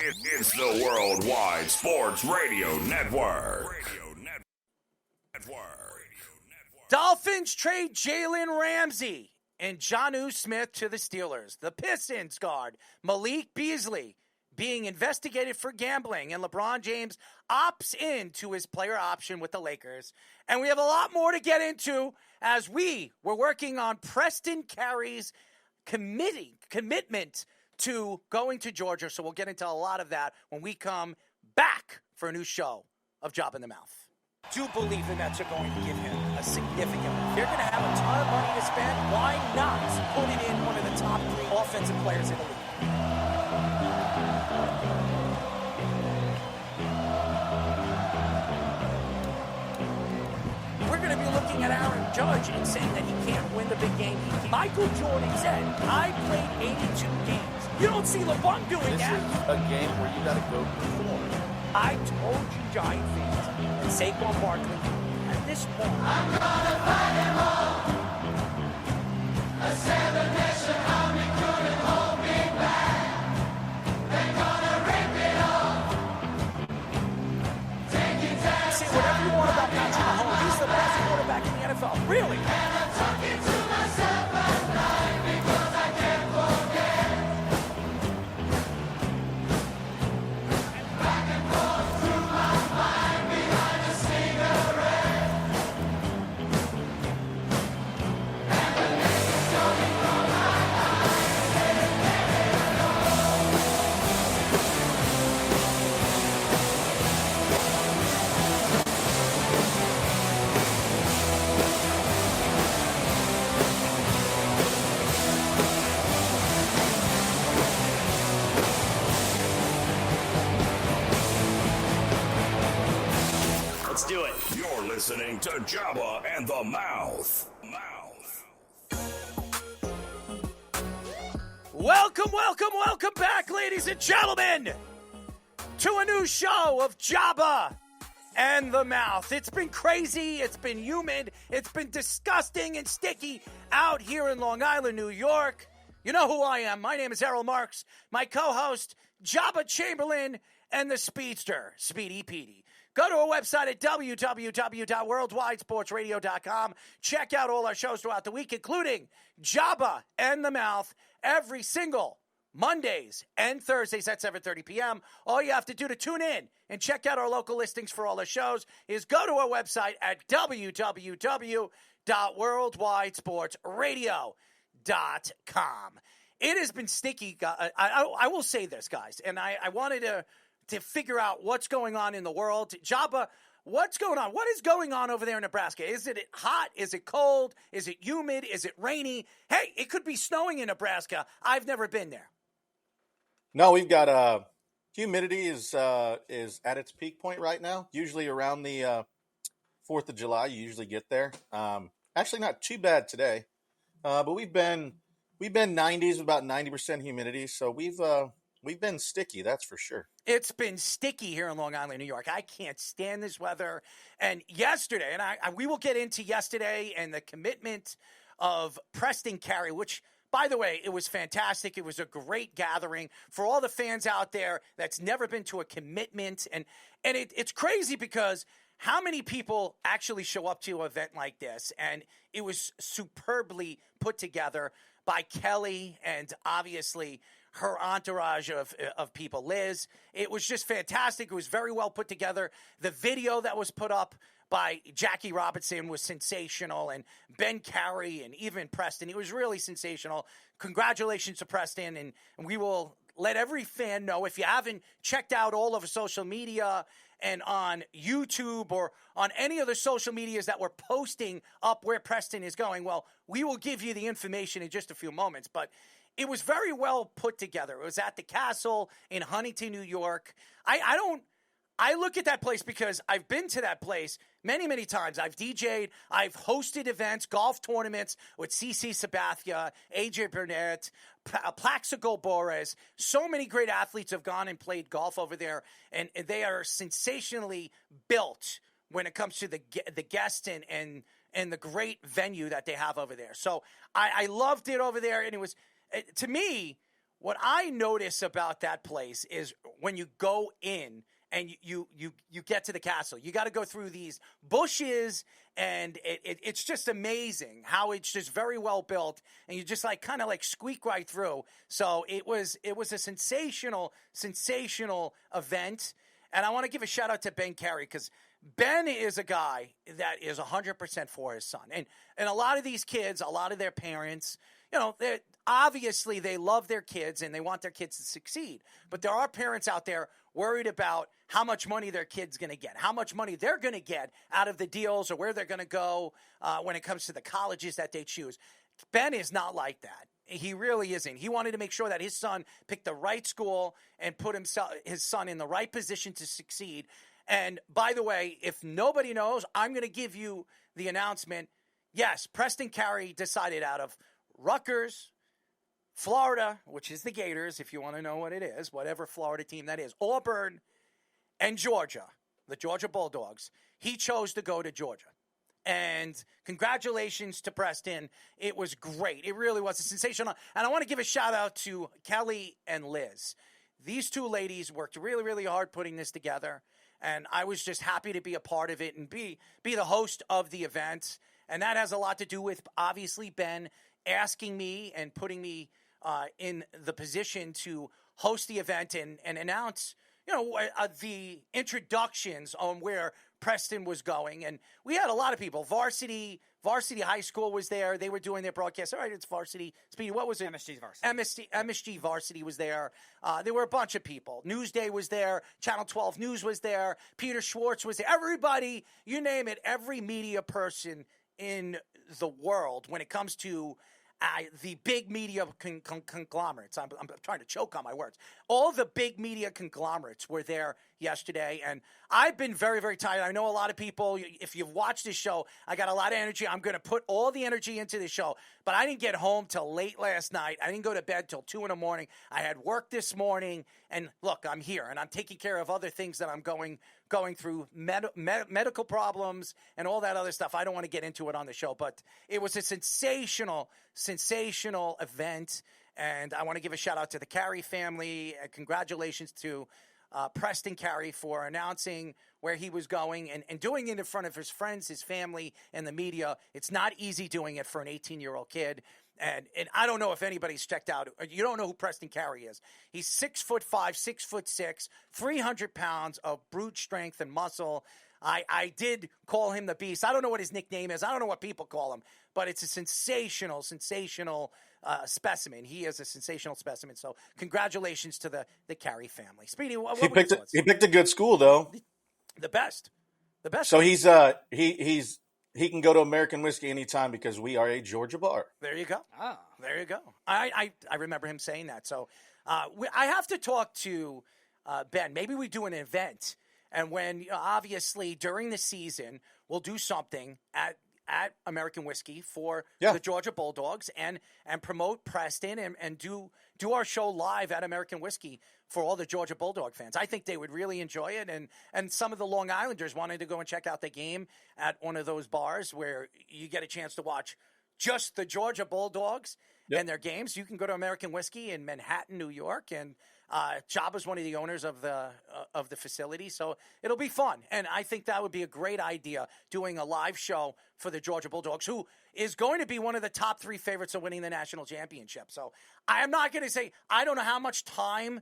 It's the Worldwide Sports Radio Network. Dolphins trade JALEN RAMSEY and Jonnu Smith to the Steelers. The Pistons guard Malik Beasley being investigated for gambling, and LeBron James opts in to his player option with the Lakers. And we have a lot more to get into as we were working on Preston Carey's commitment to going to Georgia. So we'll get into a lot of that when we come back for a new show of Joba The Mouth. Do believe the Mets are going to give him a significant one. They're going to have a ton of money to spend. Why not put it in one of the top 3 offensive players in the league? We're going to be looking at Aaron Judge and saying that he can't win the big game. Michael Jordan said, I played 82 games. You don't see LeBron doing that. This is a game where you got to go perform. I told you, Giant fans, and Saquon Barkley at this point. I'm gonna fight them all. A 7-nation army couldn't hold me back. They're gonna rip it off. Taking time. Say whatever you want about Patrick Mahomes. He's the best quarterback in the NFL. Really? And I'm talking to myself at night because I can't forget. And back and forth through my mind behind a cigarette. And the name's coming from my eyes. Can't get it all. Let's do it. You're listening to Joba and the Mouth. Welcome back, ladies and gentlemen, to a new show of Joba and the Mouth. It's been crazy, it's been humid, it's been disgusting and sticky out here in Long Island, New York. You know who I am. My name is Errol Marks, my co-host, Joba Chamberlain, and the Speedster, Speedy Petey. Go to our website at www.worldwidesportsradio.com. Check out all our shows throughout the week, including Joba and the Mouth, every single Mondays and Thursdays at 7:30 p.m. All you have to do to tune in and check out our local listings for all our shows is go to our website at www.worldwidesportsradio.com. It has been sticky. I will say this, guys, and I wanted to figure out what's going on in the world. Joba, what's going on? What is going on over there in Nebraska? Is it hot? Is it cold? Is it humid? Is it rainy? Hey, it could be snowing in Nebraska. I've never been there. No, we've got humidity is at its peak point right now. Usually around the 4th of July, you usually get there. Actually, not too bad today, but we've been 90s, about 90% humidity. So we've been sticky, that's for sure. It's been sticky here in Long Island, New York. I can't stand this weather. And yesterday, and we will get into yesterday and the commitment of Preston Carey, which, by the way, it was fantastic. It was a great gathering for all the fans out there that's never been to a commitment. And it's crazy because how many people actually show up to an event like this? And it was superbly put together by Kelly and obviously her entourage of people, Liz. It was just fantastic. It was very well put together. The video that was put up by Jackie Robinson was sensational, and Ben Carey and even Preston. It was really sensational. Congratulations to Preston, and we will let every fan know. If you haven't checked out all of our social media and on YouTube or on any other social medias that we're posting up where Preston is going, well, we will give you the information in just a few moments. But it was very well put together. It was at the Castle in Huntington, New York. I look at that place because I've been to that place many, many times. I've DJ'd, I've hosted events, golf tournaments with CC Sabathia, AJ Burnett, Plaxico Borges. So many great athletes have gone and played golf over there, and they are sensationally built when it comes to the guests and the great venue that they have over there. So I loved it over there, and it was, to me, what I notice about that place is when you go in and you get to the castle, you got to go through these bushes, and it's just amazing how it's just very well built, and you just like kind of like squeak right through. So it was a sensational event, and I want to give a shout out to Ben Carey, because Ben is a guy that is 100% for his son, and a lot of these kids, a lot of their parents, you know, obviously they love their kids and they want their kids to succeed. But there are parents out there worried about how much money their kid's going to get, how much money they're going to get out of the deals, or where they're going to go when it comes to the colleges that they choose. Ben is not like that. He really isn't. He wanted to make sure that his son picked the right school and put his son in the right position to succeed. And by the way, if nobody knows, I'm going to give you the announcement. Yes, Preston Carey decided out of Rutgers, Florida, which is the Gators, if you want to know what it is, whatever Florida team that is, Auburn, and Georgia, the Georgia Bulldogs. He chose to go to Georgia. And congratulations to Preston. It was great. It really was sensational. And I want to give a shout out to Kelly and Liz. These two ladies worked really, really hard putting this together. And I was just happy to be a part of it and be the host of the event. And that has a lot to do with, obviously, Ben asking me and putting me in the position to host the event and announce, the introductions on where Preston was going. And we had a lot of people. Varsity High School was there. They were doing their broadcast. All right, it's Varsity. Speedy, what was it? MSG Varsity. MSG Varsity was there. There were a bunch of people. Newsday was there. Channel 12 News was there. Peter Schwartz was there. Everybody, you name it, every media person in the world when it comes to the big media conglomerates. I'm trying to choke on my words. All the big media conglomerates were there yesterday, and I've been very, very tired. I know a lot of people, if you've watched this show, I got a lot of energy. I'm going to put all the energy into the show, but I didn't get home till late last night. I didn't go to bed till 2 in the morning. I had work this morning, and look, I'm here, and I'm taking care of other things that I'm going through, medical problems and all that other stuff. I don't want to get into it on the show, but it was a sensational event, and I want to give a shout out to the Carey family, and congratulations to Preston Carey for announcing where he was going and doing it in front of his friends, his family, and the media. It's not easy doing it for an 18-year-old kid. And I don't know if anybody's checked out. You don't know who Preston Carey is. He's 6'5", 6'6", 300 pounds of brute strength and muscle. I did call him the Beast. I don't know what his nickname is. I don't know what people call him, but it's a sensational specimen. He is a sensational specimen. So congratulations to the Carey family. Speedy, what he picked a good school though. The best. So he's he can go to American Whiskey anytime because we are a Georgia bar. There you go. There you go. I remember him saying that. So I have to talk to Ben. Maybe we do an event. And when, obviously, during the season, we'll do something at American Whiskey for the Georgia Bulldogs and promote Preston and do our show live at American Whiskey for all the Georgia Bulldog fans. I think they would really enjoy it. And some of the Long Islanders wanted to go and check out the game at one of those bars where you get a chance to watch just the Georgia Bulldogs and their games. You can go to American Whiskey in Manhattan, New York, and Joba's one of the owners of the facility, so it'll be fun. And I think that would be a great idea, doing a live show for the Georgia Bulldogs, who is going to be one of the top 3 favorites of winning the national championship. So I am not going to say I don't know how much time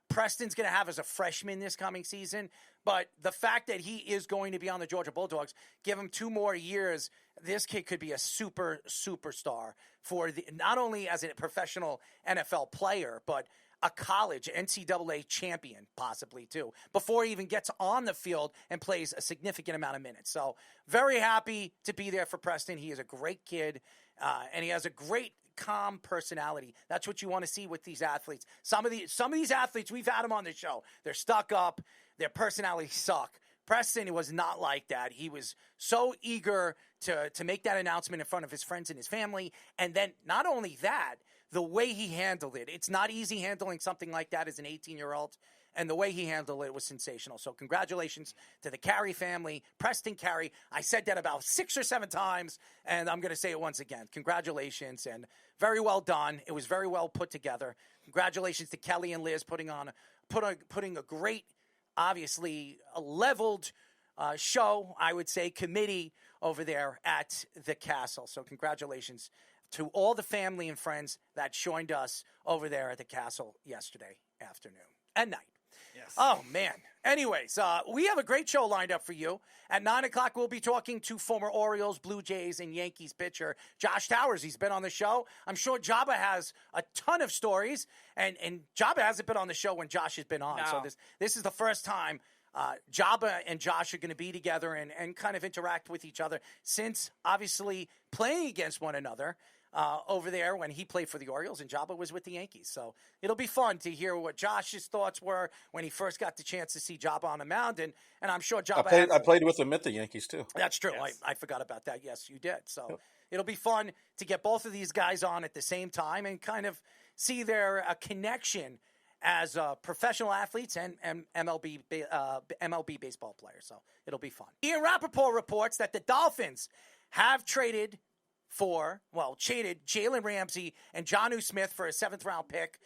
Preston's going to have as a freshman this coming season, but the fact that he is going to be on the Georgia Bulldogs, give him 2 more years, this kid could be a superstar for not only as a professional NFL player, but a college NCAA champion, possibly, too, before he even gets on the field and plays a significant amount of minutes. So very happy to be there for Preston. He is a great kid, and he has a great, calm personality. That's what you want to see with these athletes. Some of these athletes, we've had them on the show. They're stuck up. Their personalities suck. Preston was not like that. He was so eager to make that announcement in front of his friends and his family. And then not only that, the way he handled it. It's not easy handling something like that as an 18-year-old. And the way he handled it was sensational. So congratulations to the Carey family, Preston Carey. I said that about 6 or 7 times, and I'm going to say it once again. Congratulations, and very well done. It was very well put together. Congratulations to Kelly and Liz putting a great, obviously, a leveled show, I would say, committee over there at the Castle. So congratulations to all the family and friends that joined us over there at the Castle yesterday afternoon and night. Yes. Oh, man. Anyways, we have a great show lined up for you. At 9 o'clock, we'll be talking to former Orioles, Blue Jays, and Yankees pitcher Josh Towers. He's been on the show. I'm sure Joba has a ton of stories, and Joba hasn't been on the show when Josh has been on. No. So this is the first time Joba and Josh are going to be together and kind of interact with each other since, obviously, playing against one another. Over there when he played for the Orioles and Joba was with the Yankees. So it'll be fun to hear what Josh's thoughts were when he first got the chance to see Joba on the mound. And I'm sure Joba I played with him at the Yankees, too. That's true. Yes. I forgot about that. Yes, you did. So it'll be fun to get both of these guys on at the same time and kind of see their connection as professional athletes and MLB baseball players. So it'll be fun. Ian Rappaport reports that the Dolphins have traded Jalen Ramsey and Jonnu Smith for a 7th-round pick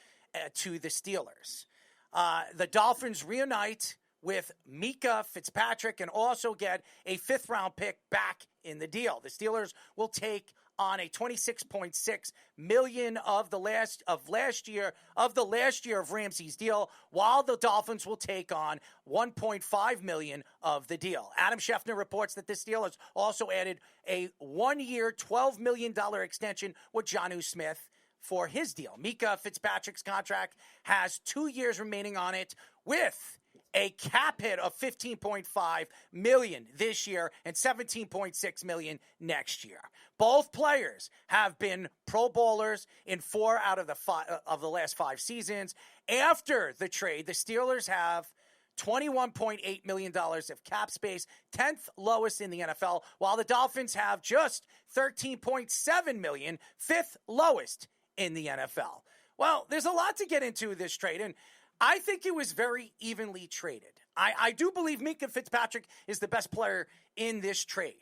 to the Steelers. The Dolphins reunite with MINKAH FITZPATRICK and also get a 5th-round pick back in the deal. The Steelers will take on a $26.6 million of the last year of Ramsey's deal, while the Dolphins will take on $1.5 million of the deal. Adam Schefter reports that the Steelers also added a 1-year, $12 million extension with Jonnu Smith for his deal. MINKAH FITZPATRICK's contract has 2 years remaining on it, with a cap hit of $15.5 million this year and $17.6 million next year. Both players have been Pro Bowlers in 4 out of the last 5 seasons. After the trade, the Steelers have $21.8 million of cap space, 10th lowest in the NFL, while the Dolphins have just $13.7 million, 5th lowest in the NFL. Well, there's a lot to get into this trade, and I think it was very evenly traded. I do believe MINKAH FITZPATRICK is the best player in this trade.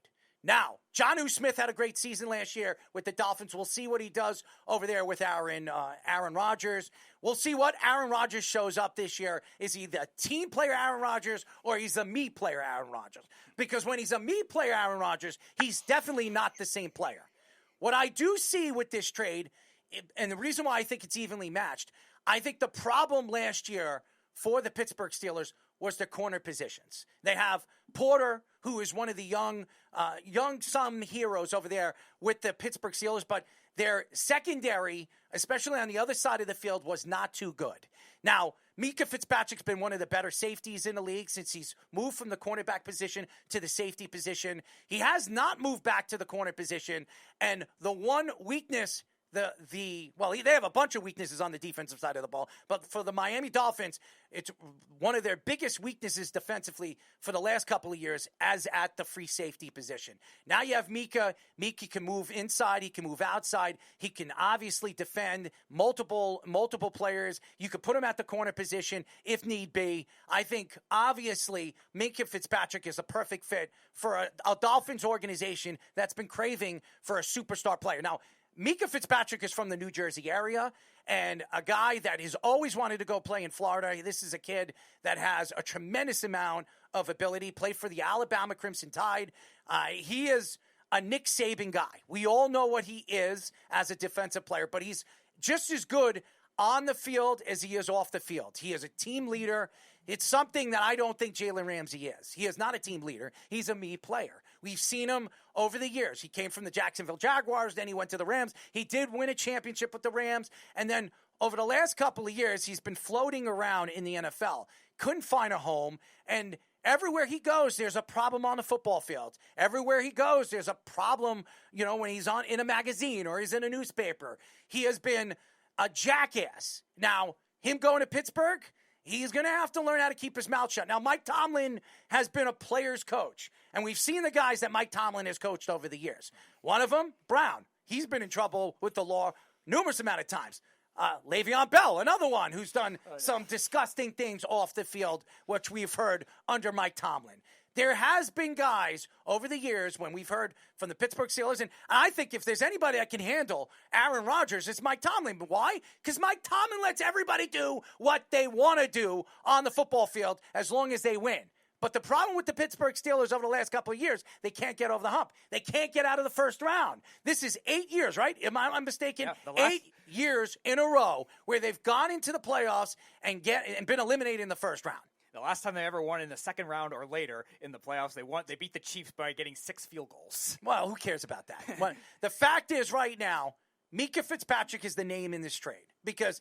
Now, Jonnu Smith had a great season last year with the Dolphins. We'll see what he does over there with Aaron Rodgers. We'll see what Aaron Rodgers shows up this year. Is he the team player Aaron Rodgers or he's a me player Aaron Rodgers? Because when he's a me player Aaron Rodgers, he's definitely not the same player. What I do see with this trade, and the reason why I think it's evenly matched, I think the problem last year for the Pittsburgh Steelers was the corner positions. They have Porter, who is one of the young some heroes over there with the Pittsburgh Steelers, but their secondary, especially on the other side of the field, was not too good. Now, MINKAH FITZPATRICK's been one of the better safeties in the league since he's moved from the cornerback position to the safety position. He has not moved back to the corner position, and the one weakness they have a bunch of weaknesses on the defensive side of the ball, but for the Miami Dolphins, it's one of their biggest weaknesses defensively for the last couple of years as at the free safety position. Now you have MINKAH. MINKAH can move inside. He can move outside. He can obviously defend multiple players. You could put him at the corner position if need be. I think, obviously, MINKAH FITZPATRICK is a perfect fit for a Dolphins organization that's been craving for a superstar player. Now, MINKAH FITZPATRICK is from the New Jersey area and a guy that has always wanted to go play in Florida. This is a kid that has a tremendous amount of ability, played for the Alabama Crimson Tide. He is a Nick Saban guy. We all know what he is as a defensive player, but he's just as good on the field as he is off the field. He is a team leader. It's something that I don't think Jalen Ramsey is. He is not a team leader. He's a me player. We've seen him over the years. He came from the Jacksonville Jaguars, then he went to the Rams. He did win a championship with the Rams, and then over the last couple of years, he's been floating around in the NFL. Couldn't find a home, and everywhere he goes, there's a problem on the football field. Everywhere he goes, there's a problem, when he's in a magazine or he's in a newspaper. He has been a jackass. Now, him going to Pittsburgh, he's going to have to learn how to keep his mouth shut. Now, Mike Tomlin has been a player's coach, and we've seen the guys that Mike Tomlin has coached over the years. One of them, Brown. He's been in trouble with the law numerous amount of times. Le'Veon Bell, another one who's done some disgusting things off the field, which we've heard under Mike Tomlin. There has been guys over the years when we've heard from the Pittsburgh Steelers, and I think if there's anybody that can handle Aaron Rodgers, it's Mike Tomlin. Why? Because Mike Tomlin lets everybody do what they want to do on the football field as long as they win. But the problem with the Pittsburgh Steelers over the last couple of years, they can't get over the hump. They can't get out of the first round. This is 8 years, right? Am I mistaken? Yeah, 8 years in a row where they've gone into the playoffs and been eliminated in the first round. The last time they ever won in the second round or later in the playoffs, they beat the Chiefs by getting 6 field goals. Well, who cares about that? The fact is right now, MINKAH Fitzpatrick is the name in this trade. Because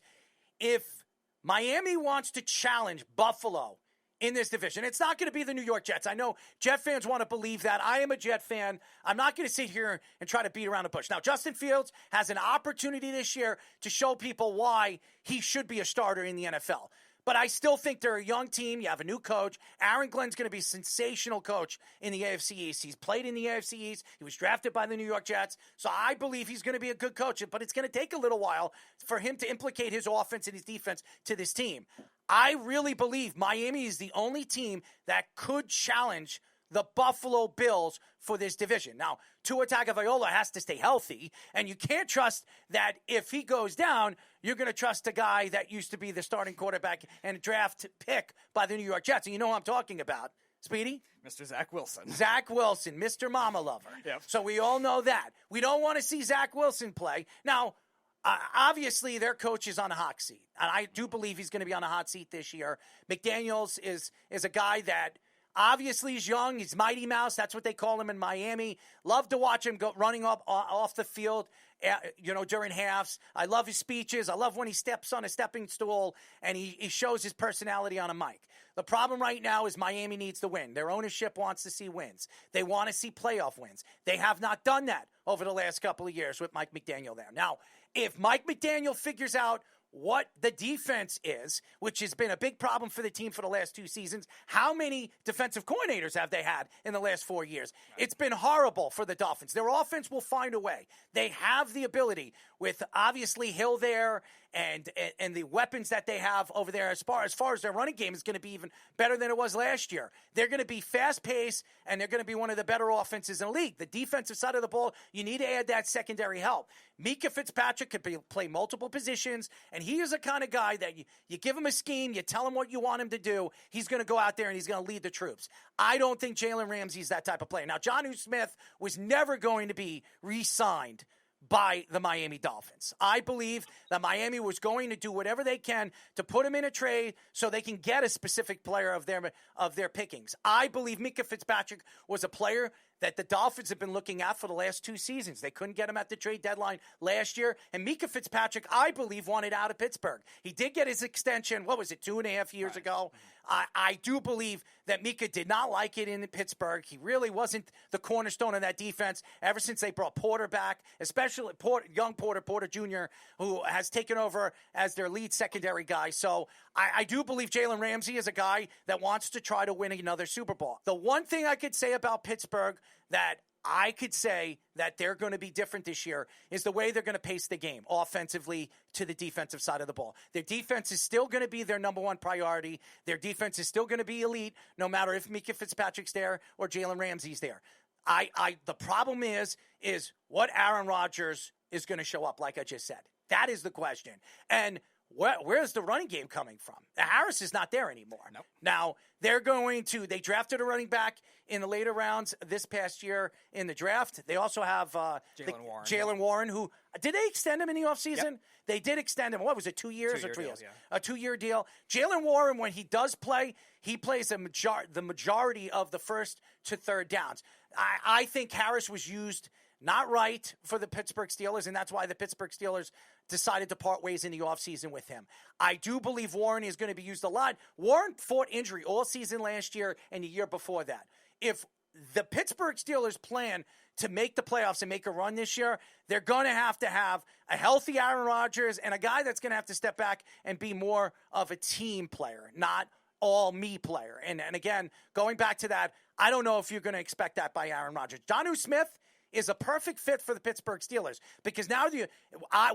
if Miami wants to challenge Buffalo in this division, it's not going to be the New York Jets. I know Jet fans want to believe that. I am a Jet fan. I'm not going to sit here and try to beat around the bush. Now, Justin Fields has an opportunity this year to show people why he should be a starter in the NFL. But I still think they're a young team. You have a new coach. Aaron Glenn's going to be a sensational coach in the AFC East. He's played in the AFC East. He was drafted by the New York Jets. So I believe he's going to be a good coach. But it's going to take a little while for him to implicate his offense and his defense to this team. I really believe Miami is the only team that could challenge the Buffalo Bills for this division. Now, Tua Tagovailoa has to stay healthy, and you can't trust that if he goes down, you're going to trust a guy that used to be the starting quarterback and a draft pick by the New York Jets. And you know who I'm talking about, Speedy? Mr. Zach Wilson. Zach Wilson, Mr. Mama Lover. Yep. So we all know that. We don't want to see Zach Wilson play. Now, obviously, their coach is on a hot seat, and I do believe he's going to be on a hot seat this year. McDaniels is a guy that obviously he's young. He's Mighty Mouse. That's what they call him in Miami. Love to watch him go running up off the field, during halves. I love his speeches. I love when he steps on a stepping stool and he shows his personality on a mic. The problem right now is Miami needs to win. Their ownership wants to see wins. They want to see playoff wins. They have not done that over the last couple of years with Mike McDaniel there. Now, if Mike McDaniel figures out what the defense is, which has been a big problem for the team for the last 2 seasons. How many defensive coordinators have they had in the last 4 years? It's been horrible for the Dolphins. Their offense will find a way. They have the ability with obviously Hill there and the weapons that they have over there as far as their running game is going to be even better than it was last year. They're going to be fast-paced, and they're going to be one of the better offenses in the league. The defensive side of the ball, you need to add that secondary help. MINKAH Fitzpatrick could play multiple positions, and he is the kind of guy that you give him a scheme, you tell him what you want him to do, he's going to go out there and he's going to lead the troops. I don't think Jalen Ramsey is that type of player. Now, Jonnu Smith was never going to be re-signed by the Miami Dolphins. I believe that Miami was going to do whatever they can to put him in a trade so they can get a specific player of their pickings. I believe MINKAH Fitzpatrick was a player that the Dolphins have been looking at for the last 2 seasons. They couldn't get him at the trade deadline last year. And MINKAH Fitzpatrick, I believe, wanted out of Pittsburgh. He did get his extension, 2.5 years ago? I do believe that MINKAH did not like it in Pittsburgh. He really wasn't the cornerstone of that defense ever since they brought Porter back, especially young Porter Jr., who has taken over as their lead secondary guy. So I do believe Jalen Ramsey is a guy that wants to try to win another Super Bowl. The one thing I could say about Pittsburgh that I could say that they're going to be different this year is the way they're going to pace the game offensively to the defensive side of the ball. Their defense is still going to be their number one priority. Their defense is still going to be elite, no matter if MINKAH Fitzpatrick's there or Jalen Ramsey's there. The problem is what Aaron Rodgers is going to show up, like I just said. That is the question. And where's the running game coming from? Harris is not there anymore. Nope. Now, they drafted a running back in the later rounds this past year in the draft. They also have Jalen Warren, who, did they extend him in the offseason? Yep. They did extend him. What was it, 2 years or 3 years? Yeah. A 2-year deal. Jalen Warren, when he does play, he plays the majority of the first to third downs. I think Harris was used not right for the Pittsburgh Steelers, and that's why the Pittsburgh Steelers decided to part ways in the offseason with him. I do believe Warren is going to be used a lot. Warren fought injury all season last year and the year before that. If the Pittsburgh Steelers plan to make the playoffs and make a run this year, they're going to have a healthy Aaron Rodgers and a guy that's going to have to step back and be more of a team player, not all me player. And again, going back to that, I don't know if you're going to expect that by Aaron Rodgers. Jonnu Smith is a perfect fit for the Pittsburgh Steelers because now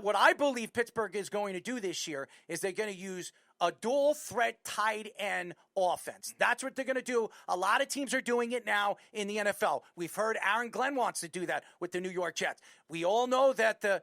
what I believe Pittsburgh is going to do this year is they're going to use a dual threat tight end offense. That's what they're going to do. A lot of teams are doing it now in the NFL. We've heard Aaron Glenn wants to do that with the New York Jets. We all know that the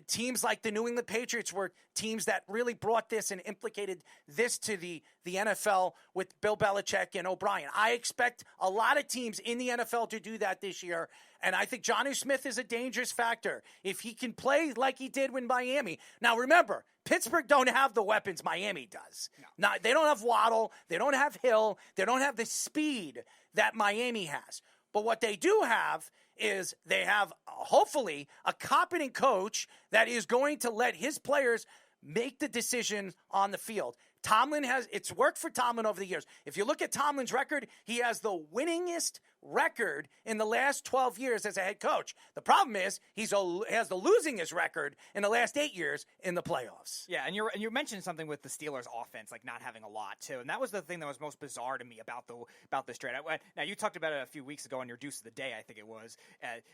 teams like the New England Patriots were teams that really brought this and implicated this to the NFL with Bill Belichick and O'Brien. I expect a lot of teams in the NFL to do that this year, and I think Jonnu Smith is a dangerous factor. If he can play like he did with Miami. Now, remember, Pittsburgh don't have the weapons Miami does. No. Now, they don't have Waddle. They don't have Hill. They don't have the speed that Miami has. But what they do have is they have, hopefully, a competent coach that is going to let his players make the decision on the field. It's worked for Tomlin over the years. If you look at Tomlin's record, he has the winningest record in the last 12 years as a head coach. The problem is he has the losingest record in the last 8 years in the playoffs. Yeah, and you mentioned something with the Steelers offense, like not having a lot too, and that was the thing that was most bizarre to me about this trade. Now you talked about it a few weeks ago on your Deuce of the Day, I think it was,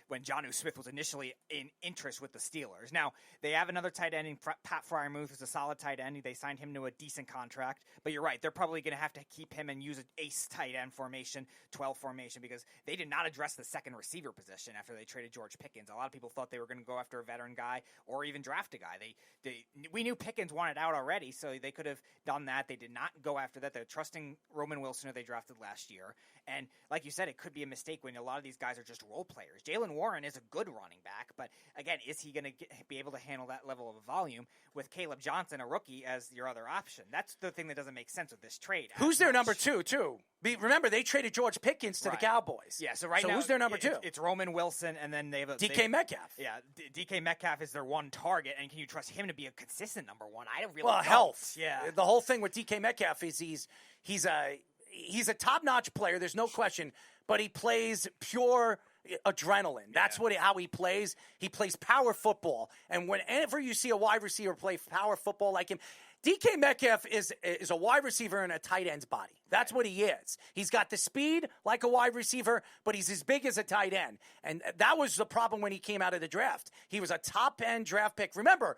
when Jonnu Smith was initially in interest with the Steelers. Now they have another tight end in Pat Freiermuth, who's a solid tight end. They signed him to a decent contract, but you're right, they're probably going to have to keep him and use an ace tight end formation, 12 formation, because they did not address the second receiver position after they traded George Pickens. A lot of people thought they were going to go after a veteran guy or even draft a guy. We knew Pickens wanted out already, so they could have done that. They did not go after that. They're trusting Roman Wilson, who they drafted last year. And like you said, it could be a mistake when a lot of these guys are just role players. Jalen Warren is a good running back, but again, is he going to be able to handle that level of volume with Caleb Johnson, a rookie, as your other option? That's the thing that doesn't make sense with this trade. Who's their number two, too? Remember, they traded George Pickens to the Cowboys. Yeah, so now who's their number two? It's Roman Wilson, and then they have DK Metcalf. Yeah, DK Metcalf is their one target, and can you trust him to be a consistent number one? I don't really. Well, don't. health. Yeah, the whole thing with DK Metcalf is he's a top-notch player. There's no question, but he plays pure adrenaline. That's how he plays. He plays power football, and whenever you see a wide receiver play power football like him. DK Metcalf is a wide receiver in a tight end's body. That's what he is. He's got the speed like a wide receiver, but he's as big as a tight end. And that was the problem when he came out of the draft. He was a top-end draft pick. Remember,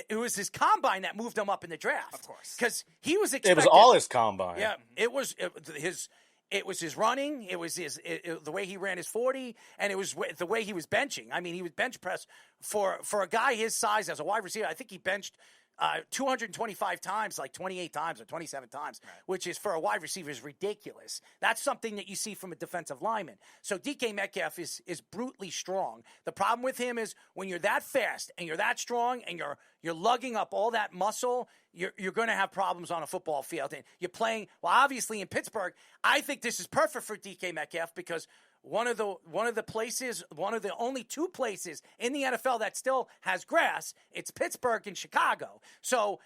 it was his combine that moved him up in the draft. Of course. Because he was expected. It was all his combine. Yeah, it was his running. It was the way he ran his 40, and it was the way he was benching. I mean, he was bench press for a guy his size as a wide receiver. I think he benched 225 times, like 28 times or 27 times, which is for a wide receiver is ridiculous. That's something that you see from a defensive lineman. So DK Metcalf is brutally strong. The problem with him is when you're that fast and you're that strong and you're lugging up all that muscle, you're going to have problems on a football field. And you're playing, well, obviously in Pittsburgh, I think this is perfect for DK Metcalf because one of the only two places in the NFL that still has grass, it's Pittsburgh and Chicago. So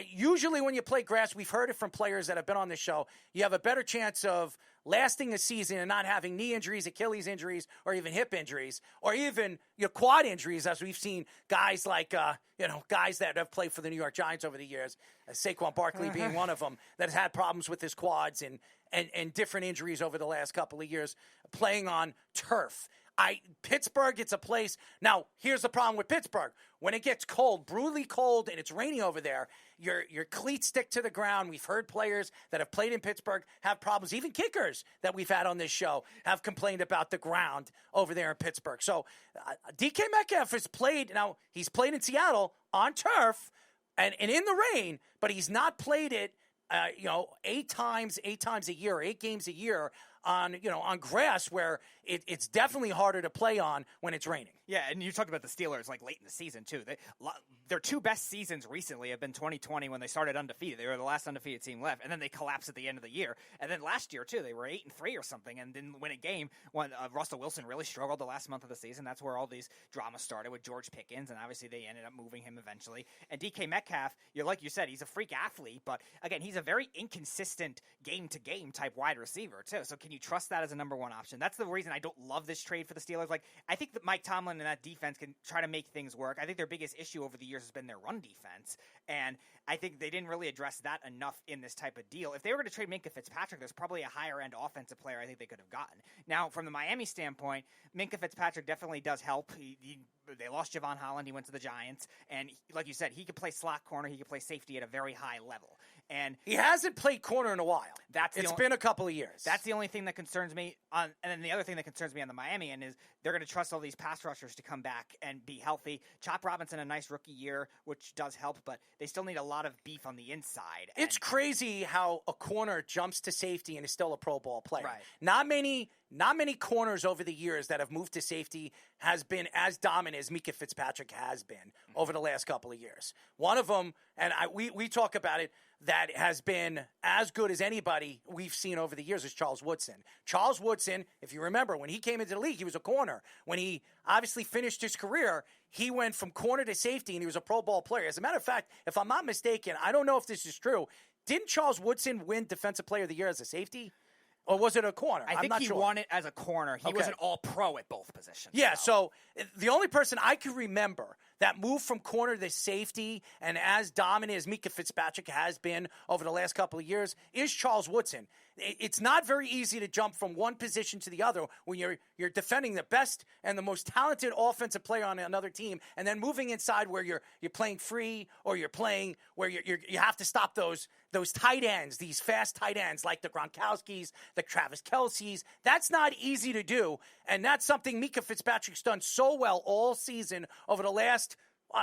usually when you play grass, we've heard it from players that have been on this show, you have a better chance of lasting a season and not having knee injuries, Achilles injuries, or even hip injuries, or even quad injuries, as we've seen guys like guys that have played for the New York Giants over the years, Saquon Barkley being one of them, that has had problems with his quads and different injuries over the last couple of years playing on turf. Pittsburgh, it's a place. Now, here's the problem with Pittsburgh. When it gets cold, brutally cold, and it's raining over there, your cleats stick to the ground. We've heard players that have played in Pittsburgh have problems. Even kickers that we've had on this show have complained about the ground over there in Pittsburgh. So DK Metcalf has played. Now, he's played in Seattle on turf and in the rain, but he's not played it 8 times a year, 8 games a year on grass where it's definitely harder to play on when it's raining. Yeah, and you talked about the Steelers like late in the season too. Their two best seasons recently have been 2020 when they started undefeated. They were the last undefeated team left, and then they collapsed at the end of the year. And then last year too, they were 8-3 or something, and didn't win a game. When Russell Wilson really struggled the last month of the season, that's where all these dramas started with George Pickens, and obviously they ended up moving him eventually. And DK Metcalf, like you said, he's a freak athlete, but again, he's a very inconsistent game-to-game type wide receiver too. So can you trust that as a number one option? That's the reason I don't love this trade for the Steelers. Like, I think that Mike Tomlin and that defense can try to make things work. I think their biggest issue over the years has been their run defense, and I think they didn't really address that enough in this type of deal. If they were going to trade Minkah Fitzpatrick, there's probably a higher-end offensive player I think they could have gotten. Now, from the Miami standpoint, Minkah Fitzpatrick definitely does help. He they lost Javon Holland. He went to the Giants. And like you said, he could play slot corner. He could play safety at a very high level. And he hasn't played corner in a while. It's been a couple of years. That's the only thing that concerns me. And then the other thing that concerns me on the Miami end is they're going to trust all these pass rushers to come back and be healthy. Chop Robinson, a nice rookie year, which does help, but they still need a lot of beef on the inside. It's crazy how a corner jumps to safety and is still a Pro Bowl player. Right. Not many corners over the years that have moved to safety has been as dominant as Minkah Fitzpatrick has been over the last couple of years. One of them, and we talk about it, that has been as good as anybody we've seen over the years is Charles Woodson. Charles Woodson, if you remember, when he came into the league, he was a corner. When he obviously finished his career, he went from corner to safety, and he was a Pro Bowl player. As a matter of fact, if I'm not mistaken, I don't know if this is true, didn't Charles Woodson win Defensive Player of the Year as a safety? Or was it a corner? I think he won it as a corner. He was an all-pro at both positions. Yeah, so the only person I can remember that moved from corner to safety and as dominant as Minkah Fitzpatrick has been over the last couple of years is Charles Woodson. It's not very easy to jump from one position to the other when you're defending the best and the most talented offensive player on another team, and then moving inside where you're playing free or you're playing where you have to stop those tight ends, these fast tight ends like the Gronkowskis, the Travis Kelce's. That's not easy to do, and that's something Minkah Fitzpatrick's done so well all season over the last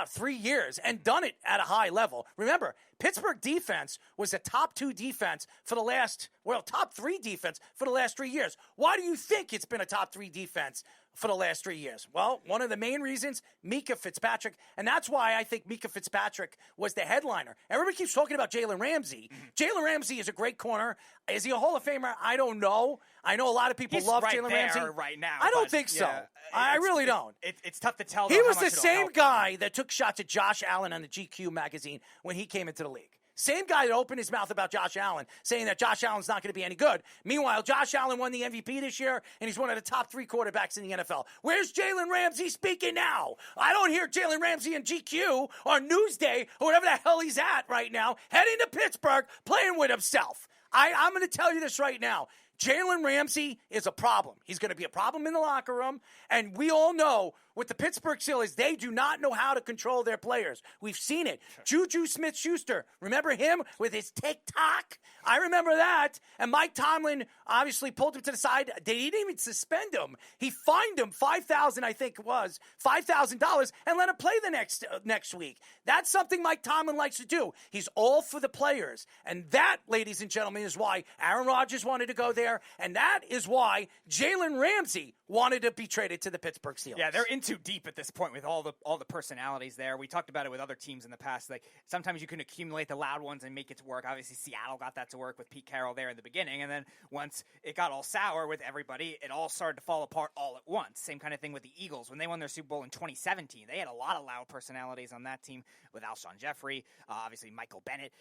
3 years and done it at a high level. Remember, Pittsburgh defense was a top 2 defense for the top 3 defense for the last 3 years. Why do you think it's been a top 3 defense for the last 3 years? Well, one of the main reasons, Minkah Fitzpatrick, and that's why I think Minkah Fitzpatrick was the headliner. Everybody keeps talking about Jalen Ramsey. Jalen Ramsey is a great corner. Is he a Hall of Famer? I don't know. I know a lot of people love Jalen Ramsey right now. I don't think so. I really don't. It's tough to tell. He was the same guy that took shots at Josh Allen on the GQ magazine when he came into the league. Same guy that opened his mouth about Josh Allen, saying that Josh Allen's not going to be any good. Meanwhile, Josh Allen won the MVP this year, and he's one of the top 3 quarterbacks in the NFL. Where's Jalen Ramsey speaking now? I don't hear Jalen Ramsey in GQ or Newsday or whatever the hell he's at right now, heading to Pittsburgh, playing with himself. I'm going to tell you this right now. Jalen Ramsey is a problem. He's going to be a problem in the locker room, and we all know with the Pittsburgh Steelers, they do not know how to control their players. We've seen it. Juju Smith-Schuster, remember him with his TikTok? I remember that. And Mike Tomlin obviously pulled him to the side. They didn't even suspend him. He fined him $5,000, I think it was, $5,000, and let him play the next week. That's something Mike Tomlin likes to do. He's all for the players. And that, ladies and gentlemen, is why Aaron Rodgers wanted to go there, and that is why Jalen Ramsey wanted to be traded to the Pittsburgh Steelers. Yeah, they're in too deep at this point with all the personalities there. We talked about it with other teams in the past. Like sometimes you can accumulate the loud ones and make it to work. Obviously, Seattle got that to work with Pete Carroll there in the beginning, and then once it got all sour with everybody, it all started to fall apart all at once. Same kind of thing with the Eagles when they won their Super Bowl in 2017. They had a lot of loud personalities on that team with Alshon Jeffrey, obviously Michael Bennett.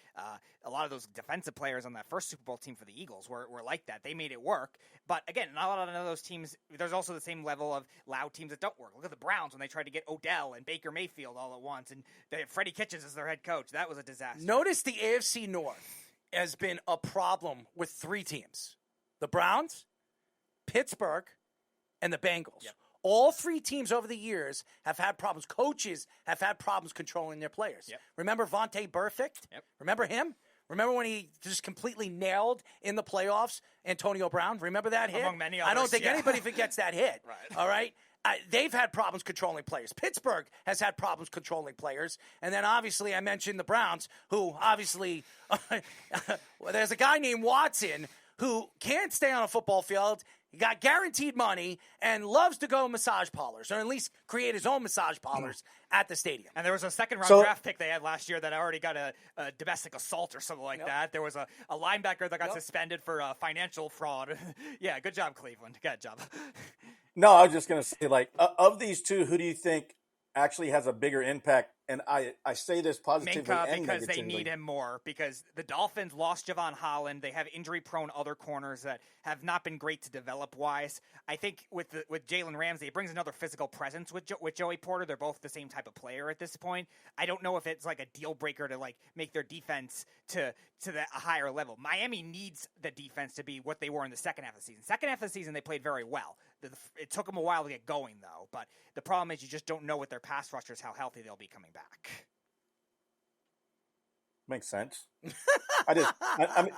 A lot of those defensive players on that first Super Bowl team for the Eagles were like that. They made it work. But again, not a lot of those teams, there's also the same level of loud teams that don't work. Look at the Browns when they tried to get Odell and Baker Mayfield all at once, and they had Freddie Kitchens as their head coach. That was a disaster. Notice the AFC North has been a problem with 3 teams. The Browns, Pittsburgh, and the Bengals. Yep. All 3 teams over the years have had problems. Coaches have had problems controlling their players. Yep. Remember Vontae Burfict? Yep. Remember him? Remember when he just completely nailed in the playoffs Antonio Brown? Remember that hit? Among many others, I don't think anybody forgets that hit. Right. All right? They've had problems controlling players. Pittsburgh has had problems controlling players. And then, obviously, I mentioned the Browns, who obviously there's a guy named Watson who can't stay on a football field. He got guaranteed money and loves to go massage parlors, or at least create his own massage parlors at the stadium. And there was a second-round draft pick they had last year that already got a domestic assault or something like that. There was a linebacker that got suspended for financial fraud. Yeah, good job, Cleveland. Good job. No, I was just going to say, like, of these two, who do you think actually has a bigger impact and I say this positively Minkah and because they negatively. need him more because the Dolphins lost Javon Holland. They have injury-prone other corners that have not been great to develop-wise. I think with Jalen Ramsey, it brings another physical presence with Joey Porter. They're both the same type of player at this point. I don't know if it's like a deal-breaker to like make their defense to a higher level. Miami needs the defense to be what they were in the second half of the season. Second half of the season, they played very well. It took them a while to get going, though. But the problem is you just don't know with their pass rushers how healthy they'll be coming back. Makes sense. I mean,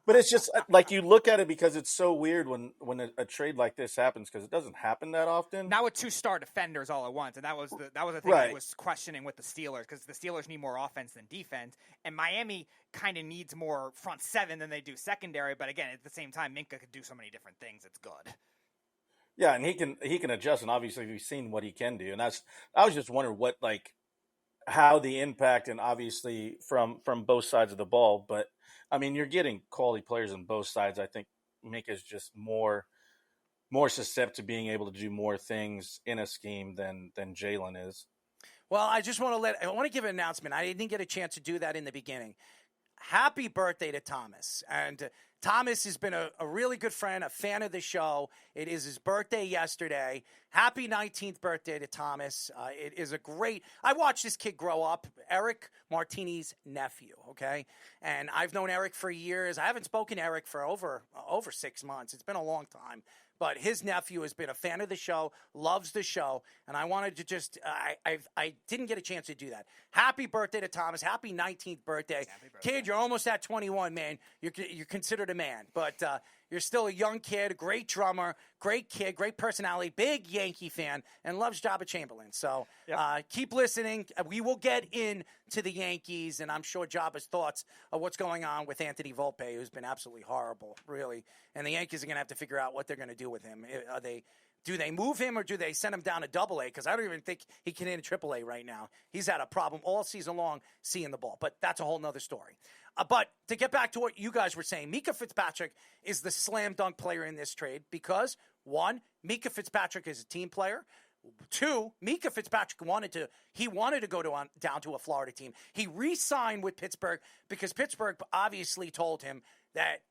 but it's just like you look at it because it's so weird when a trade like this happens because it doesn't happen that often. Not with 2-star defenders all at once, and that was the thing Right. I was questioning with the Steelers because the Steelers need more offense than defense, and Miami kind of needs more front seven than they do secondary. But again, at the same time, Minkah could do so many different things. It's good. Yeah, and he can adjust, and obviously we've seen what he can do. And I was just wondering what how the impact, and obviously from both sides of the ball. But I mean, you're getting quality players on both sides. I think Minkah's just more susceptible to being able to do more things in a scheme than Jalen is. Well, I want to give an announcement. I didn't get a chance to do that in the beginning. Happy birthday to Thomas. And Thomas has been a really good friend, a fan of the show. It is his birthday yesterday. Happy 19th birthday to Thomas. It is I watched this kid grow up, Eric Martini's nephew, okay? And I've known Eric for years. I haven't spoken to Eric for over 6 months. It's been a long time. But his nephew has been a fan of the show, loves the show, and I wanted to just I didn't get a chance to do that. Happy birthday to Thomas. Happy 19th birthday. Happy birthday. Kid, you're almost at 21, man. You're considered a man, but you're still a young kid, great drummer, great kid, great personality, big Yankee fan, and loves Joba Chamberlain. So keep listening. We will get into the Yankees, and I'm sure Joba's thoughts of what's going on with Anthony Volpe, who's been absolutely horrible, really. And the Yankees are going to have to figure out what they're going to do with him. Do they move him or do they send him down to AA? Because I don't even think he can hit AAA right now. He's had a problem all season long seeing the ball. But that's a whole nother story. But to get back to what you guys were saying, Minkah Fitzpatrick is the slam dunk player in this trade because, one, Minkah Fitzpatrick is a team player. Two, Minkah Fitzpatrick wanted to go down to a Florida team. He re-signed with Pittsburgh because Pittsburgh obviously told him that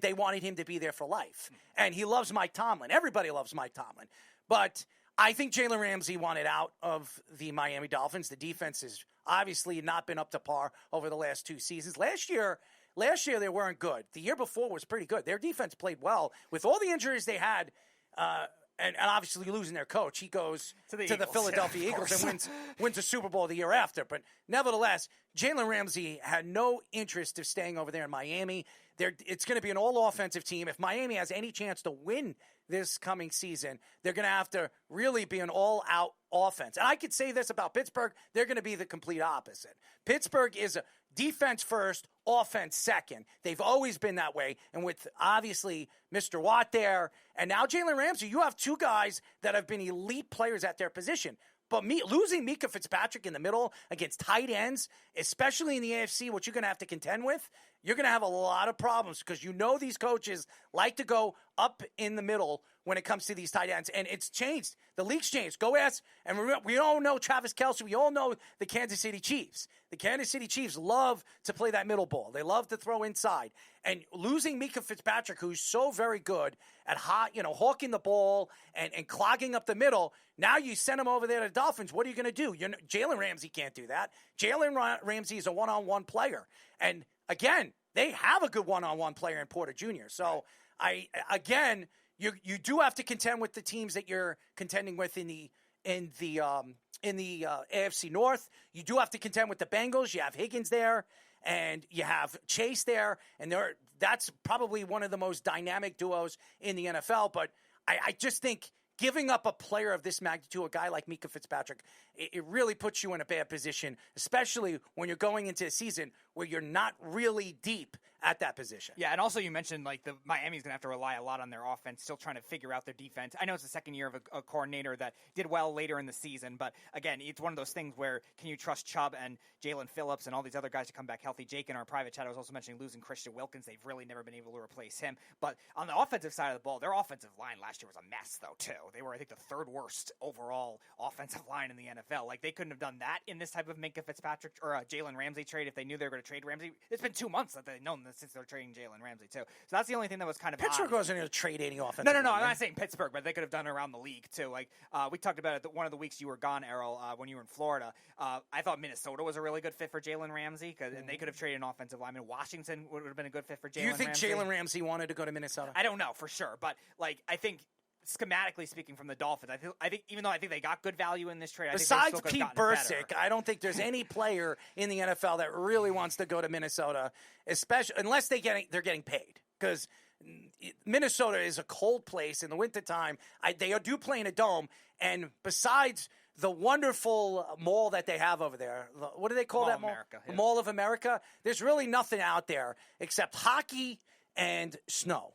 they wanted him to be there for life. And he loves Mike Tomlin. Everybody loves Mike Tomlin. But I think Jalen Ramsey wanted out of the Miami Dolphins. The defense has obviously not been up to par over the last 2 seasons. Last year they weren't good. The year before was pretty good. Their defense played well. With all the injuries they had, and obviously losing their coach, he goes to the Philadelphia Eagles and wins a Super Bowl the year after. But nevertheless, Jalen Ramsey had no interest of staying over there in Miami. It's going to be an all-offensive team. If Miami has any chance to win this coming season, they're going to have to really be an all-out offense. And I could say this about Pittsburgh. They're going to be the complete opposite. Pittsburgh is a defense first, offense second. They've always been that way. And with, obviously, Mr. Watt there, and now Jalen Ramsey, you have two guys that have been elite players at their position. But losing Minkah Fitzpatrick in the middle against tight ends, especially in the AFC, what you're going to have to contend with, you're going to have a lot of problems because these coaches like to go up in the middle when it comes to these tight ends. And it's changed. The league's changed. Go ask, and we all know Travis Kelce. We all know the Kansas City Chiefs. The Kansas City Chiefs love to play that middle ball. They love to throw inside. And losing Minkah Fitzpatrick, who's so very good at hawking the ball and clogging up the middle, now you send him over there to the Dolphins. What are you going to do? Jalen Ramsey can't do that. Jalen Ramsey is a one-on-one player. And again, they have a good one-on-one player in Porter Jr. So you do have to contend with the teams that you're contending with in the AFC North. You do have to contend with the Bengals. You have Higgins there, and you have Chase there, and that's probably one of the most dynamic duos in the NFL. But I just think giving up a player of this magnitude, a guy like Minkah Fitzpatrick, it really puts you in a bad position, especially when you're going into a season where you're not really deep at that position. Yeah, and also you mentioned like the Miami's going to have to rely a lot on their offense, still trying to figure out their defense. I know it's the second year of a coordinator that did well later in the season, but again, it's one of those things where can you trust Chubb and Jalen Phillips and all these other guys to come back healthy? Jake in our private chat, I was also mentioning losing Christian Wilkins. They've really never been able to replace him. But on the offensive side of the ball, their offensive line last year was a mess, though, too. They were, I think, the third worst overall offensive line in the NFL. Like, they couldn't have done that in this type of Minkah Fitzpatrick or a Jalen Ramsey trade if they knew they were going to trade Ramsey. It's been 2 months that they've known this since they're trading Jalen Ramsey, too. So that's the only thing that was kind of Pittsburgh odd. wasn't going to trade any offensive No, line. I'm not saying Pittsburgh, but they could have done it around the league, too. Like, we talked about it one of the weeks you were gone, Errol, when you were in Florida. I thought Minnesota was a really good fit for Jalen Ramsey, and they could have traded an offensive lineman. Washington would have been a good fit for Jalen Ramsey. You think Jalen Ramsey wanted to go to Minnesota? I don't know for sure, but like I think schematically speaking from the Dolphins, I think even though I think they got good value in this trade, besides I think Pete Bursick, I don't think there's any player in the NFL that really wants to go to Minnesota, especially unless they're getting paid, because Minnesota is a cold place in the wintertime. They do play in a dome, and besides the wonderful mall that they have over there, what do they call that mall? America, yeah. Mall of America. There's really nothing out there except hockey and snow,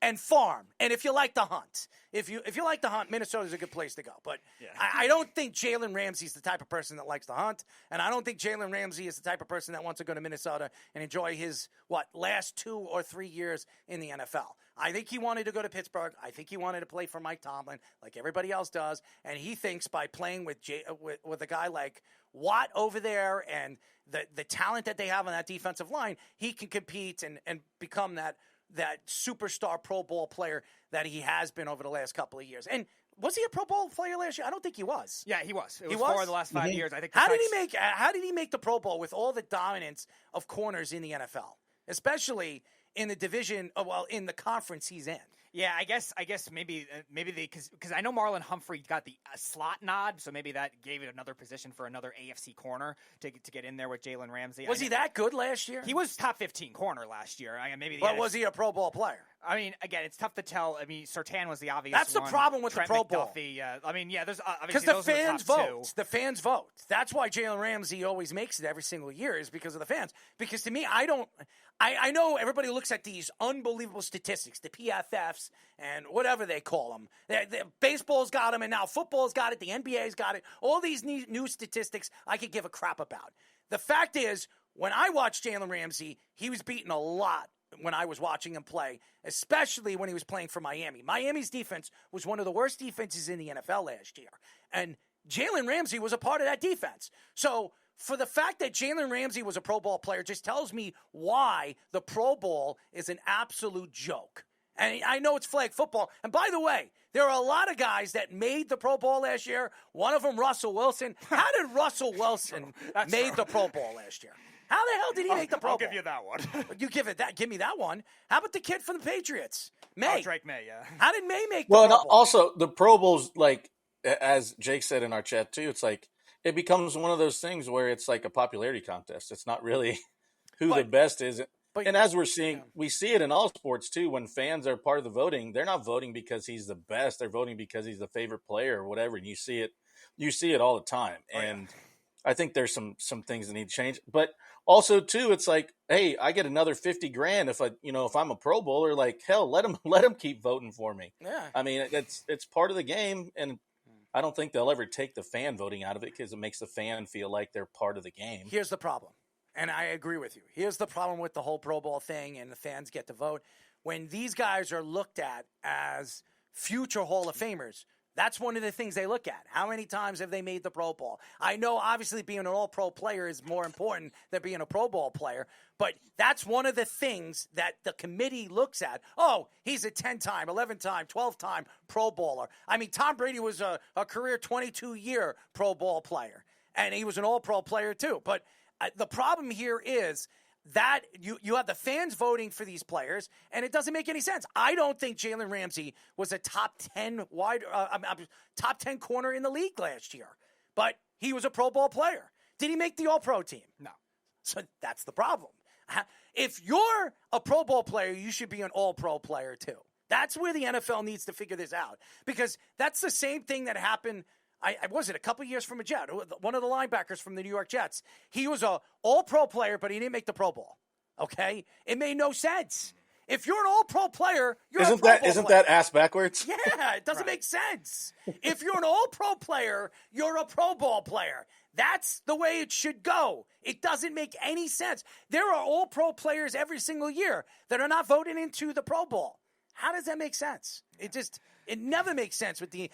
and farm. And if you like to hunt, if you like to hunt, Minnesota's a good place to go. But yeah. I don't think Jalen Ramsey's the type of person that likes to hunt, and I don't think Jalen Ramsey is the type of person that wants to go to Minnesota and enjoy his last 2 or 3 years in the NFL. I think he wanted to go to Pittsburgh. I think he wanted to play for Mike Tomlin, like everybody else does, and he thinks by playing with a guy like Watt over there and the talent that they have on that defensive line, he can compete and become that superstar Pro Bowl player that he has been over the last couple of years. And was he a Pro Bowl player last year? I don't think he was. Yeah, he was. It was 4 of the last 5 years. I think. How did he make the Pro Bowl with all the dominance of corners in the NFL, especially in the division? In the conference he's in. Yeah, I guess maybe they because I know Marlon Humphrey got the slot nod, so maybe that gave it another position for another AFC corner to get in there with Jalen Ramsey. Was he that good last year? He was top 15 corner last year. But was he a Pro Bowl player? I mean, again, it's tough to tell. I mean, Surtain was the obvious. That's the problem with Trent the Pro Bowl. I mean, yeah, there's because obviously the fans vote. Two. The fans vote. That's why Jalen Ramsey always makes it every single year, is because of the fans. Because to me, I know everybody looks at these unbelievable statistics, the PFFs and whatever they call them. Baseball's got them, and now football's got it. The NBA's got it. All these new statistics I could give a crap about. The fact is, when I watched Jalen Ramsey, he was beaten a lot when I was watching him play, especially when he was playing for Miami. Miami's defense was one of the worst defenses in the NFL last year. And Jalen Ramsey was a part of that defense. So for the fact that Jalen Ramsey was a Pro Bowl player just tells me why the Pro Bowl is an absolute joke. And I know it's flag football. And by the way, there are a lot of guys that made the Pro Bowl last year. One of them, Russell Wilson. How did Russell Wilson made the Pro Bowl last year? How the hell did he make the Pro Bowl? I'll give you that one. You give me that one. How about the kid from the Patriots? May. Drake May, yeah. How did May make the Pro Bowl? Also, the Pro Bowl's, like, as Jake said in our chat, too, it's like, it becomes one of those things where it's like a popularity contest. It's not really who the best is. And as we're seeing, we see it in all sports, too. When fans are part of the voting, they're not voting because he's the best. They're voting because he's the favorite player or whatever. And you see it all the time. And I think there's some things that need to change. But also, too, it's like, hey, I get another $50,000 if I'm a Pro Bowler. Like, hell, let him keep voting for me. Yeah. I mean, it's part of the game, and I don't think they'll ever take the fan voting out of it because it makes the fan feel like they're part of the game. Here's the problem, and I agree with you. Here's the problem with the whole Pro Bowl thing and the fans get to vote. When these guys are looked at as future Hall of Famers, that's one of the things they look at. How many times have they made the Pro Bowl? I know, obviously, being an all-pro player is more important than being a Pro Bowl player, but that's one of the things that the committee looks at. Oh, he's a 10-time, 11-time, 12-time Pro Bowler. I mean, Tom Brady was a career 22-year Pro Bowl player, and he was an all-pro player too. But the problem here is that you have the fans voting for these players, and it doesn't make any sense. I don't think Jalen Ramsey was a top 10 corner in the league last year, but he was a Pro Bowl player. Did he make the All-Pro team? No. So that's the problem. If you're a Pro Bowl player, you should be an All-Pro player too. That's where the NFL needs to figure this out, because that's the same thing that happened. I was it a couple years from a Jet, one of the linebackers from the New York Jets. He was a all-pro player, but he didn't make the Pro Bowl. Okay? It made no sense. If you're an all-pro player, you're Isn't a Pro Bowl isn't player. that ass backwards? Yeah, it doesn't make sense. If you're an all-pro player, you're a Pro Bowl player. That's the way it should go. It doesn't make any sense. There are all-pro players every single year that are not voted into the Pro Bowl. How does that make sense? It never makes sense with in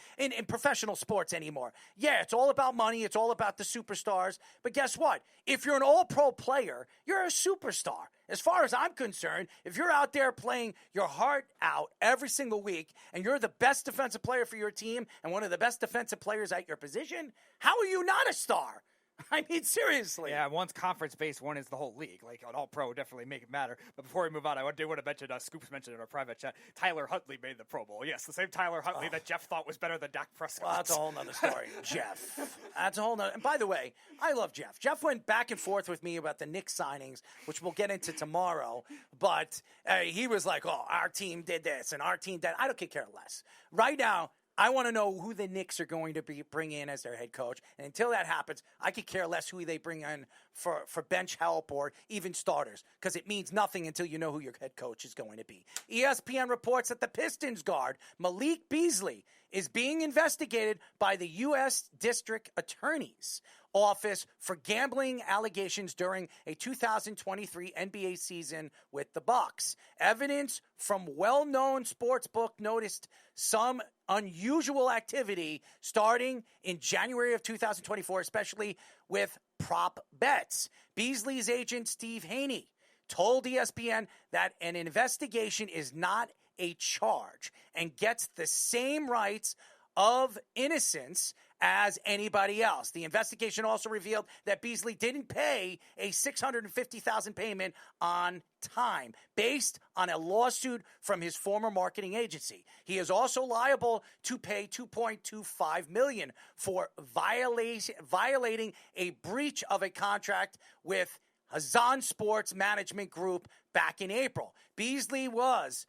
professional sports anymore. Yeah, it's all about money. It's all about the superstars. But guess what? If you're an all-pro player, you're a superstar. As far as I'm concerned, if you're out there playing your heart out every single week and you're the best defensive player for your team and one of the best defensive players at your position, how are you not a star? I mean, seriously. Yeah, one's conference-based, one is the whole league. Like, an all-pro would definitely make it matter. But before we move on, I do want to mention, Scoops mentioned in our private chat, Tyler Huntley made the Pro Bowl. Yes, the same Tyler Huntley that Jeff thought was better than Dak Prescott. Well, that's a whole nother story. Jeff. That's a whole nother. And by the way, I love Jeff. Jeff went back and forth with me about the Knicks signings, which we'll get into tomorrow. But he was like, oh, our team did this and our team did. I don't care less. Right now, I want to know who the Knicks are going to bring in as their head coach. And until that happens, I could care less who they bring in for bench help or even starters, because it means nothing until you know who your head coach is going to be. ESPN reports that the Pistons guard, Malik Beasley, is being investigated by the U.S. District Attorney's Office for gambling allegations during a 2023 NBA season with the Bucks. Evidence from well-known sportsbook noticed some unusual activity starting in January of 2024, especially with prop bets. Beasley's agent, Steve Haney, told ESPN that an investigation is not a charge and gets the same rights of innocence as anybody else. The investigation also revealed that Beasley didn't pay a $650,000 payment on time based on a lawsuit from his former marketing agency. He is also liable to pay $2.25 million for violating a breach of a contract with Hazan Sports Management Group back in April. Beasley was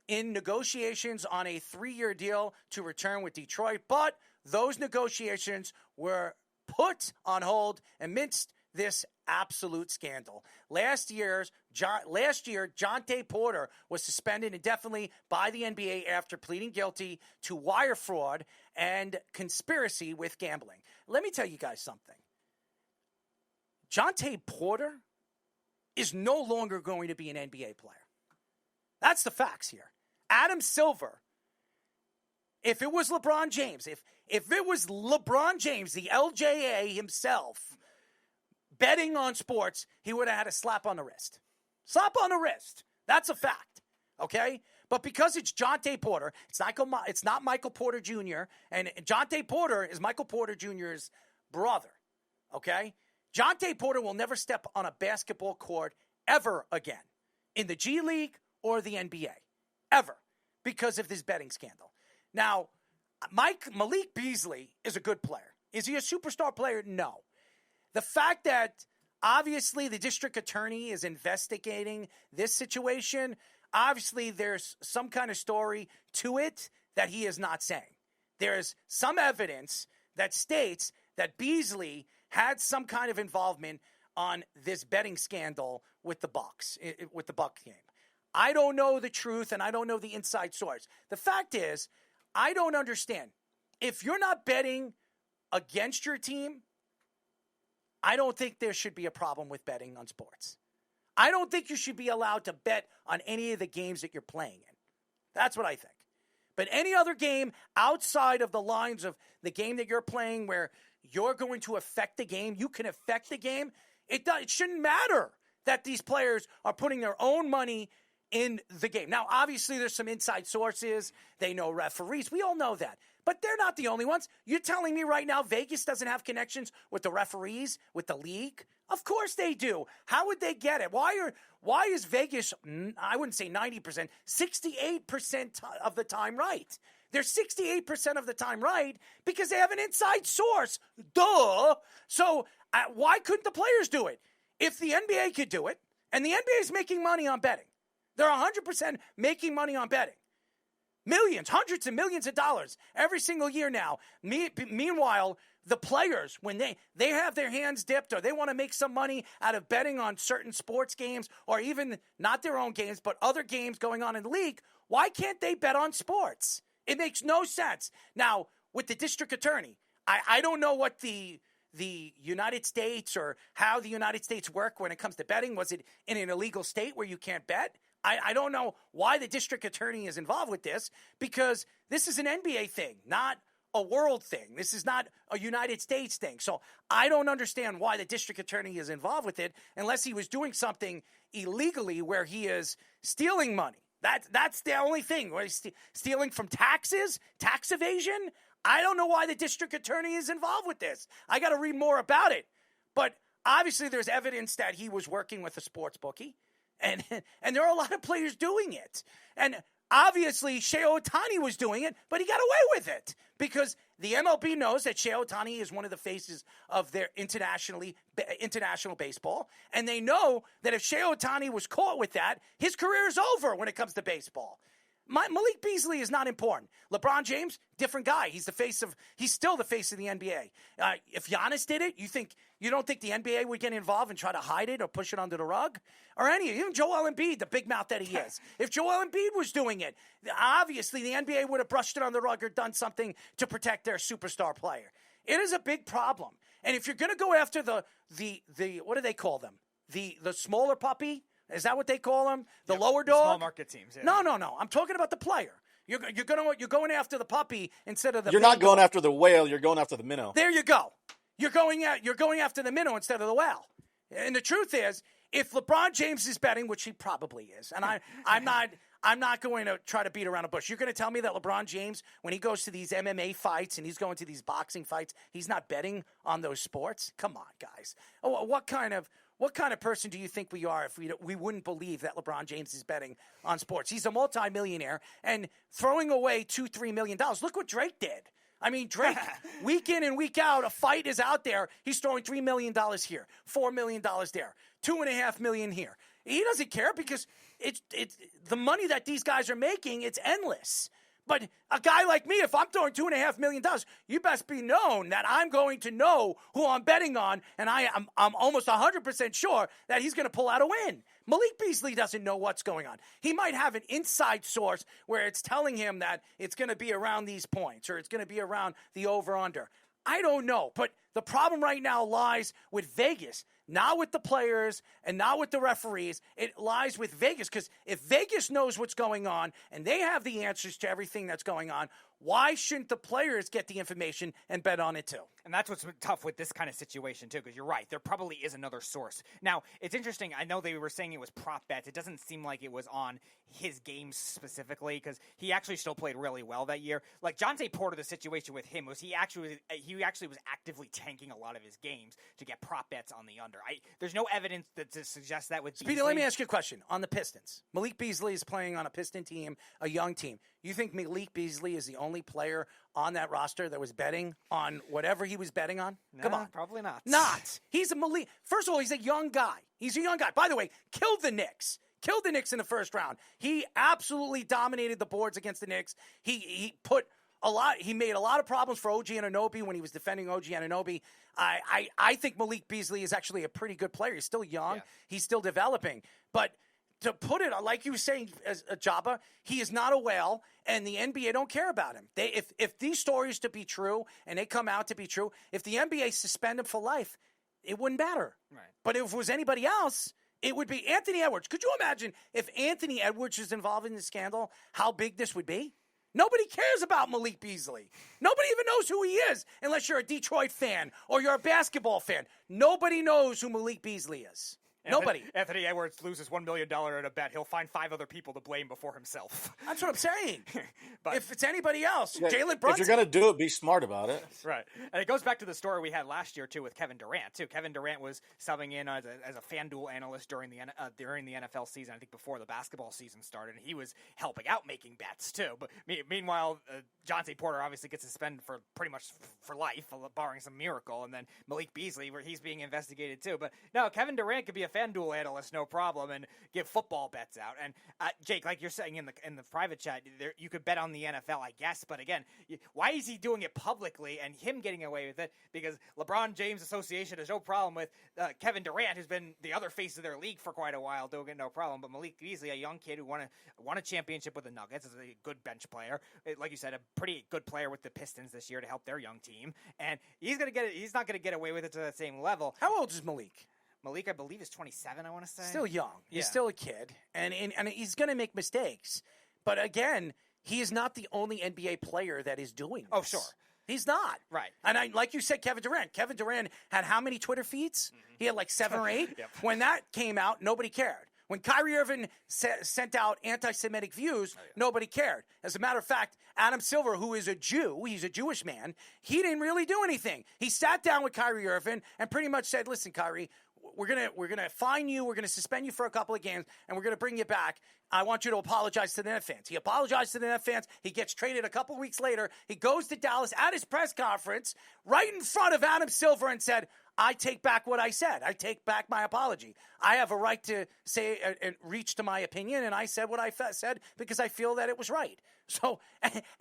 in negotiations on a 3-year deal to return with Detroit, but those negotiations were put on hold amidst this absolute scandal. Last year, Jontay Porter was suspended indefinitely by the NBA after pleading guilty to wire fraud and conspiracy with gambling. Let me tell you guys something. Jontay Porter is no longer going to be an NBA player. That's the facts here. Adam Silver, if it was LeBron James, if it was LeBron James, the LJA himself, betting on sports, he would have had a slap on the wrist. Slap on the wrist. That's a fact. Okay? But because it's Jontay Porter, it's not Michael Porter Jr., and Jontay Porter is Michael Porter Jr.'s brother. Okay? Jontay Porter will never step on a basketball court ever again in the G League or the NBA. Ever. Because of this betting scandal. Now, Malik Beasley is a good player. Is he a superstar player? No. The fact that obviously the district attorney is investigating this situation, obviously there's some kind of story to it that he is not saying. There's some evidence that states that Beasley had some kind of involvement on this betting scandal with the Bucks, with the Buck game. I don't know the truth, and I don't know the inside source. The fact is, I don't understand. If you're not betting against your team, I don't think there should be a problem with betting on sports. I don't think you should be allowed to bet on any of the games that you're playing in. That's what I think. But any other game outside of the lines of the game that you're playing where you're going to affect the game, you can affect the game, it shouldn't matter that these players are putting their own money in the game. Now, obviously, there's some inside sources. They know referees. We all know that. But they're not the only ones. You're telling me right now Vegas doesn't have connections with the referees, with the league? Of course they do. How would they get it? Why is Vegas, I wouldn't say 90%, 68% of the time right? They're 68% of the time right because they have an inside source. Duh. So why couldn't the players do it? If the NBA could do it, and the NBA is making money on betting, they're 100% making money on betting. Millions, hundreds of millions of dollars every single year now. Meanwhile, the players, when they have their hands dipped or they want to make some money out of betting on certain sports games or even not their own games, but other games going on in the league, why can't they bet on sports? It makes no sense. Now, with the district attorney, I don't know what the United States or how the United States work when it comes to betting. Was it in an illegal state where you can't bet? I don't know why the district attorney is involved with this, because this is an NBA thing, not a world thing. This is not a United States thing. So I don't understand why the district attorney is involved with it unless he was doing something illegally where he is stealing money. That's the only thing. Where he's stealing from taxes, tax evasion. I don't know why the district attorney is involved with this. I got to read more about it. But obviously there's evidence that he was working with a sports bookie. And there are a lot of players doing it. And obviously, Shohei Ohtani was doing it, but he got away with it because the MLB knows that Shohei Ohtani is one of the faces of their international baseball, and they know that if Shohei Ohtani was caught with that, his career is over when it comes to baseball. Malik Beasley is not important. LeBron James, different guy. He's still the face of the NBA. If Giannis did it, you don't think the NBA would get involved and try to hide it or push it under the rug? Or even Joel Embiid, the big mouth that he is. If Joel Embiid was doing it, obviously the NBA would have brushed it on the rug or done something to protect their superstar player. It is a big problem. And if you're going to go after the what do they call them? The smaller puppy? Is that what they call them? The lower dog? Small market teams. Yeah. No. I'm talking about the player. You're going after the puppy instead of the. You're not going after the whale. You're going after the minnow. There you go. You're going after the minnow instead of the whale. And the truth is, if LeBron James is betting, which he probably is, and I'm not going to try to beat around a bush. You're going to tell me that LeBron James, when he goes to these MMA fights and he's going to these boxing fights, he's not betting on those sports? Come on, guys. What kind of person do you think we are if we wouldn't believe that LeBron James is betting on sports? He's a multimillionaire and throwing away $2-3 million. Look what Drake did. I mean, Drake, week in and week out, a fight is out there. He's throwing $3 million here, $4 million there, $2.5 million here. He doesn't care because it's the money that these guys are making. It's endless. But a guy like me, if I'm throwing $2.5 million, you best be known that I'm going to know who I'm betting on, and I'm almost 100% sure that he's going to pull out a win. Malik Beasley doesn't know what's going on. He might have an inside source where it's telling him that it's going to be around these points or it's going to be around the over-under. I don't know, but the problem right now lies with Vegas, not with the players and not with the referees. It lies with Vegas because if Vegas knows what's going on and they have the answers to everything that's going on, why shouldn't the players get the information and bet on it too? And that's what's tough with this kind of situation, too, because you're right. There probably is another source. Now, it's interesting. I know they were saying it was prop bets. It doesn't seem like it was on his games specifically because he actually still played really well that year. Like, Jontay Porter, the situation with him was he actually was actively tanking a lot of his games to get prop bets on the under. There's no evidence to suggest that with Beasley. Speedy, let me ask you a question. On the Pistons, Malik Beasley is playing on a Piston team, a young team. You think Malik Beasley is the only player on that roster that was betting on whatever he was betting on? No, Come on. Probably not. Not. He's a Malik. First of all, he's a young guy. By the way, killed the Knicks in the first round. He absolutely dominated the boards against the Knicks. He made a lot of problems for OG Anunoby when he was defending OG Anunoby. I think Malik Beasley is actually a pretty good player. He's still young. Yeah. He's still developing. But to put it, like you were saying, as a Joba, he is not a whale, and the NBA don't care about him. If these stories to be true, and they come out to be true, if the NBA suspend him for life, it wouldn't matter. Right. But if it was anybody else, it would be Anthony Edwards. Could you imagine if Anthony Edwards is involved in the scandal, how big this would be? Nobody cares about Malik Beasley. Nobody even knows who he is unless you're a Detroit fan or you're a basketball fan. Nobody knows who Malik Beasley is. Nobody. Anthony Edwards loses $1 million at a bet. He'll find 5 other people to blame before himself. That's what I'm saying. But if it's anybody else, yeah, Jalen Brunson. If you're going to do it, be smart about it. Right. And it goes back to the story we had last year, too, with Kevin Durant, too. Kevin Durant was subbing in as a FanDuel analyst during the NFL season, I think before the basketball season started. And he was helping out making bets, too. But meanwhile, Jontay Porter obviously gets suspended for pretty much for life, barring some miracle. And then Malik Beasley, where he's being investigated, too. But no, Kevin Durant could be a FanDuel analyst, no problem, and give football bets out. And Jake, like you're saying in the private chat, you could bet on the NFL, I guess. But again, why is he doing it publicly and him getting away with it? Because LeBron James Association has no problem with Kevin Durant, who's been the other face of their league for quite a while, doing it no problem. But Malik Beasley, a young kid who won a championship with the Nuggets, is a good bench player. Like you said, a pretty good player with the Pistons this year to help their young team. And he's not going to get away with it to that same level. How old is Malik? Malik, I believe, is 27, I want to say. Still young. He's still a kid. And he's going to make mistakes. But again, he is not the only NBA player that is doing this. Oh, sure. He's not. Right. And like you said, Kevin Durant. Kevin Durant had how many Twitter feeds? Mm-hmm. He had like 7 or 8. Yep. When that came out, nobody cared. When Kyrie Irving sent out anti-Semitic views, nobody cared. As a matter of fact, Adam Silver, who is a Jew, he's a Jewish man, he didn't really do anything. He sat down with Kyrie Irving and pretty much said, listen, Kyrie, we're gonna fine you, we're gonna suspend you for a couple of games, and we're gonna bring you back. I want you to apologize to the Net fans. He apologized to the Net fans. He gets traded a couple weeks later. He goes to Dallas at his press conference right in front of Adam Silver and said, I take back what I said. I take back my apology. I have a right to say and reach to my opinion, and I said what I said because I feel that it was right. So,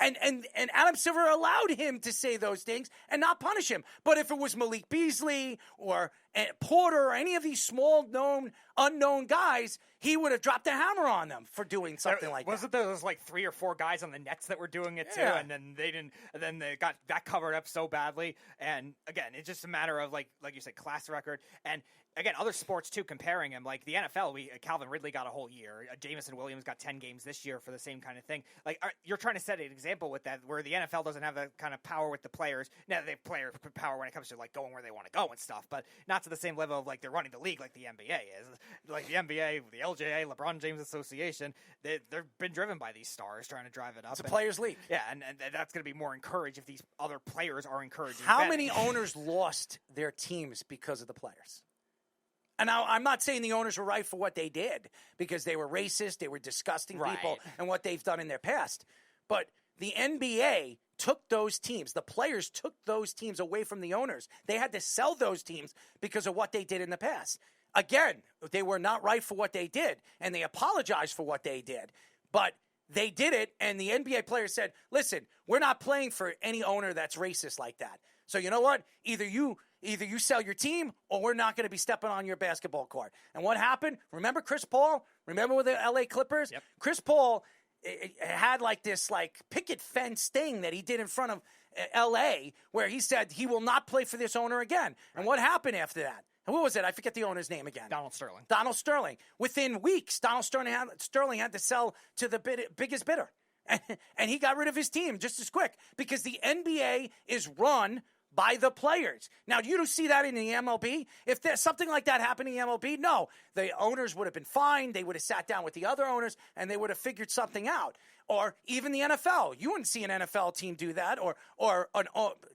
and Adam Silver allowed him to say those things and not punish him. But if it was Malik Beasley or Porter or any of these small-known, unknown guys, he would have dropped the hammer on them for doing something like that. Wasn't there those like 3 or 4 guys on the Nets that were doing it too, and then they didn't, and then they got that covered up so badly. And again, it's just a matter of like you said, class record. And again, other sports too, comparing him, like the NFL, Calvin Ridley got a whole year. Jamison Williams got 10 games this year for the same kind of thing. Like you're trying to set an example with that, where the NFL doesn't have that kind of power with the players. Now they have player power when it comes to like going where they want to go and stuff, but not to the same level of like they're running the league like the NBA is. Like the NBA, the LJA, LeBron James Association, they've been driven by these stars trying to drive it up. It's a players' league. Yeah, and that's going to be more encouraged if these other players are encouraged. How many owners lost their teams because of the players? And now, I'm not saying the owners were right for what they did, because they were racist, they were disgusting people, and what they've done in their past. But the NBA took those teams, the players took those teams away from the owners. They had to sell those teams because of what they did in the past. Again, they were not right for what they did, and they apologized for what they did. But they did it, and the NBA players said, listen, we're not playing for any owner that's racist like that. So you know what? Either you sell your team, or we're not going to be stepping on your basketball court. And what happened? Remember Chris Paul? Remember with the LA Clippers? Yep. Chris Paul had like this like picket fence thing that he did in front of LA, where he said he will not play for this owner again. And what happened after that? And what was it? I forget the owner's name again. Donald Sterling. Donald Sterling. Within weeks, Donald Sterling had to sell to the biggest bidder. And he got rid of his team just as quick, because the NBA is run by the players. Now, you don't see that in the MLB. If there's something like that happened in the MLB, no, the owners would have been fined. They would have sat down with the other owners, and they would have figured something out. Or even the NFL. You wouldn't see an NFL team do that, or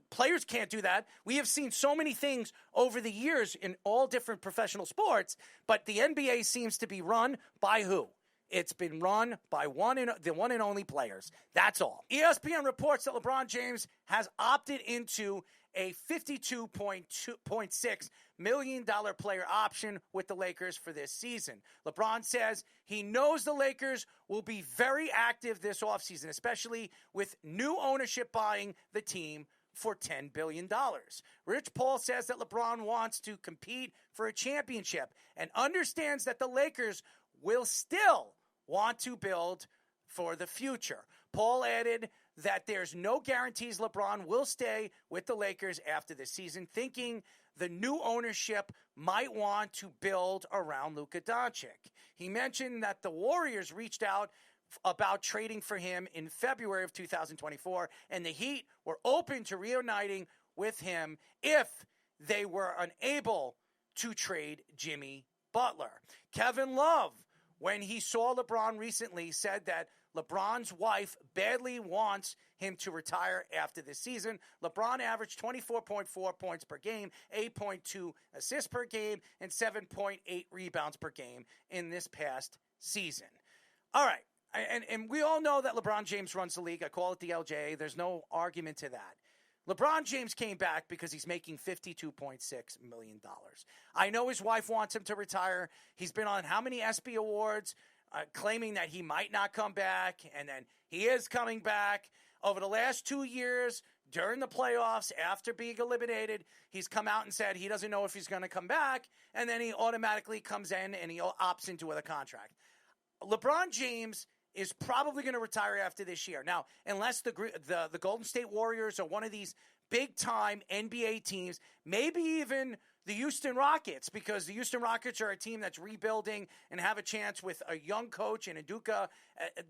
players can't do that. We have seen so many things over the years in all different professional sports, but the NBA seems to be run by who? It's been run by the one and only players. That's all. ESPN reports that LeBron James has opted into a $52.6 million player option with the Lakers for this season. LeBron says he knows the Lakers will be very active this offseason, especially with new ownership buying the team for $10 billion. Rich Paul says that LeBron wants to compete for a championship and understands that the Lakers will still want to build for the future. Paul added that there's no guarantees LeBron will stay with the Lakers after the season, thinking the new ownership might want to build around Luka Doncic. He mentioned that the Warriors reached out about trading for him in February of 2024, and the Heat were open to reuniting with him if they were unable to trade Jimmy Butler. Kevin Love, when he saw LeBron recently, said that LeBron's wife badly wants him to retire after this season. LeBron averaged 24.4 points per game, 8.2 assists per game, and 7.8 rebounds per game in this past season. All right, and we all know that LeBron James runs the league. I call it the LJ. There's no argument to that. LeBron James came back because he's making $52.6 million. I know his wife wants him to retire. He's been on how many ESPY awards? claiming that he might not come back, and then he is coming back. Over the last 2 years, during the playoffs, after being eliminated, he's come out and said he doesn't know if he's going to come back, and then he automatically comes in and he opts into a contract. LeBron James is probably going to retire after this year. Now, unless the Golden State Warriors or one of these big-time NBA teams, maybe even the Houston Rockets, because the Houston Rockets are a team that's rebuilding and have a chance with a young coach and Udoka.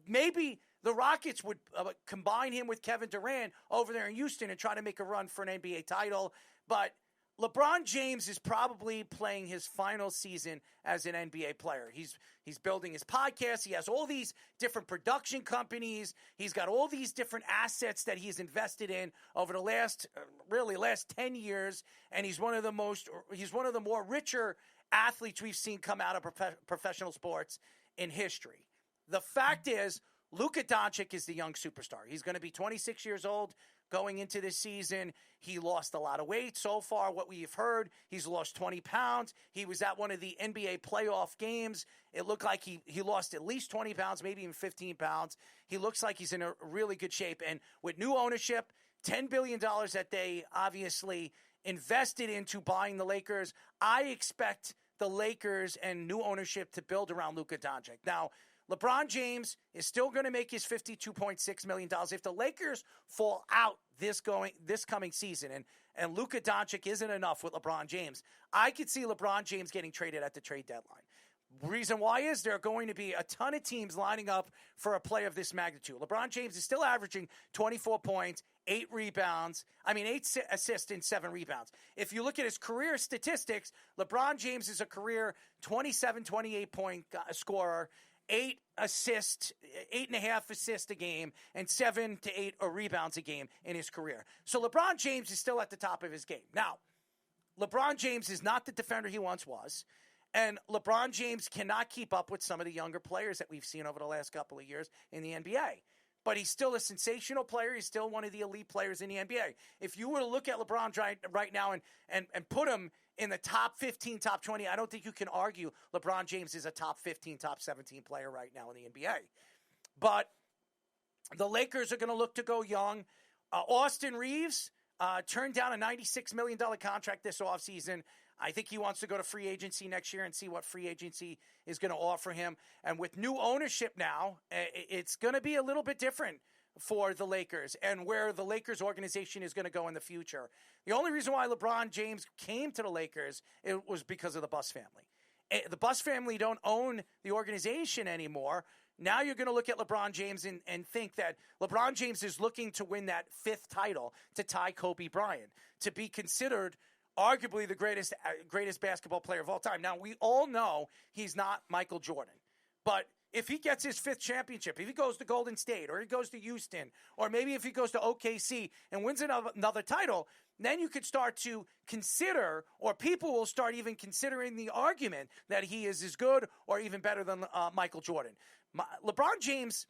Maybe the Rockets would combine him with Kevin Durant over there in Houston and try to make a run for an NBA title. But LeBron James is probably playing his final season as an NBA player. He's building his podcast. He has all these different production companies. He's got all these different assets that he's invested in over the last 10 years. And he's one of the more richer athletes we've seen come out of professional sports in history. The fact is, Luka Doncic is the young superstar. He's going to be 26 years old going into this season. He lost a lot of weight so far. What we've heard, he's lost 20 pounds. He was at one of the NBA playoff games. It looked like he lost at least 20 pounds, maybe even 15 pounds. He looks like he's in a really good shape. And with new ownership, $10 billion that they obviously invested into buying the Lakers, I expect the Lakers and new ownership to build around Luka Doncic. Now, LeBron James is still going to make his $52.6 million. If the Lakers fall out this coming season and Luka Doncic isn't enough with LeBron James, I could see LeBron James getting traded at the trade deadline. Reason why is there are going to be a ton of teams lining up for a play of this magnitude. LeBron James is still averaging 24 points, 8 assists and 7 rebounds. If you look at his career statistics, LeBron James is a career 27, 28-point scorer. 8.5 assists a game, and 7 to 8 rebounds a game in his career. So LeBron James is still at the top of his game. Now, LeBron James is not the defender he once was, and LeBron James cannot keep up with some of the younger players that we've seen over the last couple of years in the NBA. But he's still a sensational player. He's still one of the elite players in the NBA. If you were to look at LeBron right now and put him in the top 15, top 20, I don't think you can argue LeBron James is a top 15, top 17 player right now in the NBA. But the Lakers are going to look to go young. Austin Reeves turned down a $96 million contract this offseason. I think he wants to go to free agency next year and see what free agency is going to offer him. And with new ownership now, it's going to be a little bit different for the Lakers and where the Lakers organization is going to go in the future. The only reason why LeBron James came to the Lakers, it was because of the Buss family. The Buss family don't own the organization anymore. Now you're going to look at LeBron James and think that LeBron James is looking to win that 5th title to tie Kobe Bryant, to be considered arguably the greatest basketball player of all time. Now, we all know he's not Michael Jordan. But if he gets his 5th championship, if he goes to Golden State or he goes to Houston, or maybe if he goes to OKC and wins another title, then you could start to consider, or people will start even considering the argument that he is as good or even better than Michael Jordan. LeBron James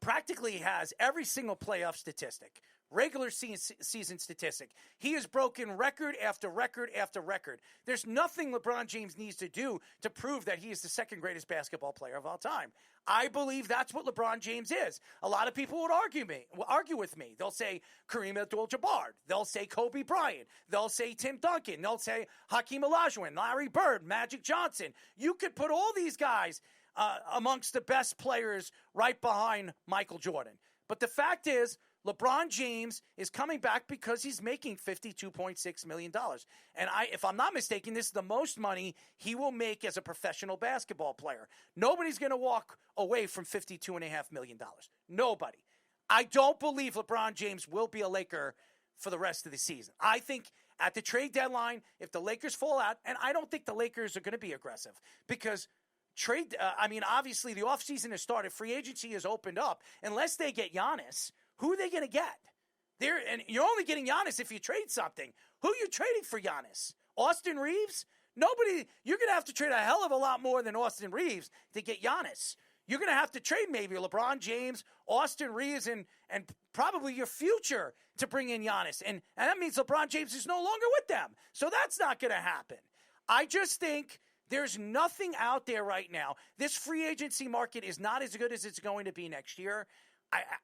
practically has every single playoff statistic, regular season statistic. He has broken record after record after record. There's nothing LeBron James needs to do to prove that he is the second greatest basketball player of all time. I believe that's what LeBron James is. A lot of people would argue with me. They'll say Kareem Abdul-Jabbar. They'll say Kobe Bryant. They'll say Tim Duncan. They'll say Hakeem Olajuwon, Larry Bird, Magic Johnson. You could put all these guys amongst the best players right behind Michael Jordan. But the fact is, LeBron James is coming back because he's making $52.6 million. And if I'm not mistaken, this is the most money he will make as a professional basketball player. Nobody's going to walk away from $52.5 million. Nobody. I don't believe LeBron James will be a Laker for the rest of the season. I think at the trade deadline, if the Lakers fall out, and I don't think the Lakers are going to be aggressive because obviously the offseason has started. Free agency has opened up. Unless they get Giannis, who are they going to get? And you're only getting Giannis if you trade something. Who are you trading for Giannis? Austin Reeves? Nobody. You're going to have to trade a hell of a lot more than Austin Reeves to get Giannis. You're going to have to trade maybe LeBron James, Austin Reeves, and probably your future to bring in Giannis. And that means LeBron James is no longer with them. So that's not going to happen. I just think There's nothing out there right now. This free agency market is not as good as it's going to be next year.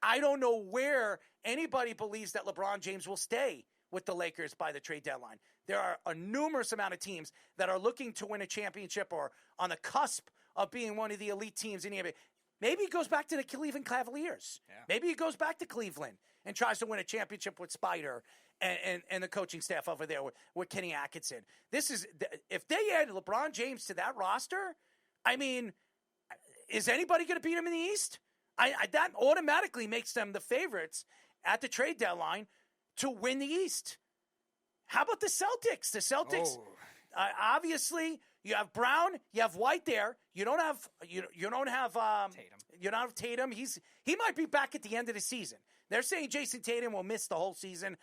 I don't know where anybody believes that LeBron James will stay with the Lakers by the trade deadline. There are a numerous amount of teams that are looking to win a championship or on the cusp of being one of the elite teams in the NBA. Maybe he goes back to the Cleveland Cavaliers. Yeah. Maybe he goes back to Cleveland and tries to win a championship with Spider and the coaching staff over there with Kenny Atkinson. If they add LeBron James to that roster, I mean, is anybody going to beat him in the East? That automatically makes them the favorites at the trade deadline to win the East. How about the Celtics? The Celtics, obviously, you have Brown, you have White there. You don't have Tatum. You don't have Tatum. He might be back at the end of the season. They're saying Jason Tatum will miss the whole season.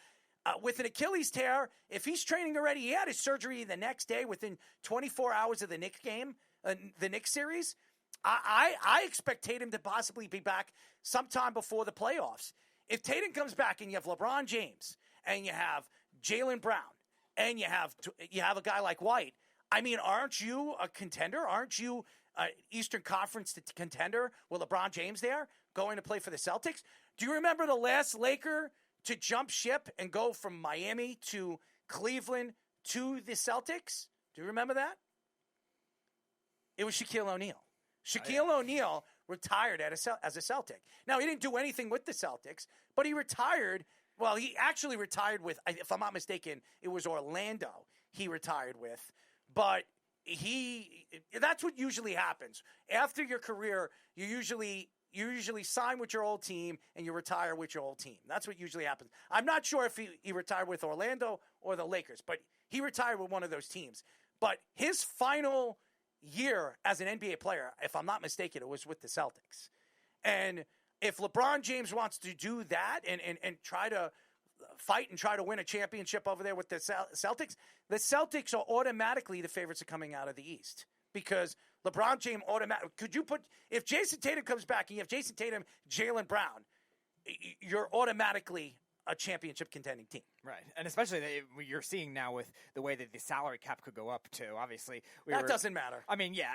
With an Achilles tear, if he's training already, he had his surgery the next day within 24 hours of the Knicks game, the Knicks series. I expect Tatum to possibly be back sometime before the playoffs. If Tatum comes back and you have LeBron James and you have Jaylen Brown and you have a guy like White, I mean, aren't you a contender? Aren't you an Eastern Conference contender with LeBron James there going to play for the Celtics? Do you remember the last Laker to jump ship and go from Miami to Cleveland to the Celtics? Do you remember that? It was Shaquille O'Neal. Shaquille O'Neal retired as a Celtic. Now, he didn't do anything with the Celtics, but he retired. Well, he actually retired with, if I'm not mistaken, it was Orlando he retired with. But that's what usually happens. After your career, you usually sign with your old team and you retire with your old team. That's what usually happens. I'm not sure if he retired with Orlando or the Lakers, but he retired with one of those teams. But his final year as an NBA player, if I'm not mistaken, it was with the Celtics. And if LeBron James wants to do that and try to fight and try to win a championship over there with the Celtics are automatically the favorites of coming out of the East. Because LeBron James if Jason Tatum comes back and you have Jason Tatum, Jaylen Brown, you're automatically a championship contending team. Right. And especially you're seeing now with the way that the salary cap could go up too. Obviously. Doesn't matter. I mean, yeah,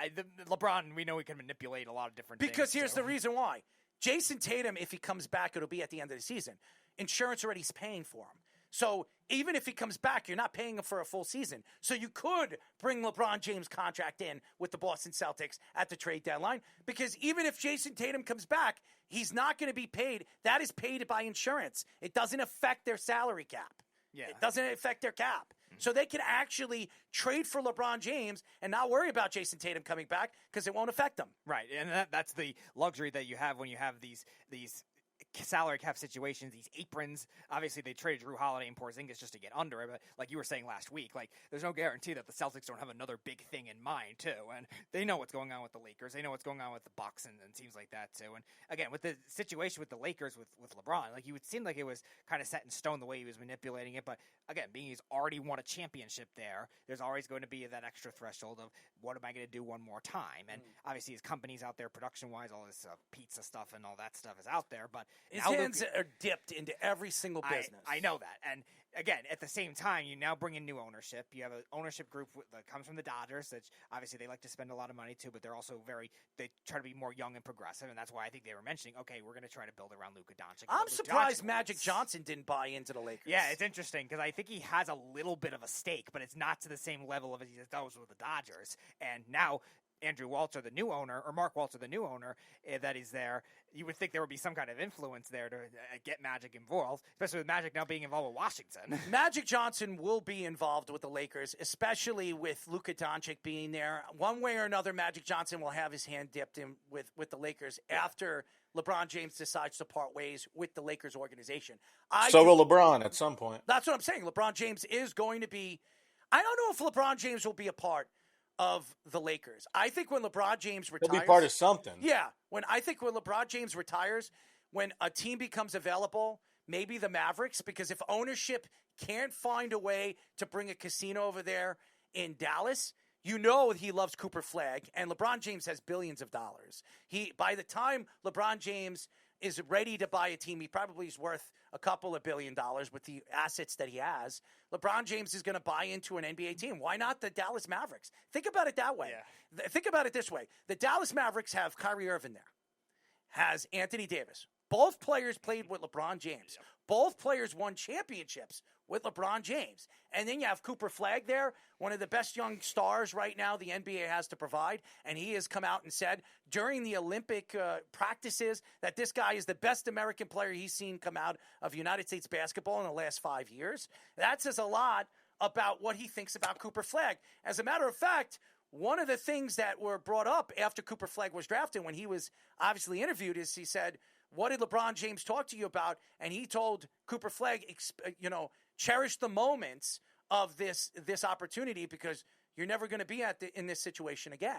LeBron, we know he can manipulate a lot of different things. Because here's the reason why. Jason Tatum, if he comes back, it'll be at the end of the season. Insurance already is paying for him. So even if he comes back, you're not paying him for a full season. So you could bring LeBron James' contract in with the Boston Celtics at the trade deadline, because even if Jason Tatum comes back, he's not going to be paid. That is paid by insurance. It doesn't affect their salary cap. Yeah. It doesn't affect their cap. Mm-hmm. So they can actually trade for LeBron James and not worry about Jason Tatum coming back because it won't affect them. Right. And that's the luxury that you have when you have these salary cap situations, these aprons. Obviously, they traded Drew Holiday and Porzingis just to get under it, but like you were saying last week, like there's no guarantee that the Celtics don't have another big thing in mind too, and they know what's going on with the Lakers, they know what's going on with the Bucks and teams like that too. And again, with the situation with the Lakers with LeBron, like you would seem like it was kind of set in stone the way he was manipulating it, but again, being he's already won a championship there's always going to be that extra threshold of what am I going to do one more time? And obviously his company's out there production-wise, all this pizza stuff and all that stuff is out there, but his hands are dipped into every single business. I know that. And again, at the same time, you now bring in new ownership. You have an ownership group that comes from the Dodgers, that obviously they like to spend a lot of money too, but they're also they try to be more young and progressive, and that's why I think they were mentioning, okay, we're going to try to build around Luka Doncic. I'm surprised Magic Johnson didn't buy into the Lakers. Yeah, it's interesting because I think he has a little bit of a stake, but it's not to the same level as he does with the Dodgers. And now Andrew Walter, the new owner, or Mark Walter, the new owner, that is there, you would think there would be some kind of influence there to get Magic involved, especially with Magic now being involved with Washington. Magic Johnson will be involved with the Lakers, especially with Luka Doncic being there. One way or another, Magic Johnson will have his hand dipped in with the Lakers after LeBron James decides to part ways with the Lakers organization. So will LeBron at some point. That's what I'm saying. LeBron James is going to be – I don't know if LeBron James will be a part of the Lakers. I think when LeBron James retires, he'll be part of something. Yeah. When LeBron James retires, when a team becomes available, maybe the Mavericks, because if ownership can't find a way to bring a casino over there in Dallas, you know he loves Cooper Flagg, and LeBron James has billions of dollars. By the time LeBron James is ready to buy a team. He probably is worth a couple of $1 billion with the assets that he has. LeBron James is going to buy into an NBA team. Why not the Dallas Mavericks? Think about it that way. Yeah. Think about it this way. The Dallas Mavericks have Kyrie Irving there, has Anthony Davis. Both players played with LeBron James. Both players won championships with LeBron James. And then you have Cooper Flagg there, one of the best young stars right now the NBA has to provide. And he has come out and said during the Olympic practices that this guy is the best American player he's seen come out of United States basketball in the last 5 years. That says a lot about what he thinks about Cooper Flagg. As a matter of fact, one of the things that were brought up after Cooper Flagg was drafted when he was obviously interviewed is he said, what did LeBron James talk to you about? And he told Cooper Flagg, cherish the moments of this opportunity because you're never going to be in this situation again.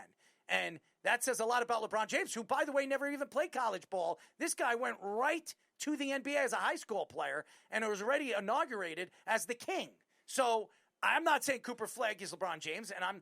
And that says a lot about LeBron James, who, by the way, never even played college ball. This guy went right to the NBA as a high school player and was already inaugurated as the king. So I'm not saying Cooper Flagg is LeBron James, and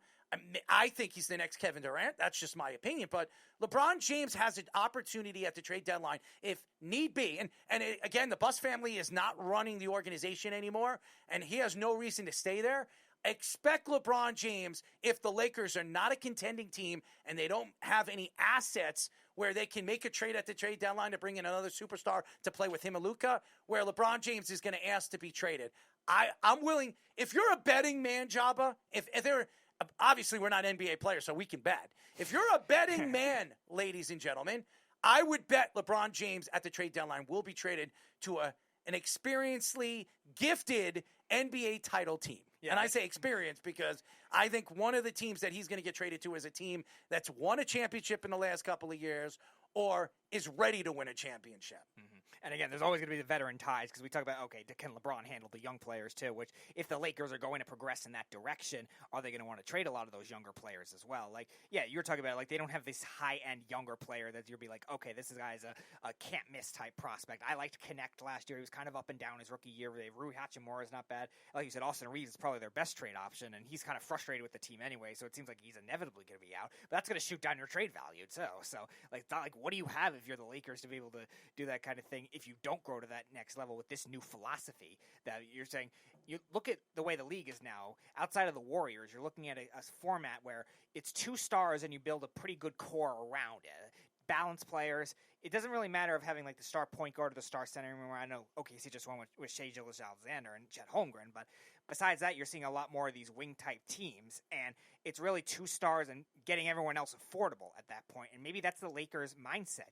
I think he's the next Kevin Durant. That's just my opinion. But LeBron James has an opportunity at the trade deadline if need be. And again, the Buss family is not running the organization anymore, and he has no reason to stay there. Expect LeBron James, if the Lakers are not a contending team and they don't have any assets where they can make a trade at the trade deadline to bring in another superstar to play with him and Luka, where LeBron James is going to ask to be traded. I'm willing, if you're a betting man, Joba, if they're – obviously, we're not NBA players, so we can bet. If you're a betting man, ladies and gentlemen, I would bet LeBron James at the trade deadline will be traded to an experiencedly gifted NBA title team. Yeah. And I say experienced because I think one of the teams that he's going to get traded to is a team that's won a championship in the last couple of years or is ready to win a championship. Mm-hmm. And again, there's always going to be the veteran ties because we talk about, okay, can LeBron handle the young players too, which if the Lakers are going to progress in that direction, are they going to want to trade a lot of those younger players as well? Like, yeah, you're talking about, like, they don't have this high-end younger player that you'll be like, okay, this guy's a can't-miss type prospect. I liked Connect last year. He was kind of up and down his rookie year. Rui Hachimura is not bad. Like you said, Austin Reeves is probably their best trade option, and he's kind of frustrated with the team anyway, so it seems like he's inevitably going to be out. But that's going to shoot down your trade value too. So, like, it's not like, what do you have if you're the Lakers to be able to do that kind of thing if you don't grow to that next level with this new philosophy that you're saying? You look at the way the league is now, outside of the Warriors, you're looking at a format where it's 2 stars and you build a pretty good core around it. Balanced players. It doesn't really matter of having like the star point guard or the star center. Remember, I know OKC just won with Shai Gilgeous-Alexander and Chet Holmgren, but besides that, you're seeing a lot more of these wing-type teams, and it's really 2 stars and getting everyone else affordable at that point. And maybe that's the Lakers' mindset.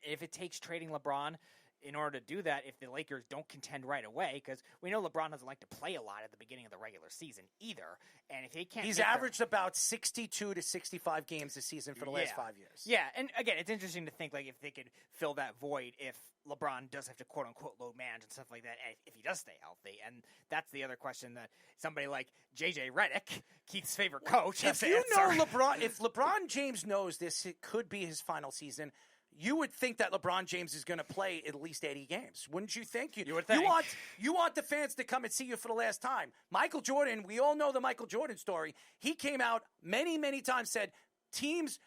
If it takes trading LeBron in order to do that, if the Lakers don't contend right away, because we know LeBron doesn't like to play a lot at the beginning of the regular season either, and if he can't, he's averaged about 62 to 65 games this season for the last 5 years. Yeah, and again, it's interesting to think like if they could fill that void if LeBron does have to quote unquote load manage and stuff like that, if he does stay healthy. And that's the other question that somebody like JJ Redick, Keith's favorite coach, if LeBron James knows this, it could be his final season. You would think that LeBron James is going to play at least 80 games. Wouldn't you think? You would think. You want the fans to come and see you for the last time. Michael Jordan, we all know the Michael Jordan story. He came out many, many times, said, fans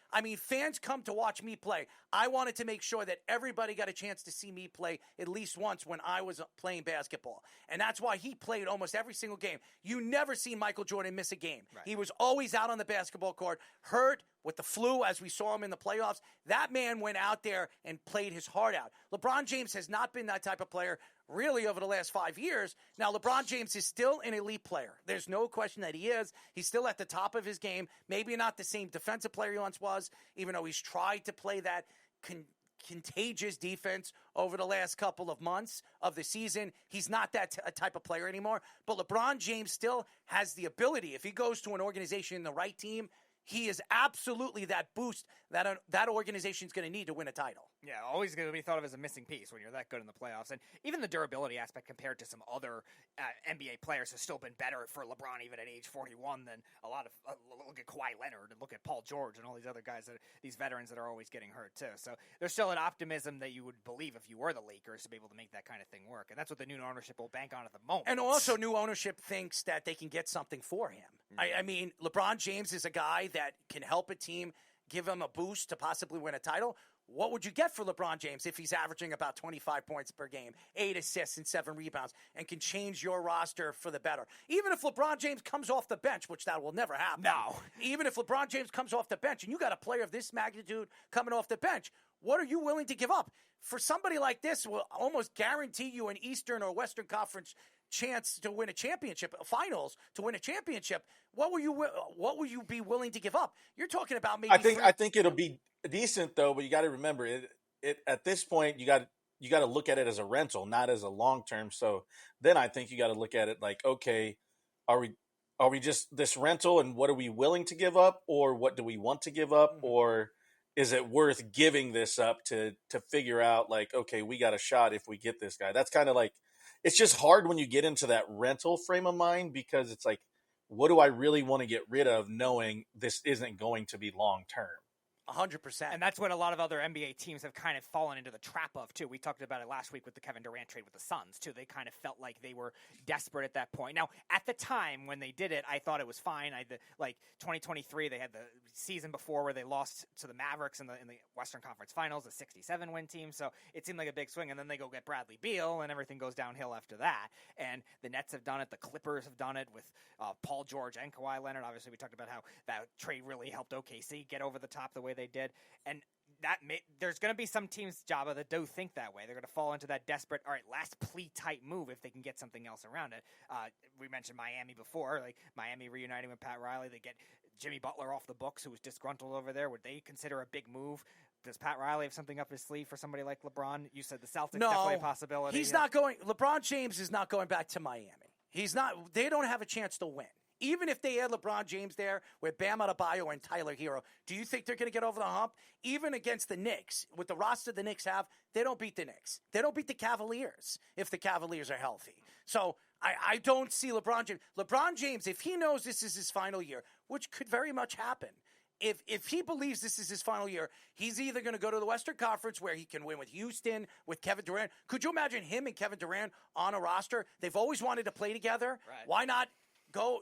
come to watch me play. I wanted to make sure that everybody got a chance to see me play at least once when I was playing basketball. And that's why he played almost every single game. You never see Michael Jordan miss a game. Right. He was always out on the basketball court, hurt with the flu as we saw him in the playoffs. That man went out there and played his heart out. LeBron James has not been that type of player really over the last 5 years. Now, LeBron James is still an elite player. There's no question that he is. He's still at the top of his game. Maybe not the same defensive player he once was, even though he's tried to play that contagious defense over the last couple of months of the season. He's not that type of player anymore. But LeBron James still has the ability, if he goes to an organization in the right team, he is absolutely that boost that organization is going to need to win a title. Yeah, always going to be thought of as a missing piece when you're that good in the playoffs. And even the durability aspect compared to some other NBA players has still been better for LeBron even at age 41 than a lot of look at Kawhi Leonard and look at Paul George and all these other guys, these veterans that are always getting hurt too. So there's still an optimism that you would believe if you were the Lakers to be able to make that kind of thing work. And that's what the new ownership will bank on at the moment. And also new ownership thinks that they can get something for him. LeBron James is a guy that can help a team, give him a boost to possibly win a title. what would you get for LeBron James if he's averaging about 25 points per game, 8 assists and 7 rebounds, and can change your roster for the better? Even if LeBron James comes off the bench, which that will never happen. No. Even if LeBron James comes off the bench and you got a player of this magnitude coming off the bench, what are you willing to give up? For somebody like this will almost guarantee you an Eastern or Western Conference chance to win a championship, finals to win a championship. What will you be willing to give up? You're talking about maybe. I think it'll be decent though, but you got to remember it at this point you got to look at it as a rental, not as a long term. So then I think you got to look at it like, okay, are we just this rental, and what are we willing to give up, or what do we want to give up, or is it worth giving this up to figure out like, okay, we got a shot if we get this guy? That's kind of like, it's just hard when you get into that rental frame of mind, because it's like, what do I really want to get rid of knowing this isn't going to be long term? 100%. And that's what a lot of other NBA teams have kind of fallen into the trap of, too. We talked about it last week with the Kevin Durant trade with the Suns, too. They kind of felt like they were desperate at that point. Now, at the time when they did it, I thought it was fine. Like 2023, they had the season before where they lost to the Mavericks in the Western Conference Finals, a 67-win team. So it seemed like a big swing. And then they go get Bradley Beal, and everything goes downhill after that. And the Nets have done it. The Clippers have done it with Paul George and Kawhi Leonard. Obviously, we talked about how that trade really helped OKC get over the top the way they did. And there's going to be some teams, Joba, that do think that way. They're going to fall into that desperate, all right, last plea type move if they can get something else around it. We mentioned Miami before, like Miami reuniting with Pat Riley. They get Jimmy Butler off the books, who was disgruntled over there. Would they consider a big move? Does Pat Riley have something up his sleeve for somebody like LeBron? You said the Celtics definitely a possibility. He's not going. LeBron James is not going back to Miami. He's not. They don't have a chance to win. Even if they had LeBron James there with Bam Adebayo and Tyler Hero, do you think they're going to get over the hump? Even against the Knicks, with the roster the Knicks have, they don't beat the Knicks. They don't beat the Cavaliers if the Cavaliers are healthy. So I don't see LeBron James. LeBron James, if he knows this is his final year, which could very much happen, if he believes this is his final year, he's either going to go to the Western Conference where he can win with Houston, with Kevin Durant. Could you imagine him and Kevin Durant on a roster? They've always wanted to play together. Right. Why not go,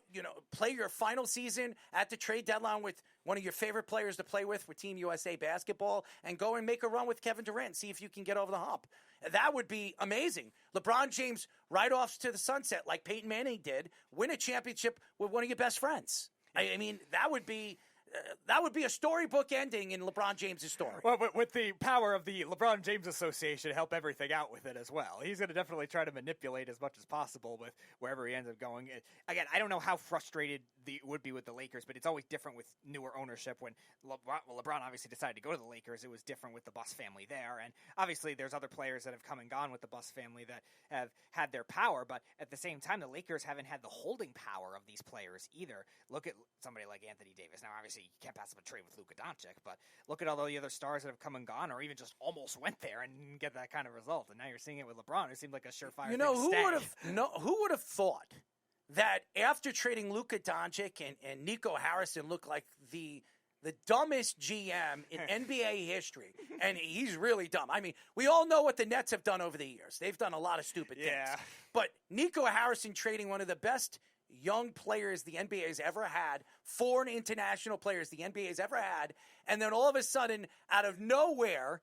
play your final season at the trade deadline with one of your favorite players to play with Team USA basketball, and go and make a run with Kevin Durant and see if you can get over the hump? That would be amazing. LeBron James right off to the sunset like Peyton Manning did, win a championship with one of your best friends. I mean, that would be a storybook ending in LeBron James' story. Well, with the power of the LeBron James Association, help everything out with it as well. He's going to definitely try to manipulate as much as possible with wherever he ends up going. Again, I don't know how frustrated it would be with the Lakers, but it's always different with newer ownership. When LeBron obviously decided to go to the Lakers, it was different with the Buss family there. And obviously there's other players that have come and gone with the Buss family that have had their power, but at the same time, the Lakers haven't had the holding power of these players either. Look at somebody like Anthony Davis. Now, obviously, you can't pass up a trade with Luka Doncic, but look at all the other stars that have come and gone, or even just almost went there and get that kind of result. And now you're seeing it with LeBron. It seemed like a surefire. Who would have thought that after trading Luka Doncic and Nico Harrison looked like the dumbest GM in NBA history, and he's really dumb. I mean, we all know what the Nets have done over the years. They've done a lot of stupid things. But Nico Harrison trading one of the best young players the NBA has ever had, foreign international players the NBA has ever had, and then all of a sudden, out of nowhere,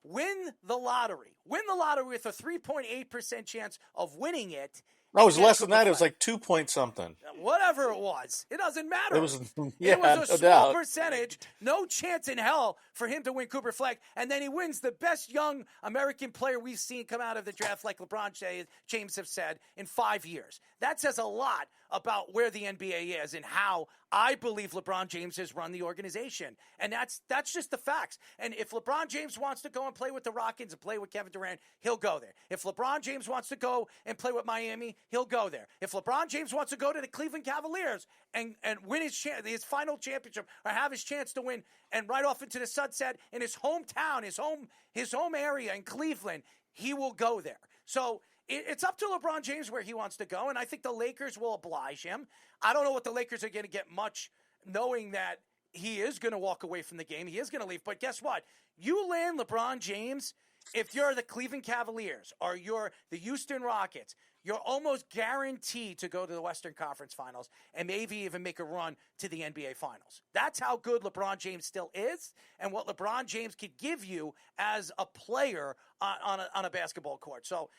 win the lottery with a 3.8% chance of winning it. No, it was less than that. It was like 2 point something. Whatever it was. It doesn't matter. It was a small percentage. No chance in hell for him to win Cooper Fleck. And then he wins the best young American player we've seen come out of the draft, like LeBron James have said, in 5 years. That says a lot about where the NBA is and how I believe LeBron James has run the organization. And that's just the facts. And if LeBron James wants to go and play with the Rockets and play with Kevin Durant, he'll go there. If LeBron James wants to go and play with Miami, he'll go there. If LeBron James wants to go to the Cleveland Cavaliers and win his final championship, or have his chance to win and ride off into the sunset in his hometown, his home area in Cleveland, he will go there. So it's up to LeBron James where he wants to go, and I think the Lakers will oblige him. I don't know what the Lakers are going to get much, knowing that he is going to walk away from the game. He is going to leave. But guess what? You land LeBron James, if you're the Cleveland Cavaliers or you're the Houston Rockets, you're almost guaranteed to go to the Western Conference Finals and maybe even make a run to the NBA Finals. That's how good LeBron James still is and what LeBron James could give you as a player on a basketball court. So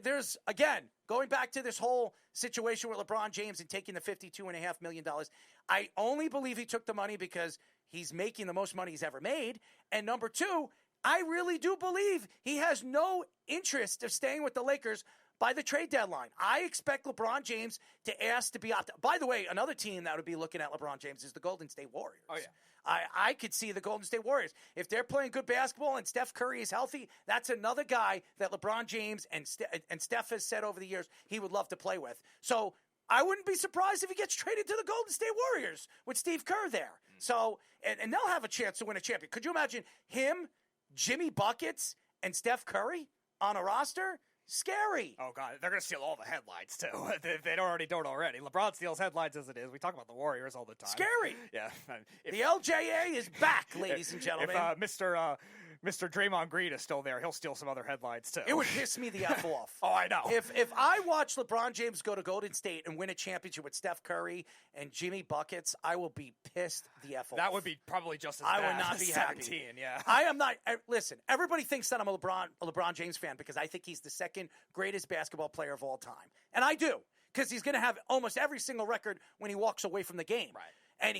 there's, again, going back to this whole situation with LeBron James and taking the $52.5 million, I only believe he took the money because he's making the most money he's ever made. And number two, I really do believe he has no interest of staying with the Lakers by the trade deadline. I expect LeBron James to ask to be opt out. By the way, another team that would be looking at LeBron James is the Golden State Warriors. Oh, yeah. I could see the Golden State Warriors. If they're playing good basketball and Steph Curry is healthy, that's another guy that LeBron James and Steph has said over the years he would love to play with. So I wouldn't be surprised if he gets traded to the Golden State Warriors with Steve Kerr there. So, and they'll have a chance to win a champion. Could you imagine him, Jimmy Buckets, and Steph Curry on a roster? Scary. Oh, God. They're going to steal all the headlines, too. If they don't already. LeBron steals headlines as it is. We talk about the Warriors all the time. Scary. Yeah. The LJA is back, ladies and gentlemen. If Mr. Draymond Green is still there, he'll steal some other headlines, too. It would piss me the F off. Oh, I know. If I watch LeBron James go to Golden State and win a championship with Steph Curry and Jimmy Buckets, I will be pissed the F off. That would be probably just as bad. I would not be 17, happy. Yeah. I am not. Listen, everybody thinks that I'm a LeBron James fan because I think he's the second greatest basketball player of all time. And I do, because he's going to have almost every single record when he walks away from the game. Right. And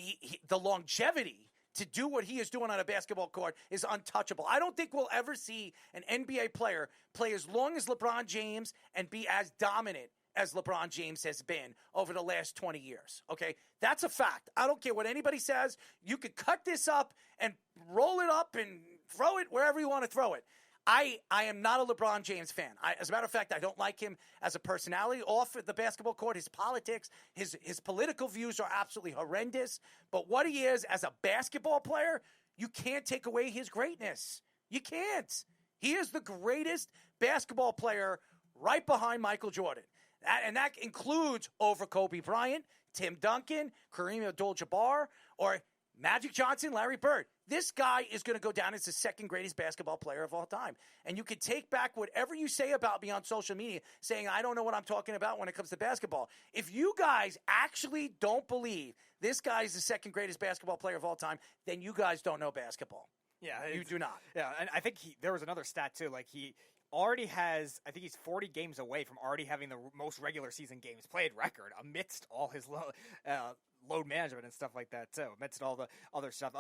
the longevity to do what he is doing on a basketball court is untouchable. I don't think we'll ever see an NBA player play as long as LeBron James and be as dominant as LeBron James has been over the last 20 years, okay? That's a fact. I don't care what anybody says. You could cut this up and roll it up and throw it wherever you want to throw it. I am not a LeBron James fan. As a matter of fact, I don't like him as a personality off the basketball court. His politics, his political views are absolutely horrendous. But what he is as a basketball player, you can't take away his greatness. You can't. He is the greatest basketball player right behind Michael Jordan. And that includes over Kobe Bryant, Tim Duncan, Kareem Abdul-Jabbar, or Magic Johnson, Larry Bird. This guy is going to go down as the second greatest basketball player of all time. And you can take back whatever you say about me on social media, saying I don't know what I'm talking about when it comes to basketball. If you guys actually don't believe this guy is the second greatest basketball player of all time, then you guys don't know basketball. Yeah. You do not. Yeah, and I think there was another stat, too. Like, he already has, I think he's 40 games away from already having the most regular season games played record amidst all his load management and stuff like that, too. Amidst all the other stuff.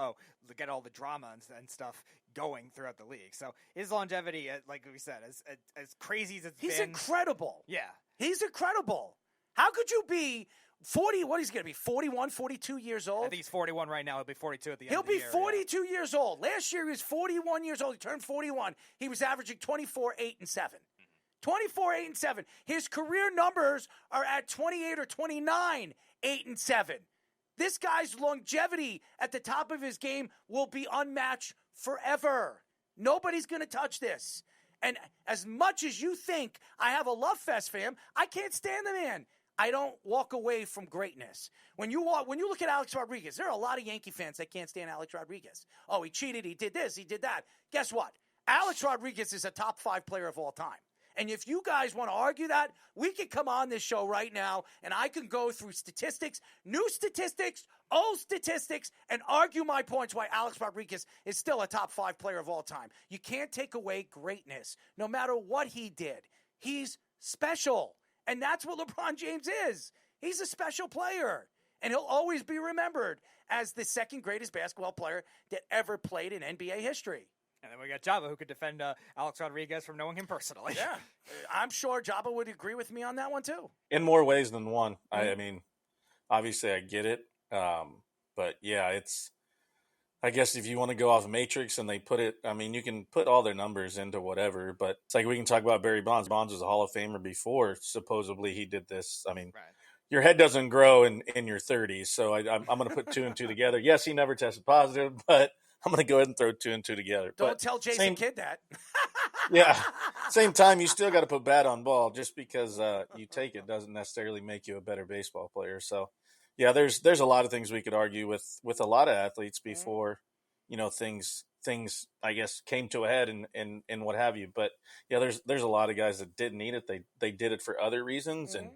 Get all the drama and stuff going throughout the league. So his longevity, like we said, as crazy as it's been. He's incredible. Yeah. He's incredible. How could you be 40, what is he going to be, 41, 42 years old? I think he's 41 right now. He'll be 42 at the end of the year. He'll be 42 years old. Last year he was 41 years old. He turned 41. He was averaging 24, 8, and 7. 24, 8, and 7. His career numbers are at 28 or 29, 8, and 7. This guy's longevity at the top of his game will be unmatched forever. Nobody's going to touch this. And as much as you think I have a love fest for him, I can't stand the man. I don't walk away from greatness. When you look at Alex Rodriguez, there are a lot of Yankee fans that can't stand Alex Rodriguez. Oh, he cheated, he did this, he did that. Guess what? Alex Rodriguez is a top 5 player of all time. And if you guys want to argue that, we can come on this show right now, and I can go through statistics, new statistics, old statistics, and argue my points why Alex Rodriguez is still a top 5 player of all time. You can't take away greatness, no matter what he did. He's special. And that's what LeBron James is. He's a special player. And he'll always be remembered as the second greatest basketball player that ever played in NBA history. And then we got Joba, who could defend Alex Rodriguez from knowing him personally. Yeah. I'm sure Joba would agree with me on that one, too. In more ways than one. I mean, obviously I get it. But, yeah, it's – I guess if you want to go off Matrix and they put it – I mean, you can put all their numbers into whatever. But it's like we can talk about Barry Bonds. Bonds was a Hall of Famer before supposedly he did this. I mean, your head doesn't grow in your 30s. So I'm going to put 2 and 2 together. Yes, he never tested positive, but – I'm going to go ahead and throw 2 and 2 together. Don't tell Jason Kidd that. Yeah. Same time, you still got to put bat on ball. Just because you take it doesn't necessarily make you a better baseball player. So, yeah, there's a lot of things we could argue with a lot of athletes before, things things, I guess, came to a head and what have you. But yeah, there's a lot of guys that didn't need it. They did it for other reasons, and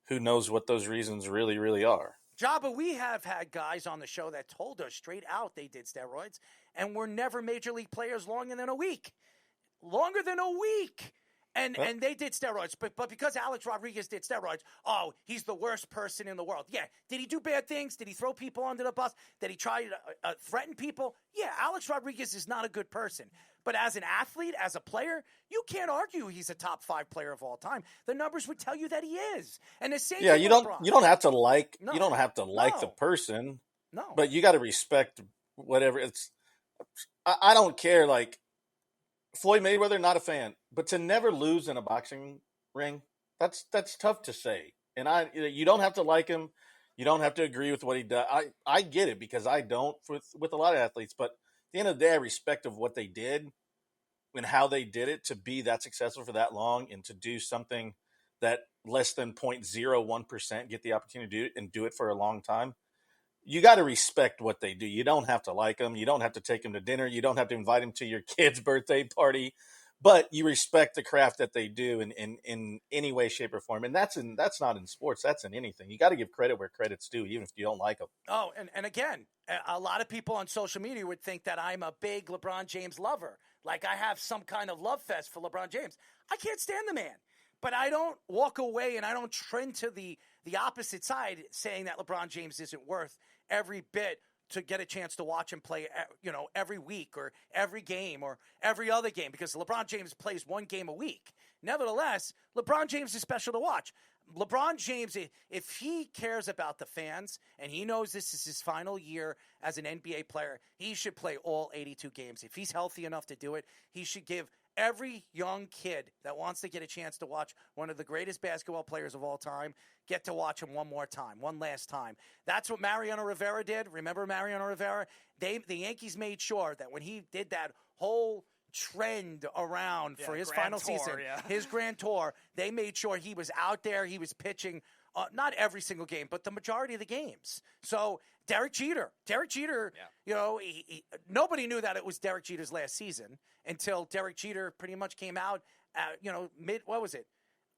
who knows what those reasons really, really are. Joba, we have had guys on the show that told us straight out they did steroids and were never major league players longer than a week. Longer than a week. And they did steroids, but because Alex Rodriguez did steroids, oh, he's the worst person in the world. Yeah, did he do bad things? Did he throw people under the bus? Did he try to threaten people? Yeah, Alex Rodriguez is not a good person. But as an athlete, as a player, you can't argue he's a top 5 player of all time. The numbers would tell you that he is. And the same. Yeah, you don't have to like No. you don't have to like the No. person. No. But you got to respect whatever it's. I don't care. Like Floyd Mayweather, not a fan, but to never lose in a boxing ring, that's tough to say. And you don't have to like him, you don't have to agree with what he does. I get it because I don't with a lot of athletes, but at the end of the day, I respect of what they did and how they did it to be that successful for that long and to do something that less than 0.01% get the opportunity to do it and do it for a long time. You got to respect what they do. You don't have to like them. You don't have to take them to dinner. You don't have to invite them to your kid's birthday party, but you respect the craft that they do in any way, shape, or form. And that's not in sports. That's in anything. You got to give credit where credit's due, even if you don't like them. Oh, and again, a lot of people on social media would think that I'm a big LeBron James lover. Like I have some kind of love fest for LeBron James. I can't stand the man. But I don't walk away and I don't trend to the opposite side saying that LeBron James isn't worth every bit to get a chance to watch him play, every week or every game or every other game because LeBron James plays one game a week. Nevertheless, LeBron James is special to watch. LeBron James, if he cares about the fans and he knows this is his final year as an NBA player, he should play all 82 games. If he's healthy enough to do it, he should give every young kid that wants to get a chance to watch one of the greatest basketball players of all time, get to watch him one last time. That's what Mariano Rivera did. Remember Mariano Rivera? The Yankees made sure that when he did that whole trend around for his final season, his grand tour, they made sure he was out there, he was pitching, not every single game, but the majority of the games. So Derek Jeter, nobody knew that it was Derek Jeter's last season until Derek Jeter pretty much came out,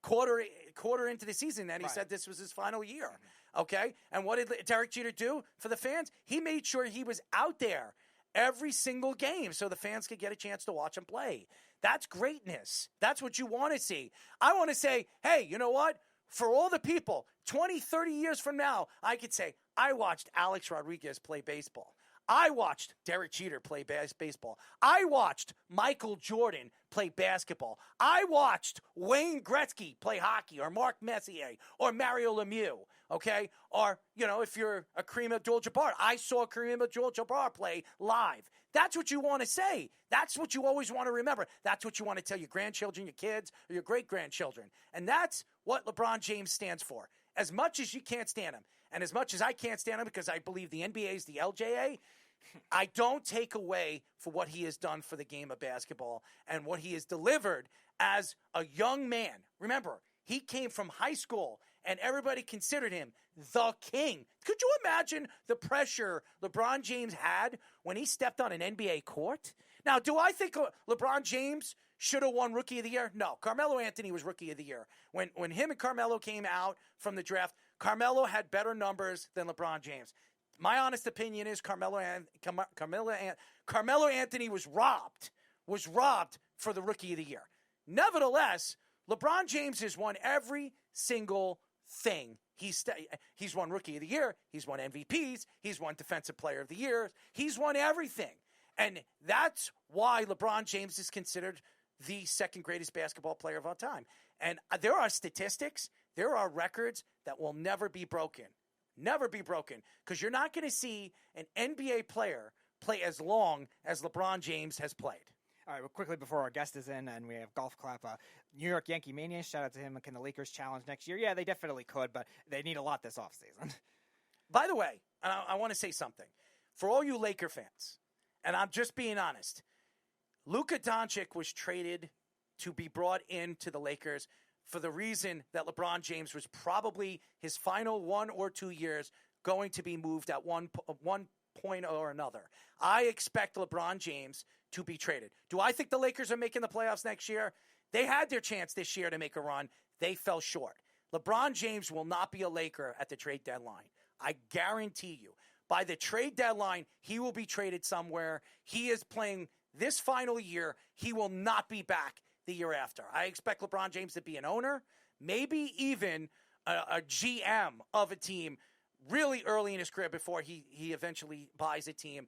quarter into the season, and he said this was his final year. Okay, and what did Derek Jeter do for the fans? He made sure he was out there every single game so the fans could get a chance to watch him play. That's greatness. That's what you want to see. I want to say, hey, you know what? For all the people, 20, 30 years from now, I could say, I watched Alex Rodriguez play baseball. I watched Derek Jeter play baseball. I watched Michael Jordan play basketball. I watched Wayne Gretzky play hockey, or Mark Messier, or Mario Lemieux, okay? Or, if you're a Kareem Abdul-Jabbar, I saw Kareem Abdul-Jabbar play live. That's what you want to say. That's what you always want to remember. That's what you want to tell your grandchildren, your kids, or your great-grandchildren. And that's what LeBron James stands for. As much as you can't stand him, and as much as I can't stand him because I believe the NBA is the LJA, I don't take away for what he has done for the game of basketball and what he has delivered as a young man. Remember, he came from high school, and everybody considered him the king. Could you imagine the pressure LeBron James had when he stepped on an NBA court? Now, do I think LeBron James should have won Rookie of the Year? No. Carmelo Anthony was Rookie of the Year. When him and Carmelo came out from the draft, Carmelo had better numbers than LeBron James. My honest opinion is Carmelo Anthony was robbed for the Rookie of the Year. Nevertheless, LeBron James has won every single thing. He's won Rookie of the Year. He's won MVPs. He's won Defensive Player of the Year. He's won everything. And that's why LeBron James is considered the second greatest basketball player of all time. And there are statistics, there are records that will never be broken. Never be broken. Because you're not going to see an NBA player play as long as LeBron James has played. All right, well, quickly before our guest is in and we have golf clap, New York Yankee Mania, shout out to him. Can the Lakers challenge next year? Yeah, they definitely could, but they need a lot this offseason. By the way, I want to say something. For all you Laker fans, and I'm just being honest, Luka Doncic was traded to be brought into the Lakers for the reason that LeBron James was probably his final 1 or 2 years going to be moved at one point or another. I expect LeBron James to be traded. Do I think the Lakers are making the playoffs next year? They had their chance this year to make a run. They fell short. LeBron James will not be a Laker at the trade deadline. I guarantee you. By the trade deadline, he will be traded somewhere. He is playing this final year. He will not be back the year after. I expect LeBron James to be an owner, maybe even a GM of a team really early in his career before he eventually buys a team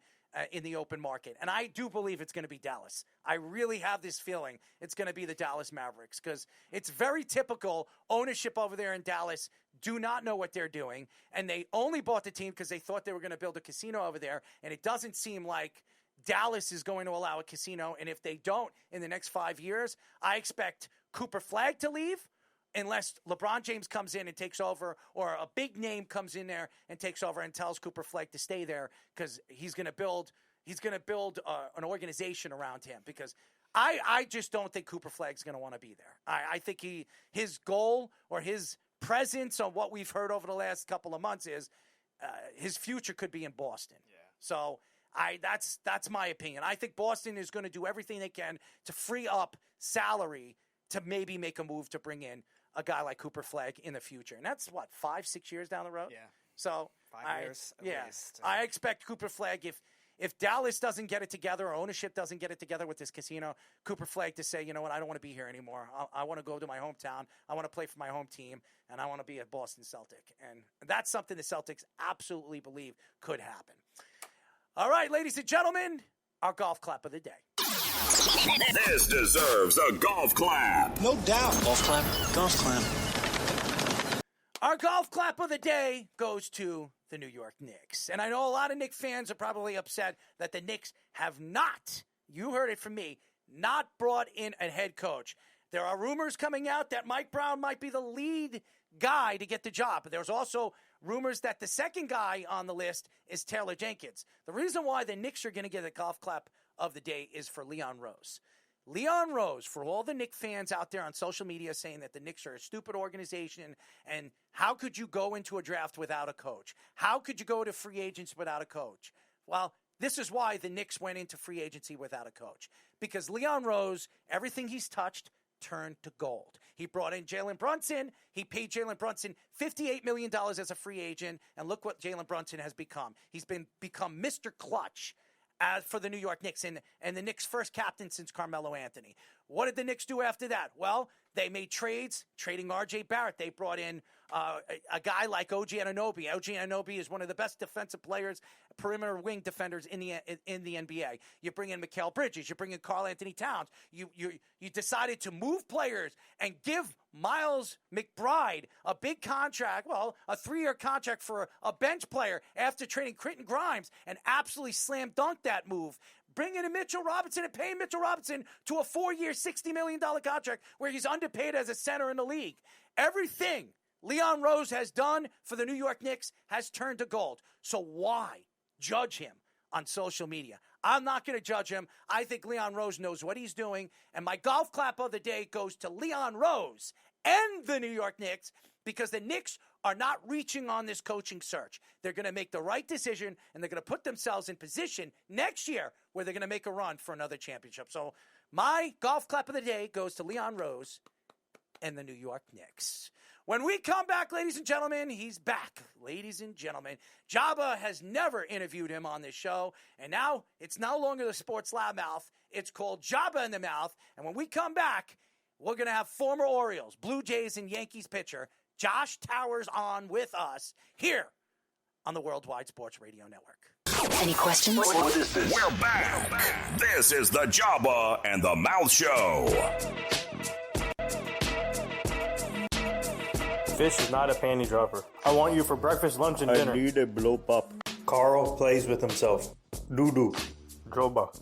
in the open market. And I do believe it's going to be Dallas. I really have this feeling it's going to be the Dallas Mavericks because it's very typical. Ownership over there in Dallas do not know what they're doing, and they only bought the team because they thought they were going to build a casino over there, and it doesn't seem like Dallas is going to allow a casino, and if they don't in the next 5 years, I expect Cooper Flagg to leave unless LeBron James comes in and takes over, or a big name comes in there and takes over and tells Cooper Flagg to stay there because he's going to build an organization around him because I just don't think Cooper Flagg's going to want to be there. I think his goal or his presence on what we've heard over the last couple of months is his future could be in Boston. Yeah. So that's my opinion. I think Boston is going to do everything they can to free up salary to maybe make a move to bring in a guy like Cooper Flagg in the future. And that's, 5-6 years down the road? Yeah. So 5 years at least. I expect Cooper Flagg, if Dallas doesn't get it together or ownership doesn't get it together with this casino, Cooper Flagg to say, you know what, I don't want to be here anymore. I want to go to my hometown. I want to play for my home team, and I want to be a Boston Celtic. And that's something the Celtics absolutely believe could happen. All right, ladies and gentlemen, our golf clap of the day. This deserves a golf clap. No doubt. Golf clap. Golf clap. Our golf clap of the day goes to the New York Knicks. And I know a lot of Knicks fans are probably upset that the Knicks have not, you heard it from me, not brought in a head coach. There are rumors coming out that Mike Brown might be the lead guy to get the job. But there's also rumors that the second guy on the list is Taylor Jenkins. The reason why the Knicks are going to get a golf clap of the day is for Leon Rose. Leon Rose, for all the Knicks fans out there on social media saying that the Knicks are a stupid organization and how could you go into a draft without a coach? How could you go to free agents without a coach? Well, this is why the Knicks went into free agency without a coach. Because Leon Rose, everything he's touched turned to gold. He brought in Jalen Brunson. He paid Jalen Brunson $58 million as a free agent. And look what Jalen Brunson has become. He's become Mr. Clutch for the New York Knicks and the Knicks' first captain since Carmelo Anthony. What did the Knicks do after that? Well, they made trades, trading R.J. Barrett. They brought in a guy like OG Anunoby. OG Anunoby is one of the best defensive players, perimeter wing defenders in the NBA. You bring in Mikal Bridges. You bring in Karl Anthony Towns. You decided to move players and give Miles McBride a big contract, a 3-year contract for a bench player after trading Quentin Grimes and absolutely slam dunked that move. Bringing in Mitchell Robinson and paying Mitchell Robinson to a 4-year, $60 million contract where he's underpaid as a center in the league. Everything Leon Rose has done for the New York Knicks has turned to gold. So why judge him on social media? I'm not going to judge him. I think Leon Rose knows what he's doing. And my golf clap of the day goes to Leon Rose and the New York Knicks because the Knicks are not reaching on this coaching search. They're going to make the right decision, and they're going to put themselves in position next year where they're going to make a run for another championship. So my golf clap of the day goes to Leon Rose and the New York Knicks. When we come back, ladies and gentlemen, he's back. Ladies and gentlemen, Joba has never interviewed him on this show, and now it's no longer the Sports Lab Mouth. It's called Joba in the Mouth, and when we come back, we're going to have former Orioles, Blue Jays, and Yankees pitcher Josh Towers on with us here on the Worldwide Sports Radio Network. Any questions? What is this? We're back. This is the Joba and the Mouth Show. Fish is not a panty dropper. I want you for breakfast, lunch, and dinner. I need a blow pop. Carl plays with himself. Doo-doo. Joba.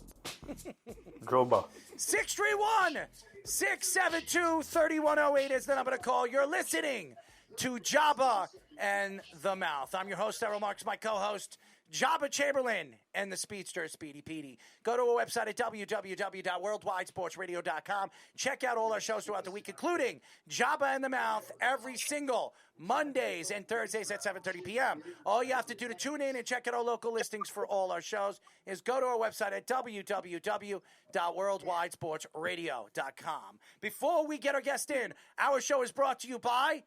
Joba. 631-672-3108 is the number to call. You're listening to Joba and the Mouth. I'm your host, Errol Marks, my co-host, Joba Chamberlain and the Speedster Speedy Petey. Go to our website at www.worldwidesportsradio.com. Check out all our shows throughout the week, including Joba in the Mouth every single Mondays and Thursdays at 7:30 p.m. All you have to do to tune in and check out our local listings for all our shows is go to our website at www.worldwidesportsradio.com. Before we get our guest in, our show is brought to you by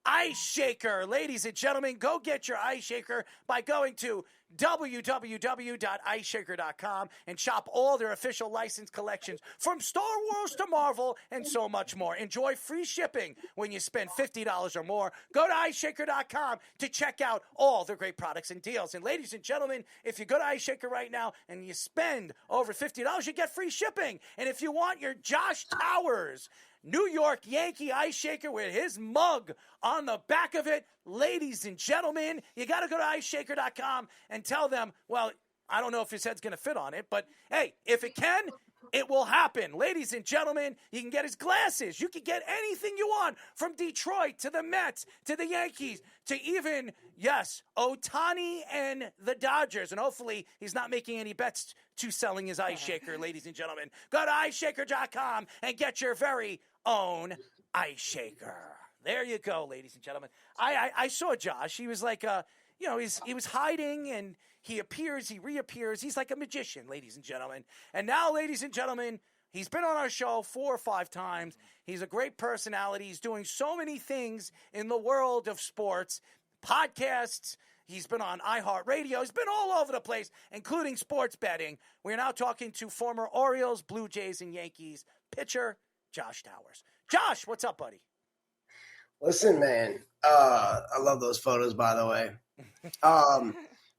Ice Shaker. Ladies and gentlemen, go get your Ice Shaker by going to www.iceshaker.com and shop all their official licensed collections from Star Wars to Marvel and so much more. Enjoy free shipping when you spend $50 or more. Go to iceshaker.com to check out all their great products and deals. And ladies and gentlemen, if you go to Ice Shaker right now and you spend over $50, you get free shipping. And if you want your Josh Towers New York Yankee Ice Shaker with his mug on the back of it, ladies and gentlemen, you got to go to iceshaker.com and tell them, well, I don't know if his head's going to fit on it, but hey, if it can, it will happen. Ladies and gentlemen, you can get his glasses. You can get anything you want, from Detroit to the Mets to the Yankees to even, yes, Ohtani and the Dodgers. And hopefully he's not making any bets to selling his Ice Shaker, ladies and gentlemen. Go to iceshaker.com and get your very own Ice Shaker. There you go, ladies and gentlemen. I saw Josh. He was like, he was hiding, and he appears, he reappears. He's like a magician, ladies and gentlemen. And now, ladies and gentlemen, he's been on our show 4 or 5 times. He's a great personality. He's doing so many things in the world of sports, podcasts. He's been on iHeartRadio. He's been all over the place, including sports betting. We're now talking to former Orioles, Blue Jays, and Yankees pitcher Josh Towers. Josh, what's up, buddy? Listen, man, I love those photos, by the way.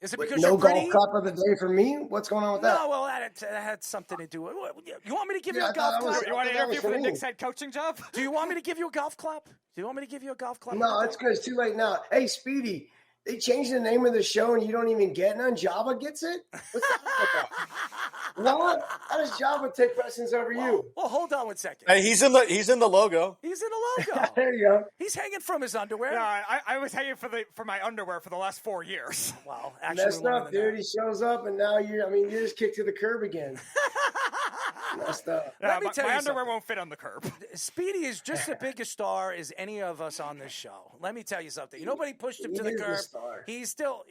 Is it because no you're pretty? golf clap of the day for me? What's going on with that? No, well, that had something to do with it. You want me to give you a golf clap? You want to interview for the Knicks head coaching job? Do you want me to give you a golf clap? Do you want me to give you a golf clap? No, it's good. It's too late now. Hey, Speedy, they changed the name of the show and you don't even get none. Java gets it? What's that about? What? How does Java take precedence over you? Well, hold on 1 second. Hey, he's in the logo. He's in the logo. There you go. He's hanging from his underwear. Yeah, I was hanging for my underwear for the last 4 years. Wow, actually, Messed up, dude. He shows up and now you're just kicked to the curb again. Messed up. Let me tell you my underwear something. won't fit on the curb. Speedy is just as big a star as any of us on this show. Let me tell you something. Nobody pushed him to the curb. He's still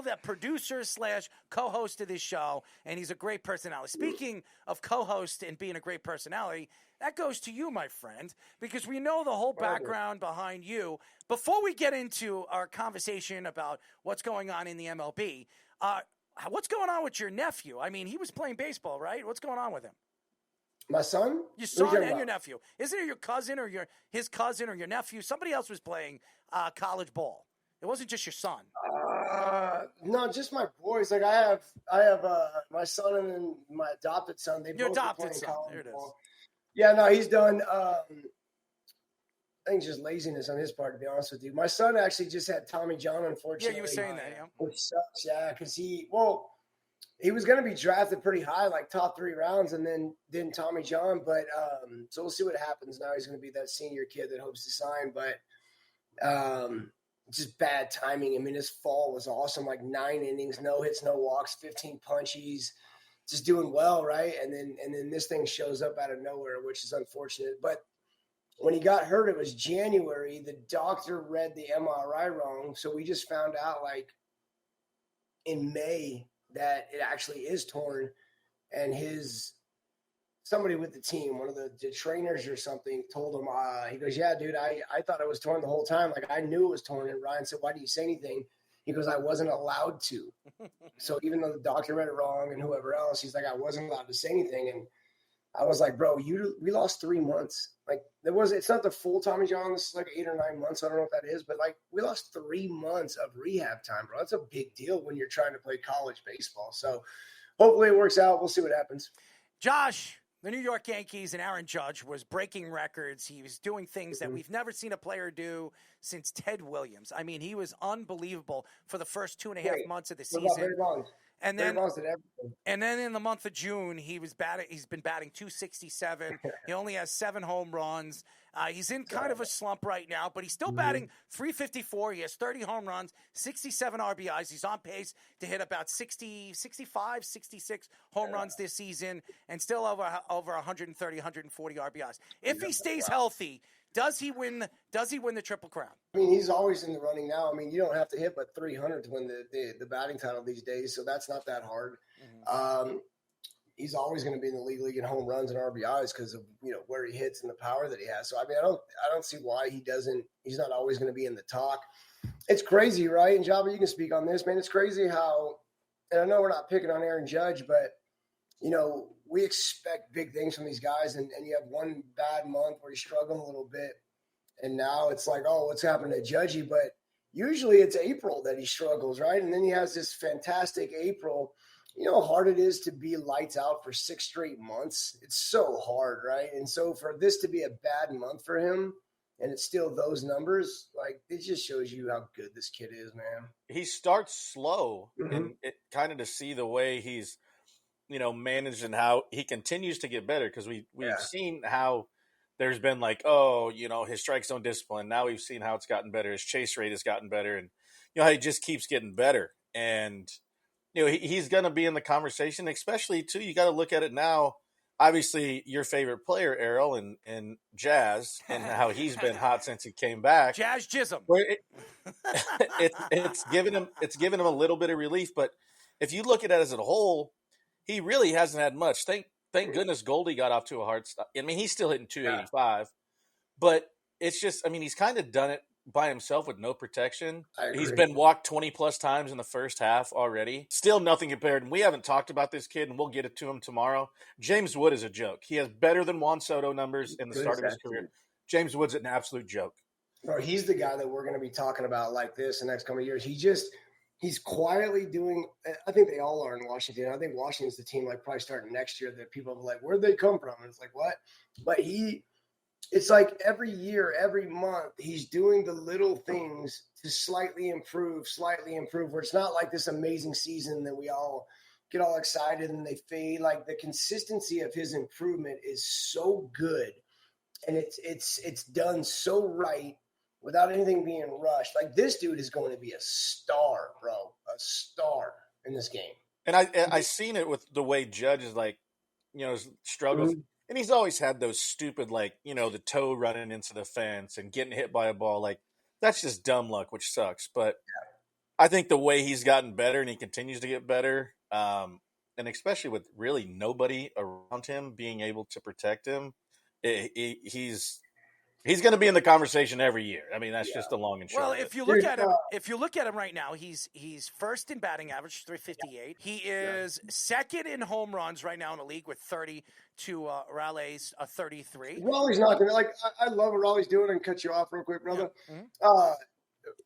that producer / co-host of this show, and he's a great personality. Speaking of co-host and being a great personality, that goes to you, my friend, because we know the whole background behind you. Before we get into our conversation about what's going on in the MLB, what's going on with your nephew? I mean, he was playing baseball, right? What's going on with him? My son? Your son and your nephew. Isn't it your cousin or his cousin or your nephew? Somebody else was playing college ball. It wasn't just your son. No, just my boys. Like I have my son and then my adopted son. They Your both adopted playing son. college There it is. ball. Yeah, no, he's done. I think just laziness on his part, to be honest with you. My son actually just had Tommy John, unfortunately. Yeah, you were saying that, yeah. Which sucks, yeah, because he was going to be drafted pretty high, like top 3 rounds, and then Tommy John. But so we'll see what happens. Now he's going to be that senior kid that hopes to sign, but just bad timing. I mean, his fall was awesome, like 9 innings, no hits, no walks, 15 punchies, just doing well, right? And then this thing shows up out of nowhere, which is unfortunate. But when he got hurt, it was January. The doctor read the MRI wrong, so we just found out like in May that it actually is torn. And somebody with the team, one of the trainers or something, told him, he goes, yeah, dude, I thought it was torn the whole time. Like, I knew it was torn. And Ryan said, why didn't you say anything? He goes, I wasn't allowed to. So even though the doctor read it wrong and whoever else, he's like, I wasn't allowed to say anything. And I was like, bro, we lost 3 months. Like, it's not the full Tommy John. This is like 8 or 9 months. I don't know what that is. But, like, we lost 3 months of rehab time, bro. That's a big deal when you're trying to play college baseball. So hopefully it works out. We'll see what happens. Josh, the New York Yankees and Aaron Judge was breaking records. He was doing things that we've never seen a player do since Ted Williams. I mean, he was unbelievable for the first 2.5 months of the season. And Barry then Bonds did everything. And then in the month of June, he's been batting 267. He only has 7 home runs. He's in kind of a slump right now, but he's still batting 354. He has 30 home runs, 67 RBIs. He's on pace to hit about 60, 65, 66 home runs this season, and still over 130, 140 RBIs. If he stays healthy, does he win the Triple Crown? I mean, he's always in the running now. I mean, you don't have to hit but 300 to win the batting title these days, so that's not that hard. He's always going to be in the league in home runs and RBIs because of where he hits and the power that he has. So I mean, I don't see why he's not always going to be in the talk. It's crazy, right? And Joba, you can speak on this, man. It's crazy how, and I know we're not picking on Aaron Judge, but we expect big things from these guys, and you have one bad month where he's struggling a little bit, and now it's like, oh, what's happened to Judgy? But usually it's April that he struggles, right? And then he has this fantastic April. You know how hard it is to be lights out for 6 straight months? It's so hard, right? And so for this to be a bad month for him, and it's still those numbers, like, it just shows you how good this kid is, man. He starts slow, and it kind of to see the way he's managed and how he continues to get better, because we've seen how there's been like, his strike zone discipline. Now we've seen how it's gotten better. His chase rate has gotten better, and how he just keeps getting better. And he's going to be in the conversation, especially too. You got to look at it now. Obviously, your favorite player, Errol, and Jazz, and how he's been hot since he came back. Jazz Jism. It's given him a little bit of relief, but if you look at it as a whole, he really hasn't had much. Thank goodness Goldie got off to a hard start. I mean, he's still hitting 285, but it's just, I mean, he's kind of done it by himself with no protection. He's been walked 20-plus times in the first half already. Still nothing compared, and we haven't talked about this kid, and we'll get it to him tomorrow. James Wood is a joke. He has better than Juan Soto numbers in the start of his career. James Wood's an absolute joke. Bro, he's the guy that we're going to be talking about like this the next couple of years. He's quietly doing – I think they all are in Washington. I think Washington's the team, like, probably starting next year that people are like, where'd they come from? And it's like, what? But it's like every year, every month, he's doing the little things to slightly improve, where it's not like this amazing season that we all get all excited and they fade. Like, the consistency of his improvement is so good, and it's done so right without anything being rushed. Like, this dude is going to be a star, bro, a star in this game. And I seen it with the way Judge is, like, struggles. Mm-hmm. And he's always had those stupid, like, the toe running into the fence and getting hit by a ball. Like, that's just dumb luck, which sucks. But I think the way he's gotten better, and he continues to get better, and especially with really nobody around him being able to protect him, he's going to be in the conversation every year. I mean, that's just the long and short. Well, if you look at him right now, he's first in batting average, 358. He is second in home runs right now in the league with 30 to Raleigh's 33. Raleigh's not going to, like, I love what Raleigh's doing, and cut you off real quick, brother. Yeah. Mm-hmm.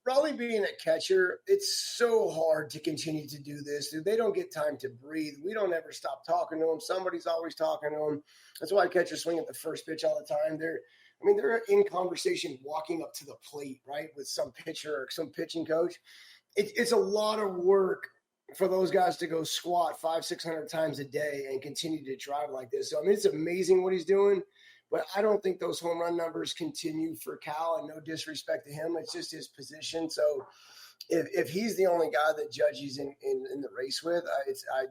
Raleigh being a catcher, it's so hard to continue to do this. Dude, they don't get time to breathe. We don't ever stop talking to them. Somebody's always talking to them. That's why catchers swing at the first pitch all the time. They're in conversation walking up to the plate, right, with some pitcher or some pitching coach. It's a lot of work for those guys to go squat 500-600 times a day and continue to drive like this. So, I mean, it's amazing what he's doing, but I don't think those home run numbers continue for Cal, and no disrespect to him. It's just his position. So if he's the only guy that Judge is in the race with,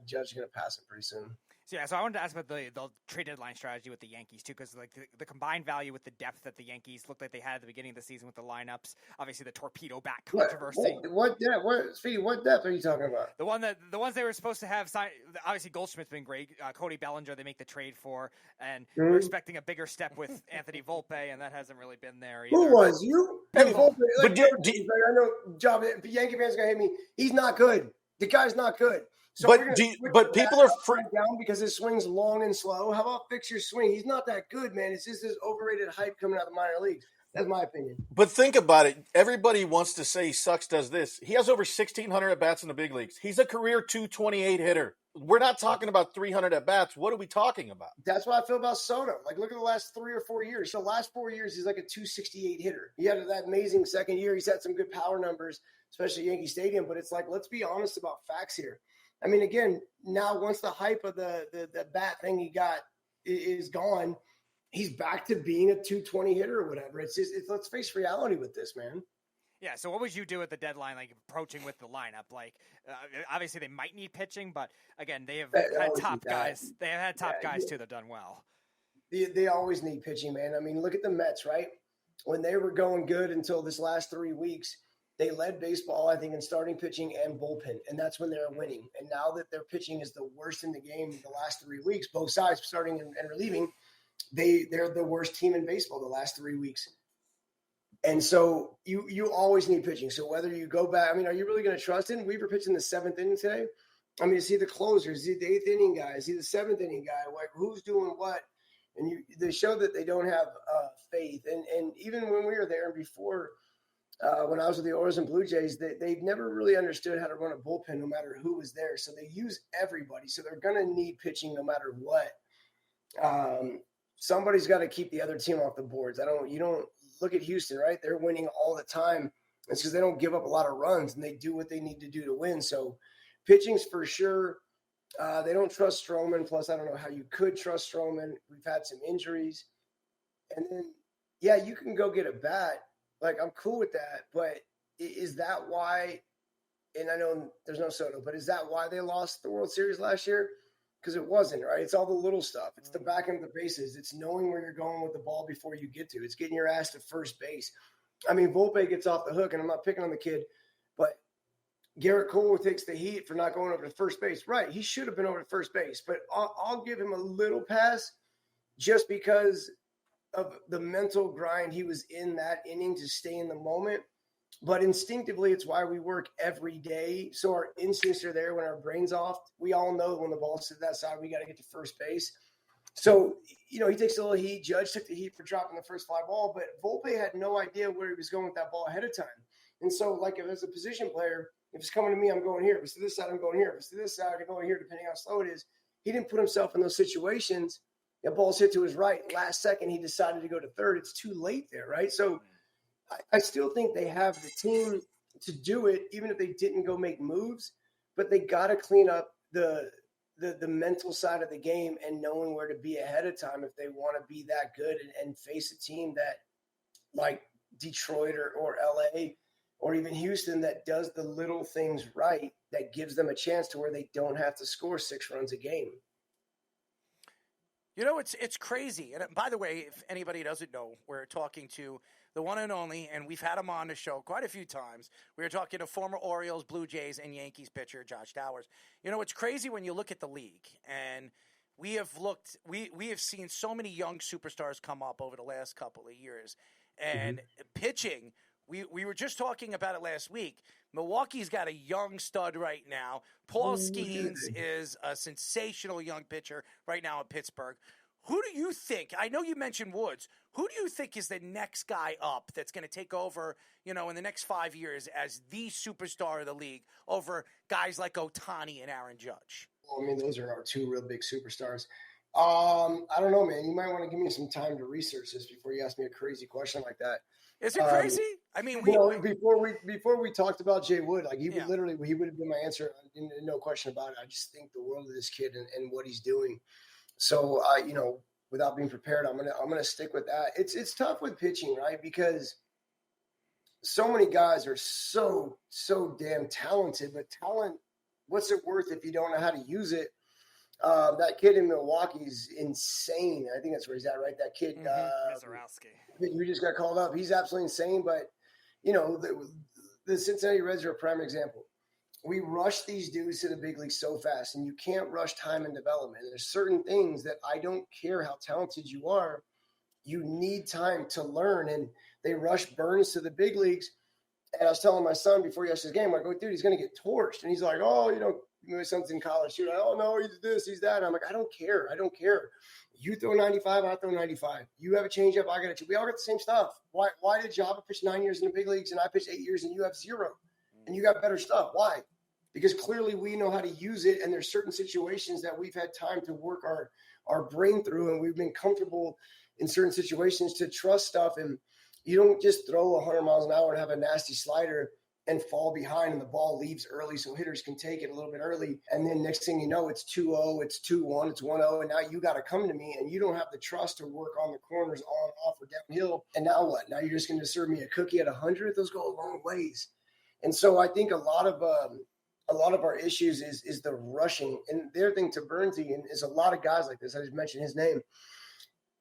Judge is going to pass him pretty soon. So I wanted to ask about the trade deadline strategy with the Yankees too, because like the combined value with the depth that the Yankees looked like they had at the beginning of the season with the lineups, obviously the torpedo bat controversy. What depth? What depth are you talking about? The ones they were supposed to have signed. Obviously Goldschmidt's been great. Cody Bellinger they make the trade for, and we're expecting a bigger step with Anthony Volpe, and that hasn't really been there either. Who was you? Volpe, like, I know, Job. Yankee fans gonna hate me. He's not good. The guy's not good. So but people are down because his swing's long and slow. How about fix your swing? He's not that good, man. It's just this overrated hype coming out of the minor leagues. That's my opinion. But think about it. Everybody wants to say he sucks, does this. He has over 1,600 at-bats in the big leagues. He's a career 228 hitter. We're not talking about 300 at-bats. What are we talking about? That's what I feel about Soto. Like, look at the last 3 or 4 years. The last 4 years, he's like a 268 hitter. He had that amazing second year. He's had some good power numbers, especially at Yankee Stadium. But it's like, let's be honest about facts here. I mean, again, now once the hype of the bat thing he got is gone, he's back to being a 220 hitter or whatever. Let's face reality with this, man. Yeah, so what would you do at the deadline, like approaching with the lineup? Like, obviously they might need pitching, but again, they have had top guys. They have had top guys too that have done well. They always need pitching, man. I mean, look at the Mets, right? When they were going good until this last 3 weeks, they led baseball, I think, in starting pitching and bullpen, and that's when they're winning. And now that their pitching is the worst in the game the last 3 weeks, both sides, starting and relieving, they're the worst team in baseball the last 3 weeks. And so you always need pitching. So whether you go back, I mean, are you really going to trust him? Weaver pitched in the 7th inning today. I mean, is he the closer? Is he the 8th inning guy? Is he the 7th inning guy? Like, who's doing what? And they show that they don't have faith. And even when we were there and before, when I was with the Orioles and Blue Jays, they've never really understood how to run a bullpen no matter who was there. So they use everybody. So they're going to need pitching no matter what. Somebody's got to keep the other team off the boards. You don't look at Houston, right? They're winning all the time. It's because they don't give up a lot of runs and they do what they need to do to win. So pitching's for sure. They don't trust Stroman. Plus, I don't know how you could trust Stroman. We've had some injuries. And then, yeah, you can go get a bat. Like, I'm cool with that. But is that why – and I know there's no Soto, but is that why they lost the World Series last year? Because it wasn't, right? It's all the little stuff. It's the back end of the bases. It's knowing where you're going with the ball before you get to. It's getting your ass to first base. I mean, Volpe gets off the hook, and I'm not picking on the kid, but Garrett Cole takes the heat for not going over to first base. Right, he should have been over to first base, but I'll give him a little pass just because of the mental grind he was in that inning to stay in the moment. But instinctively, it's why we work every day. So our instincts are there when our brain's off. We all know when the ball's to that side, we got to get to first base. So, he takes a little heat. Judge took the heat for dropping the first fly ball, but Volpe had no idea where he was going with that ball ahead of time. And so, like, if as a position player, if it's coming to me, I'm going here. If it's to this side, I'm going here. If it's to this side, I'm going here, depending on how slow it is. He didn't put himself in those situations. The ball's hit to his right. Last second, he decided to go to third. It's too late there, right? So I still think they have the team to do it, even if they didn't go make moves. But they got to clean up the mental side of the game and knowing where to be ahead of time if they want to be that good and face a team that, like Detroit or LA or even Houston, that does the little things right, that gives them a chance to where they don't have to score 6 runs a game. It's crazy. And by the way, if anybody doesn't know, we're talking to the one and only, and we've had him on the show quite a few times. We were talking to former Orioles, Blue Jays, and Yankees pitcher Josh Towers. It's crazy when you look at the league, and we have seen so many young superstars come up over the last couple of years. And pitching, we were just talking about it last week. Milwaukee's got a young stud right now. Paul Skeens is a sensational young pitcher right now in Pittsburgh. Who do you think? I know you mentioned Woods. Who do you think is the next guy up that's going to take over, in the next 5 years as the superstar of the league over guys like Ohtani and Aaron Judge? Well, I mean, those are our 2 real big superstars. I don't know, man. You might want to give me some time to research this before you ask me a crazy question like that. Is it crazy? I mean, before we talked about Jay Wood, like he would have been my answer, no question about it. I just think the world of this kid and what he's doing. So without being prepared, I'm gonna stick with that. It's tough with pitching, right? Because so many guys are so damn talented, but talent, what's it worth if you don't know how to use it? That kid in Milwaukee is insane. I think that's where he's at, right? That kid, you just got called up. He's absolutely insane. But the Cincinnati Reds are a prime example. We rush these dudes to the big leagues so fast, and you can't rush time and development. There's certain things that I don't care how talented you are, you need time to learn. And they rush Burns to the big leagues. And I was telling my son before yesterday's game, I go, dude, he's going to get torched. And he's like, my son's in college. Shoot, oh no, he's this, he's that. And I'm like, I don't care. You throw 95, I throw 95. You have a changeup, I got a. We all got the same stuff. Why did Joba pitch 9 years in the big leagues and I pitched 8 years and you have 0? And you got better stuff. Why? Because clearly we know how to use it, and there's certain situations that we've had time to work our brain through, and we've been comfortable in certain situations to trust stuff. And you don't just throw 100 miles an hour and have a nasty slider and fall behind, and the ball leaves early so hitters can take it a little bit early. And then next thing you know, it's 2-0, it's 2-1, it's 1-0, and now you got to come to me, and you don't have the trust to work on the corners on, off, or downhill. And now what? Now you're just going to serve me a cookie at 100? Those go a long ways. And so I think a lot of our issues is the rushing. And their thing to Bernsey and is a lot of guys like this. I just mentioned his name.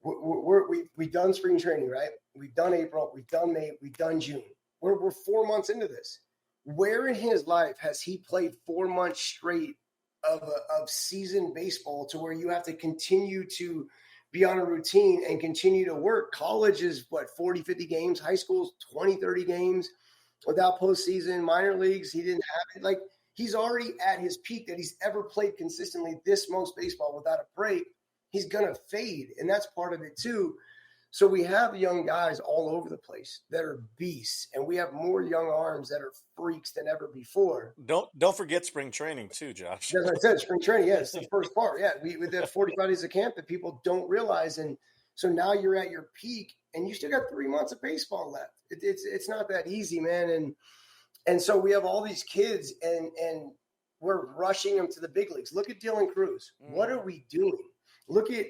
We've done spring training, right? We've done April, we've done May, we've done June. We're 4 months into this. Where in his life has he played 4 months straight of season baseball to where you have to continue to be on a routine and continue to work? College is 40, 50 games. High school's 20, 30 games without postseason. Minor leagues, he didn't have it. Like, he's already at his peak that he's ever played consistently this most baseball without a break. He's going to fade, and that's part of it too. So we have young guys all over the place that are beasts, and we have more young arms that are freaks than ever before. Don't forget spring training too, Josh. As I said, spring training, it's the first part. Yeah, with the 45 days of camp that people don't realize, and so now you're at your peak, and you still got 3 months of baseball left. It's not that easy, man. And so we have all these kids, and we're rushing them to the big leagues. Look at Dylan Cruz. What are we doing? Look at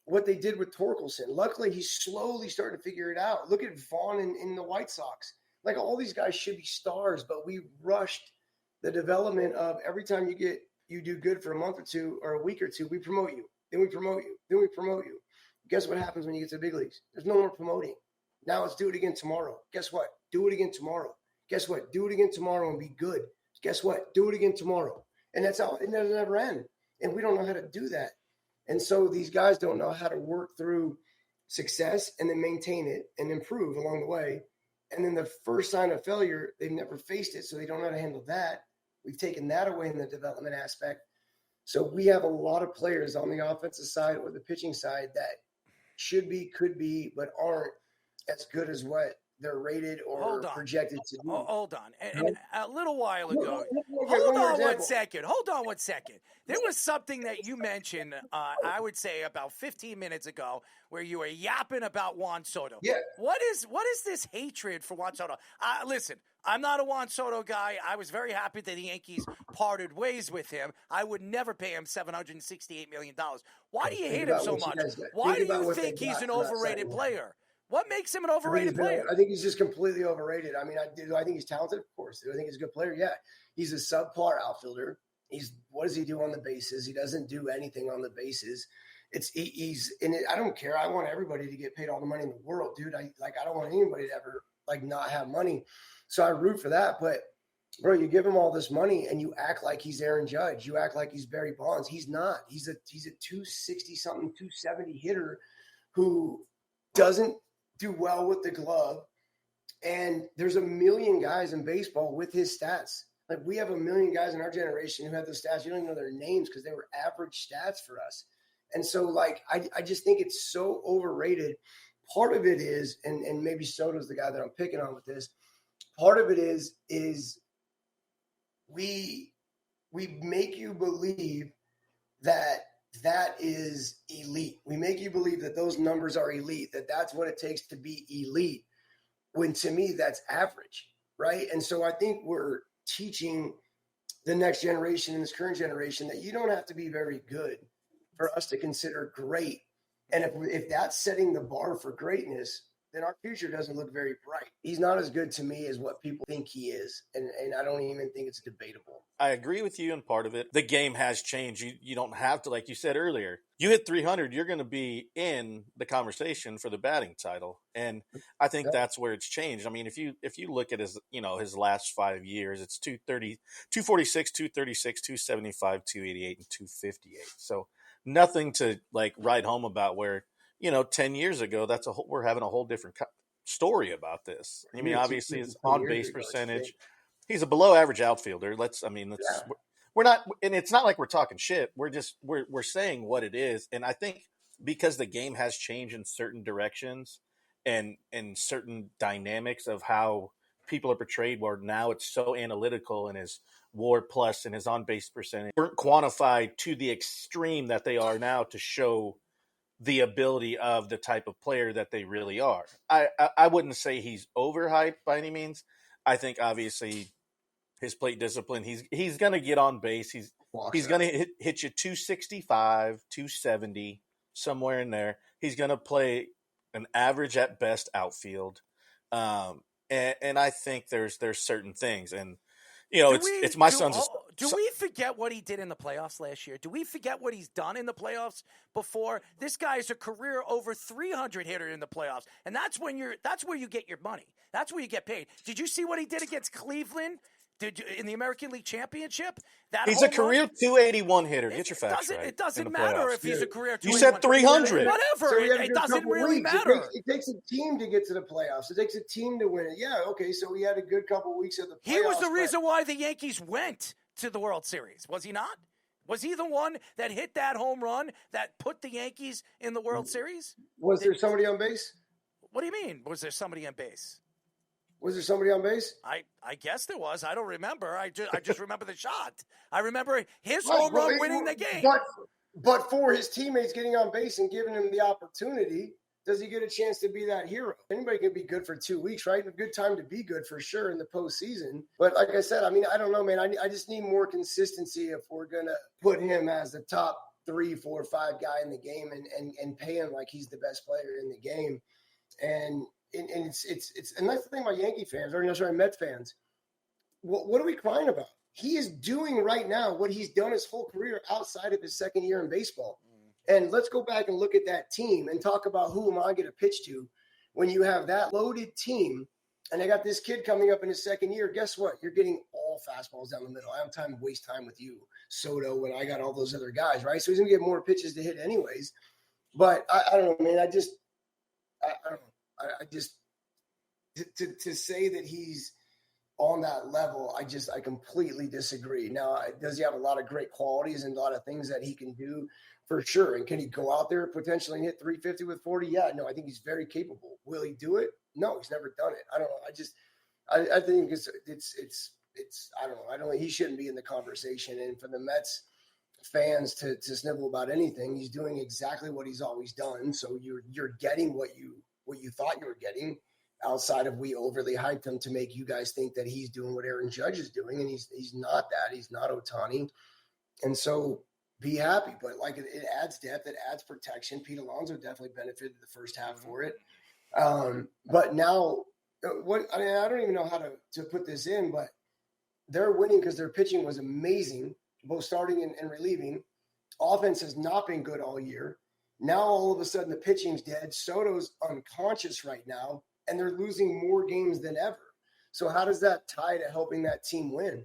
what they did with Torkelson. Luckily, he's slowly starting to figure it out. Look at Vaughn in the White Sox. Like, all these guys should be stars, but we rushed the development of every time you do good for a month or two or a week or two, we promote you. Then we promote you. Then we promote you. Guess what happens when you get to the big leagues? There's no more promoting. Now let's do it again tomorrow. Guess what? Do it again tomorrow. Guess what? Do it again tomorrow and be good. Guess what? Do it again tomorrow. And that's how it doesn't ever end. And we don't know how to do that. And so these guys don't know how to work through success and then maintain it and improve along the way. And then the first sign of failure, they've never faced it, so they don't know how to handle that. We've taken that away in the development aspect. So we have a lot of players on the offensive side or the pitching side that should be, could be, but aren't as good as what they're rated or projected to be. Hold on. And a little while ago, hold on one second. There was something that you mentioned, I would say about 15 minutes ago, where you were yapping about Juan Soto. Yeah. What is this hatred for Juan Soto? Listen, I'm not a Juan Soto guy. I was very happy that the Yankees parted ways with him. I would never pay him $768 million. Why do you hate him so much? Why do you think he's an overrated player? What makes him an overrated player? I think he's just completely overrated. I mean, I think he's talented, of course. Do I think he's a good player? Yeah. He's a subpar outfielder. What does he do on the bases? He doesn't do anything on the bases. I don't care. I want everybody to get paid all the money in the world, dude. I don't want anybody to ever not have money. So I root for that. But bro, you give him all this money and you act like he's Aaron Judge. You act like he's Barry Bonds. He's not. He's a 260 something, 270 hitter who doesn't do well with the glove. And there's a million guys in baseball with his stats. Like, we have a million guys in our generation who have the stats. You don't even know their names because they were average stats for us. And so, I just think it's so overrated. Part of it is, and maybe Soto's the guy that I'm picking on with this. Part of it is we make you believe that is elite. We make you believe that those numbers are elite, that that's what it takes to be elite, when to me that's average, right? And so I think we're teaching the next generation and this current generation that you don't have to be very good for us to consider great. And if that's setting the bar for greatness, then our future doesn't look very bright. He's not as good to me as what people think he is. And I don't even think it's debatable. I agree with you in part of it. The game has changed. You don't have to, like you said earlier, you hit 300, you're going to be in the conversation for the batting title. And I think that's where it's changed. I mean, if you look at his last 5 years, it's 230, 246, 236, 275, 288, and 258. So nothing to write home about where, 10 years ago, we're having a whole different story about this. I mean, obviously his on-base percentage, he's a below average outfielder. We're not, and it's not like we're talking shit. We're saying what it is. And I think because the game has changed in certain directions and certain dynamics of how people are portrayed, where now it's so analytical, and his WAR plus and his on-base percentage weren't quantified to the extreme that they are now to show the ability of the type of player that they really are. I wouldn't say he's overhyped by any means, I think obviously his plate discipline, he's going to get on base. He's going to hit you 265, 270, somewhere in there. He's going to play an average at best outfield. And I think there's certain things, and it's my son's. Do we forget what he did in the playoffs last year? Do we forget what he's done in the playoffs before? This guy is a career over 300 hitter in the playoffs, and that's where you get your money. That's where you get paid. Did you see what he did against Cleveland? In the American League Championship? He's a career 281 hitter. Get your facts right. It doesn't matter if he's a career 281. You said 300. Whatever. It doesn't really matter. It takes a team to get to the playoffs. It takes a team to win it. Yeah, okay, so he had a good couple weeks of the playoffs. He was the reason why the Yankees went to the World Series, was he not? Was he the one that hit that home run that put the Yankees in the World Series? Was there somebody on base? What do you mean, was there somebody on base? Was there somebody on base? I guess there was. I don't remember. I just remember the shot. I remember his home run winning the game. But for his teammates getting on base and giving him the opportunity, does he get a chance to be that hero? Anybody can be good for 2 weeks, right? A good time to be good for sure in the postseason. But like I said, I mean, I don't know, man. I just need more consistency if we're going to put him as the top 3, 4, 5 guy in the game and pay him like he's the best player in the game. And it's and that's the thing about Yankee fans, or Mets fans. What are we crying about? He is doing right now what he's done his whole career outside of his second year in baseball. And let's go back and look at that team and talk about who am I going to pitch to when you have that loaded team. And I got this kid coming up in his second year. Guess what? You're getting all fastballs down the middle. I don't have time to waste time with you, Soto, when I got all those other guys, right? So he's going to get more pitches to hit anyways. But I don't know, man. I don't know. I just to say that he's on that level, I completely disagree. Now, does he have a lot of great qualities and a lot of things that he can do? For sure. And can he go out there potentially and hit 350 with 40? Yeah, no, I think he's very capable. Will he do it? No, he's never done it. I don't know. I think it's I don't know. I don't think he shouldn't be in the conversation. And for the Mets fans to snivel about anything, he's doing exactly what he's always done. So you're getting what you thought you were getting, outside of we overly hyped him to make you guys think that he's doing what Aaron Judge is doing, and he's not that. He's not Ohtani. And so be happy. But like it adds depth, it adds protection. Pete Alonso definitely benefited the first half for it. But now I don't even know how to put this in, but they're winning because their pitching was amazing, both starting and relieving. Offense has not been good all year. Now, all of a sudden, the pitching's dead. Soto's unconscious right now, and they're losing more games than ever. So how does that tie to helping that team win?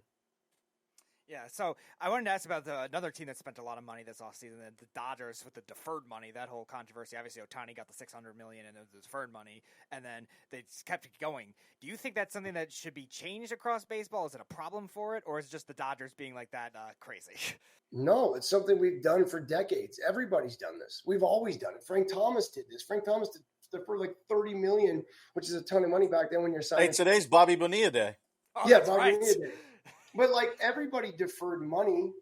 Yeah, so I wanted to ask about another team that spent a lot of money this offseason, the Dodgers with the deferred money, that whole controversy. Obviously, Ohtani got the $600 million in the deferred money, and then they just kept it going. Do you think that's something that should be changed across baseball? Is it a problem for it, or is it just the Dodgers being like that crazy? No, it's something we've done for decades. Everybody's done this. We've always done it. Frank Thomas did this. Frank Thomas did for like $30 million, which is a ton of money back then when you're signing. Hey, today's Bobby Bonilla Day. Oh, yeah, Bobby Bonilla Day. But like everybody deferred money.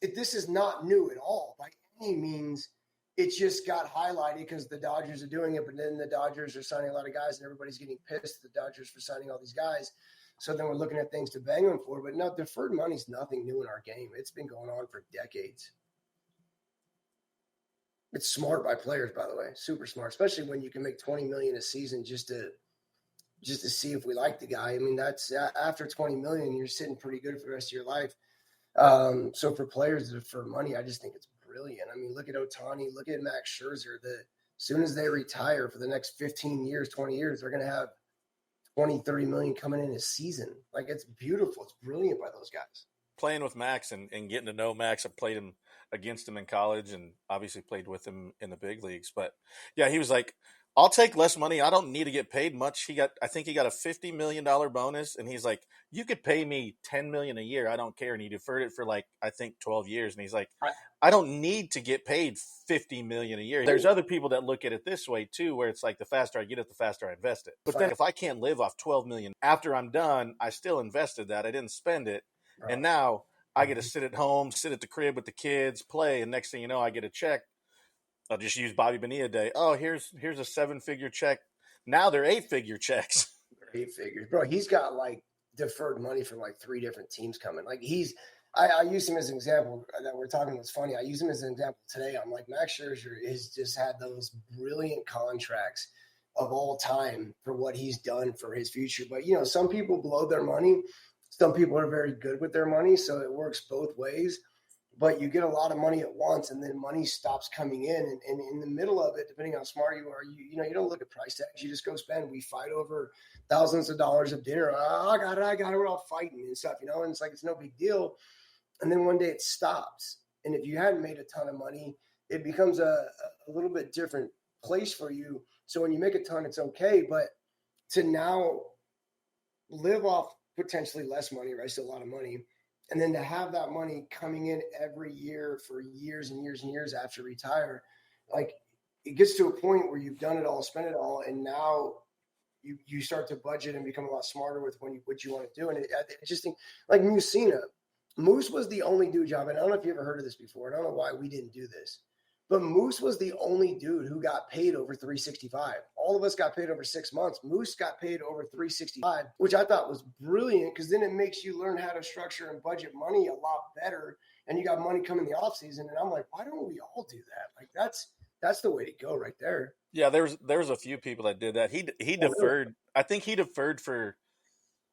This is not new at all by any means. It just got highlighted because the Dodgers are doing it, but then the Dodgers are signing a lot of guys and everybody's getting pissed at the Dodgers for signing all these guys. So then we're looking at things to bang them for. But no, deferred money is nothing new in our game. It's been going on for decades. It's smart by players, by the way, super smart, especially when you can make $20 million a season just to see if we like the guy. I mean, that's after $20 million, you're sitting pretty good for the rest of your life. So for players to defer money, I just think it's brilliant. I mean, look at Ohtani, look at Max Scherzer. As soon as they retire for the next 15 years, 20 years, they're going to have 20, 30 million coming in a season. Like, it's beautiful. It's brilliant by those guys. Playing with Max and getting to know Max, I played against him in college and obviously played with him in the big leagues. But yeah, he was like, I'll take less money. I don't need to get paid much. I think he got a $50 million bonus, and he's like, you could pay me $10 million a year. I don't care. And he deferred it for like, I think 12 years. And he's like, I don't need to get paid $50 million a year. There's other people that look at it this way too, where it's like the faster I get it, the faster I invest it. But then if I can't live off $12 million after I'm done, I still invested that. I didn't spend it. Right. And now I get to sit at home, sit at the crib with the kids, play. And next thing you know, I get a check. I'll just use Bobby Bonilla Day. Oh, here's a 7-figure check. Now they're 8-figure checks. Eight figures, bro. He's got like deferred money from like 3 different teams coming. Like I use him as an example that we're talking. What's funny, I use him as an example today. I'm like, Max Scherzer has just had those brilliant contracts of all time for what he's done for his future. But, some people blow their money. Some people are very good with their money, so it works both ways. But you get a lot of money at once, and then money stops coming in. And in the middle of it, depending on how smart you are, you don't look at price tags. You just go spend. We fight over thousands of dollars of dinner. I got it. We're all fighting and stuff, and it's like it's no big deal. And then one day it stops. And if you hadn't made a ton of money, it becomes a little bit different place for you. So when you make a ton, it's okay. But to now live off potentially less money, right? Still a lot of money. And then to have that money coming in every year for years and years and years after retire, like it gets to a point where you've done it all, spent it all, and now you start to budget and become a lot smarter with what you want to do. And I just think like Musina. Moose was the only dude, Job, and I don't know if you ever heard of this before. I don't know why we didn't do this. But Moose was the only dude who got paid over 365. All of us got paid over 6 months. Moose got paid over 365, which I thought was brilliant because then it makes you learn how to structure and budget money a lot better. And you got money coming in the offseason. And I'm like, why don't we all do that? Like that's the way to go right there. Yeah, there was a few people that did that. He deferred. I think he deferred for,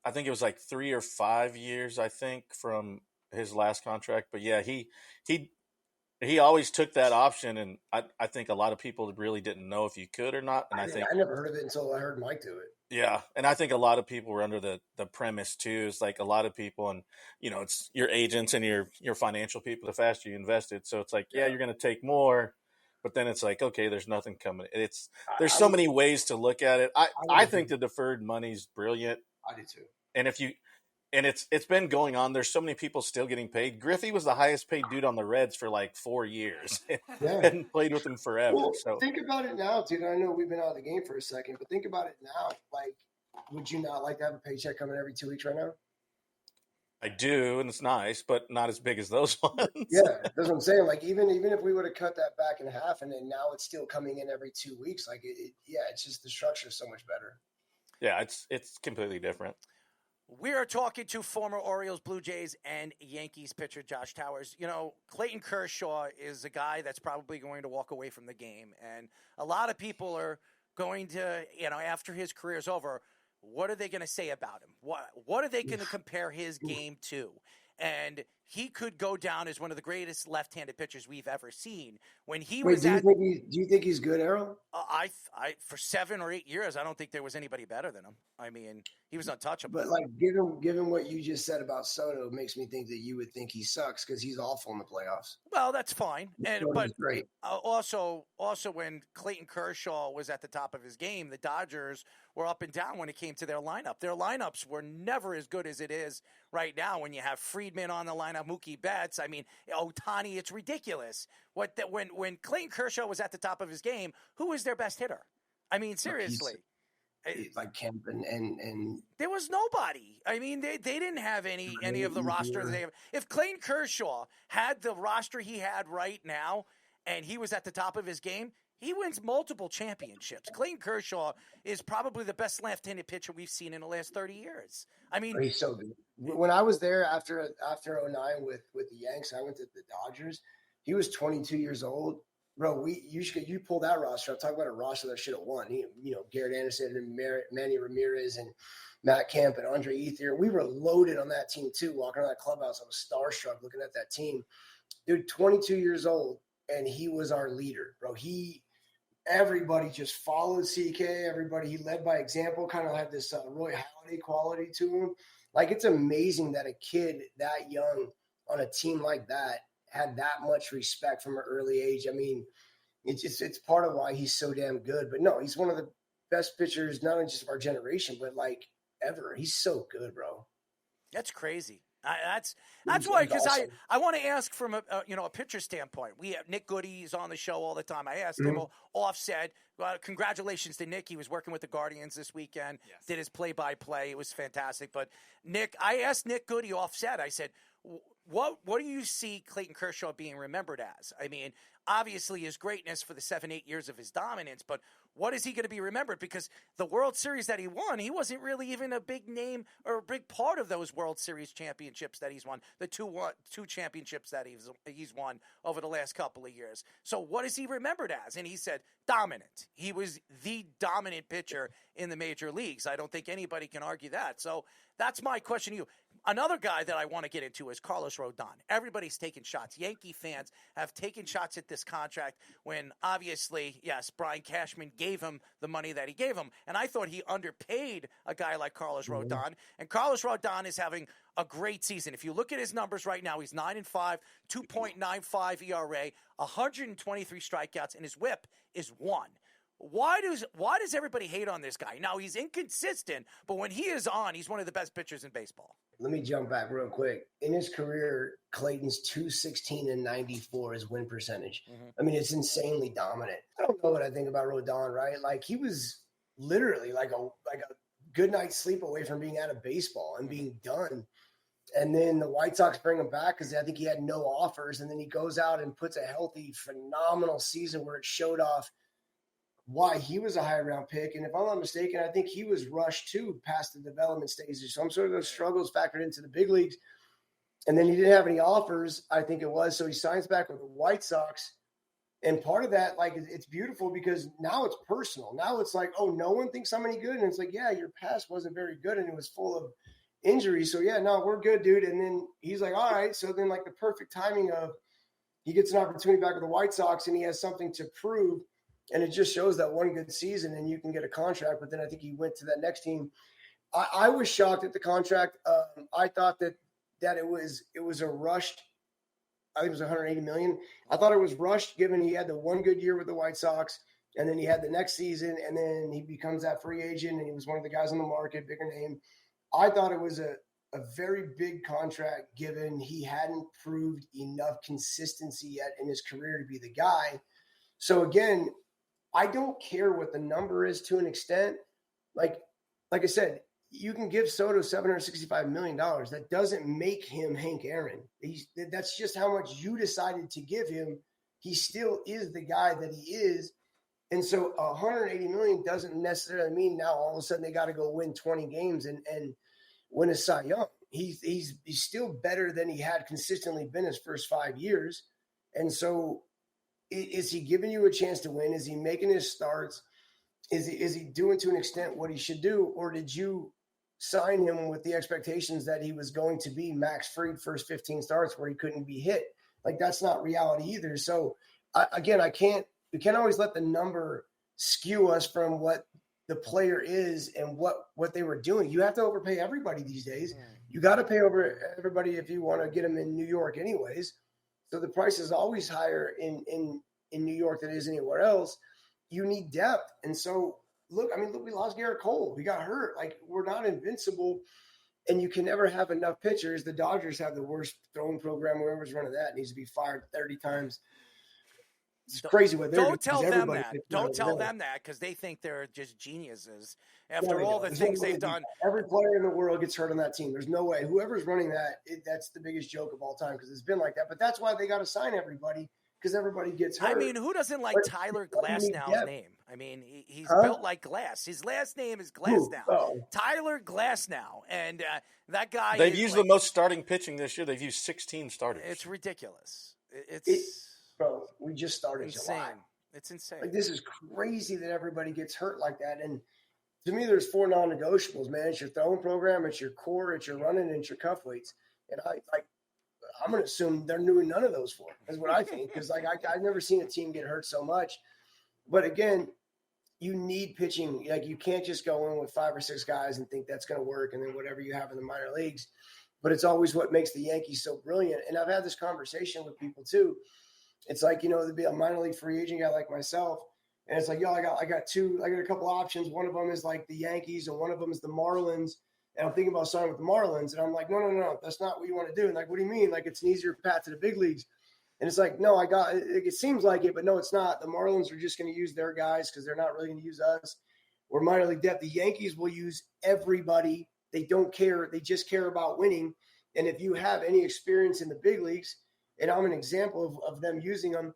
I think it was like 3 or 5 years, I think, from his last contract. But yeah, he always took that option, and I think a lot of people really didn't know if you could or not. And I never heard of it until I heard Mike do it. Yeah, and I think a lot of people were under the premise too. It's like a lot of people, and it's your agents and your financial people. The faster you invest it, so it's like you're going to take more, but then it's like okay, there's nothing coming. There's so many ways to look at it. I think the deferred money's brilliant. I do too. And it's been going on. There's so many people still getting paid. Griffey was the highest paid dude on the Reds for like 4 years and played with him forever. Well, so think about it now, dude. I know we've been out of the game for a second, but think about it now. Like, would you not like to have a paycheck coming every 2 weeks right now? I do, and it's nice, but not as big as those ones. Yeah, that's what I'm saying. Like, even if we would have cut that back in half, and then now it's still coming in every 2 weeks, like it's just the structure is so much better. Yeah, it's completely different. We are talking to former Orioles, Blue Jays, and Yankees pitcher Josh Towers. Clayton Kershaw is a guy that's probably going to walk away from the game. And a lot of people are going to, after his career's over, what are they going to say about him? What are they going to compare his game to? And he could go down as one of the greatest left-handed pitchers we've ever seen. When he was do you think he's good, Errol? I for 7 or 8 years, I don't think there was anybody better than him. I mean, he was untouchable. But like, given what you just said about Soto, makes me think that you would think he sucks because he's awful in the playoffs. Well, that's fine. But great. Also, when Clayton Kershaw was at the top of his game, the Dodgers were up and down when it came to their lineup. Their lineups were never as good as it is right now when you have Friedman on the lineup, Mookie Betts. I mean, Ohtani, it's ridiculous. When Clayton Kershaw was at the top of his game, who was their best hitter? I mean, seriously. Like Kemp and there was nobody. I mean, they didn't have any of the roster that they have. If Clayton Kershaw had the roster he had right now and he was at the top of his game, he wins multiple championships. Clayton Kershaw is probably the best left-handed pitcher we've seen in the last 30 years. I mean, he's so good. When I was there after 09 with the Yanks, I went to the Dodgers. He was 22 years old. Bro, you pull that roster up. Talk about a roster that should have won. Garrett Anderson and Manny Ramirez and Matt Kemp and Andre Ethier. We were loaded on that team too. Walking around that clubhouse, I was starstruck looking at that team. Dude, 22 years old, and he was our leader, bro. Everybody just followed CK. Everybody, he led by example. Kind of had this Roy Halladay quality to him. Like, it's amazing that a kid that young on a team like that had that much respect from an early age. I mean, it's part of why he's so damn good. But no, he's one of the best pitchers, not only just of our generation, but like ever. He's so good, bro. That's crazy. That's why, because awesome. I want to ask from a pitcher standpoint. We have Nick Goody is on the show all the time. I asked him offset. Congratulations to Nick. He was working with the Guardians this weekend. Yes. Did his play-by-play. It was fantastic. But I asked Nick Goody offset. I said, What do you see Clayton Kershaw being remembered as? I mean, obviously his greatness for the 7-8 years of his dominance, but what is he going to be remembered? Because the World Series that he won, he wasn't really even a big name or a big part of those World Series championships that he's won, the two championships that he's won over the last couple of years. So what is he remembered as? And he said dominant. He was the dominant pitcher in the major leagues. I don't think anybody can argue that. So that's my question to you. Another guy that I want to get into is Carlos Rodon. Everybody's taking shots. Yankee fans have taken shots at this contract when obviously, yes, Brian Cashman gave him the money that he gave him. And I thought he underpaid a guy like Carlos Rodon. And Carlos Rodon is having a great season. If you look at his numbers right now, he's 9-5, 2.95 ERA, 123 strikeouts, and his whip is 1. Why does everybody hate on this guy? Now, he's inconsistent, but when he is on, he's one of the best pitchers in baseball. Let me jump back real quick. In his career, Clayton's 216-94 is win percentage. I mean, it's insanely dominant. I don't know what I think about Rodon, right? Like, he was literally like a good night's sleep away from being out of baseball and being done. And then the White Sox bring him back because I think he had no offers. And then he goes out and puts a healthy, phenomenal season where it showed off why he was a high round pick. And if I'm not mistaken, I think he was rushed too past the development stages. So I'm sort of those struggles factored into the big leagues. And then he didn't have any offers, I think it was. So he signs back with the White Sox. And part of that, like, it's beautiful because now it's personal. Now it's like, oh, no one thinks I'm any good. And it's like, yeah, your past wasn't very good and it was full of injuries. So yeah, no, we're good, dude. And then he's like, all right. So then like the perfect timing of he gets an opportunity back with the White Sox and he has something to prove. And it just shows that one good season and you can get a contract. But then I think he went to that next team. I was shocked at the contract. I thought that it was a rushed. I think it was $180 million. I thought it was rushed given he had the one good year with the White Sox and then he had the next season and then he becomes that free agent and he was one of the guys on the market, bigger name. I thought it was a very big contract given he hadn't proved enough consistency yet in his career to be the guy. So again, I don't care what the number is to an extent. Like I said, you can give Soto $765 million. That doesn't make him Hank Aaron. That's just how much you decided to give him. He still is the guy that he is. And so $180 million doesn't necessarily mean now all of a sudden they got to go win 20 games and win a Cy Young. He's still better than he had consistently been his first 5 years. And so is he giving you a chance to win? Is he making his starts? Is he doing to an extent what he should do? Or did you sign him with the expectations that he was going to be Max Fried first 15 starts where he couldn't be hit? Like, that's not reality either. So we can't always let the number skew us from what the player is and what they were doing. You have to overpay everybody these days. You got to pay over everybody if you want to get them in New York anyways. So the price is always higher in New York than it is anywhere else. You need depth. And so, look, we lost Garrett Cole. We got hurt. Like, we're not invincible, and you can never have enough pitchers. The Dodgers have the worst throwing program. Whoever's running that needs to be fired 30 times. It's crazy what they're doing. Don't tell them that. Don't tell them that because they think they're just geniuses after all the things they've done. Every player in the world gets hurt on that team. There's no way. Whoever's running that, that's the biggest joke of all time because it's been like that. But that's why they got to sign everybody because everybody gets hurt. I mean, who doesn't like Tyler Glasnow's name? I mean, he's built like glass. His last name is Glasnow. Oh. Tyler Glasnow. And that guy They've used the most starting pitching this year. They've used 16 starters. It's ridiculous. Bro, we just started insane. July. It's insane. Like, this is crazy that everybody gets hurt like that. And to me, there's 4 non-negotiables, man. It's your throwing program, it's your core, it's your running, and it's your cuff weights. And I'm going to assume they're doing none of those 4. That's what I think. Because I've never seen a team get hurt so much. But again, you need pitching. Like, you can't just go in with 5 or 6 guys and think that's going to work, and then whatever you have in the minor leagues. But it's always what makes the Yankees so brilliant. And I've had this conversation with people too. It's like, there'd be a minor league free agent guy like myself. And it's like, I got a couple options. One of them is like the Yankees and one of them is the Marlins. And I'm thinking about signing with the Marlins. And I'm like, no, that's not what you want to do. And like, what do you mean? Like, it's an easier path to the big leagues. And it's like, no, it seems like it, but no, it's not. The Marlins are just going to use their guys because they're not really going to use us. We're minor league depth. The Yankees will use everybody. They don't care. They just care about winning. And if you have any experience in the big leagues, and I'm an example of them using them,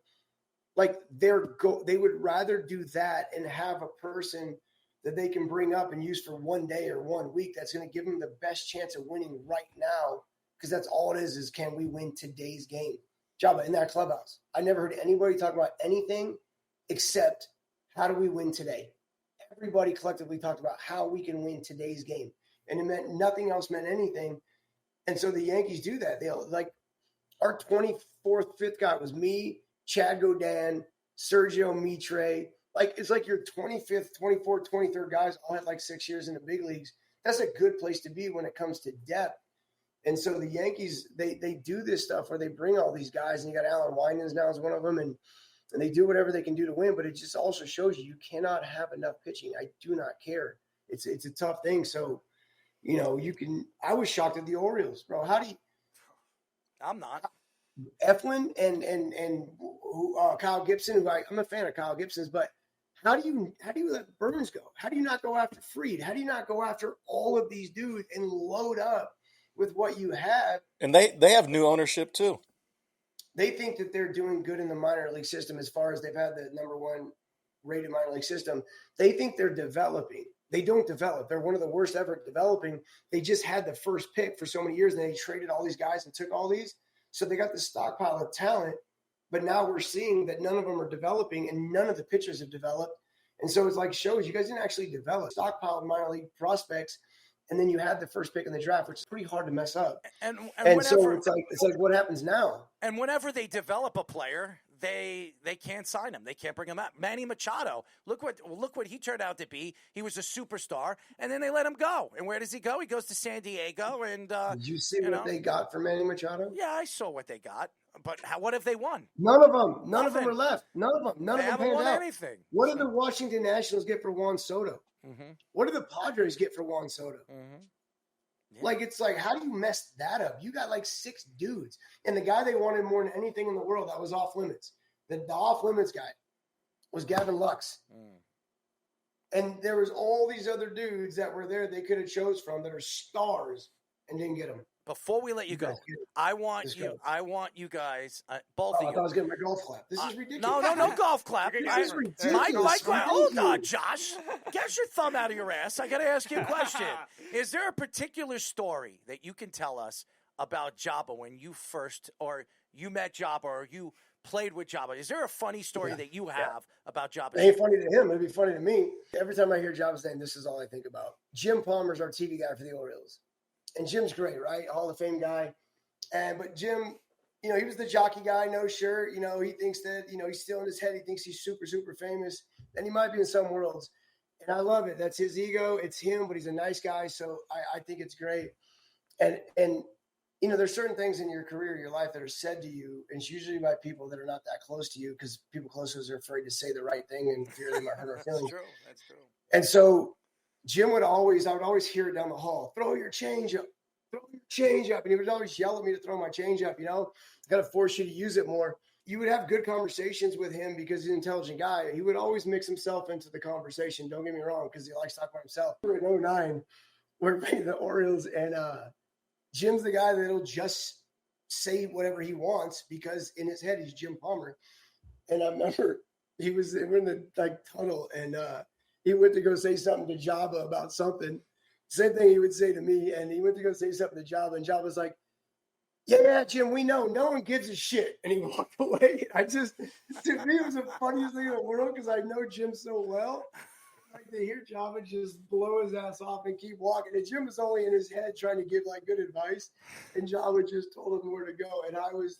like they would rather do that and have a person that they can bring up and use for 1 day or 1 week that's going to give them the best chance of winning right now, because that's all it is can we win today's game? Joba, in that clubhouse, I never heard anybody talk about anything except how do we win today? Everybody collectively talked about how we can win today's game. And it meant nothing else meant anything. And so the Yankees do that. They'll like our 24th, 5th guy was me, Chad Godin, Sergio Mitre. Like it's like your 25th, 24th, 23rd guys all had like 6 years in the big leagues. That's a good place to be when it comes to depth. And so the Yankees, they do this stuff where they bring all these guys, and you got Alan Winans now as one of them, and they do whatever they can do to win. But it just also shows you cannot have enough pitching. I do not care. It's a tough thing. So, you know, you can. I was shocked at the Orioles, bro. How do you? I'm not. Eflin and Kyle Gibson. Who I'm a fan of Kyle Gibson's, but how do you let Burns go? How do you not go after Fried? How do you not go after all of these dudes and load up with what you have? And they have new ownership too. They think that they're doing good in the minor league system as far as they've had the number 1 rated minor league system. They think they're developing. They don't develop. They're one of the worst ever at developing. They just had the first pick for so many years, and they traded all these guys and took all these. So they got the stockpile of talent, but now we're seeing that none of them are developing and none of the pitchers have developed. And so it's like shows you guys didn't actually develop stockpile of minor league prospects. And then you had the first pick in the draft, which is pretty hard to mess up. And so it's like what happens now? And whenever they develop a player, they can't sign him. They can't bring him out. Manny Machado, look what he turned out to be. He was a superstar, and then they let him go. And where does he go? He goes to San Diego. And did you see what they got for Manny Machado? Yeah, I saw what they got. But what have they won? None of them. None of them are left. None of them. None of them haven't won anything. What did the Washington Nationals get for Juan Soto? Mm-hmm. What did the Padres get for Juan Soto? Mm-hmm. Yeah. Like, it's like, how do you mess that up? You got like 6 dudes. And the guy they wanted more than anything in the world that was off limits. The off limits guy was Gavin Lux. And there was all these other dudes that were there they could have chose from that are stars and didn't get them. Before we let you go, I want you guys, both of you. I thought I was getting my golf clap. This is ridiculous. No golf clap. This is ridiculous. Hold on, Josh. Get your thumb out of your ass. I got to ask you a question. Is there a particular story that you can tell us about Joba when you first, or you met Joba, or you played with Joba? Is there a funny story that you have about Joba? It ain't funny to him. It'd be funny to me. Every time I hear Joba's name, this is all I think about. Jim Palmer's our TV guy for the Orioles. And Jim's great, right? Hall of Fame guy. But Jim, you know, he was the jockey guy, no shirt. You know, he thinks that, you know, he's still in his head. He thinks he's super, super famous. And he might be in some worlds. And I love it. That's his ego. It's him, but he's a nice guy. So I think it's great. And you know, there's certain things in your career, your life that are said to you. And it's usually by people that are not that close to you, because people close to us are afraid to say the right thing and fear they might hurt our feelings. That's true. And so Jim I would always hear it down the hall, throw your change up. And he would always yell at me to throw my change up, you know, got to force you to use it more. You would have good conversations with him because he's an intelligent guy. He would always mix himself into the conversation. Don't get me wrong, because he likes to talk about himself. We're in 2009, we're playing the Orioles, and Jim's the guy that'll just say whatever he wants because in his head he's Jim Palmer. And I remember we're in the tunnel, and he went to go say something to Joba about something. Same thing he would say to me, and he went to go say something to Joba, and Joba was like, yeah, Jim, we know. No one gives a shit. And he walked away. To me, it was the funniest thing in the world because I know Jim so well. Like, to hear Joba just blow his ass off and keep walking. And Jim was only in his head trying to give, good advice, and Joba just told him where to go. And I was,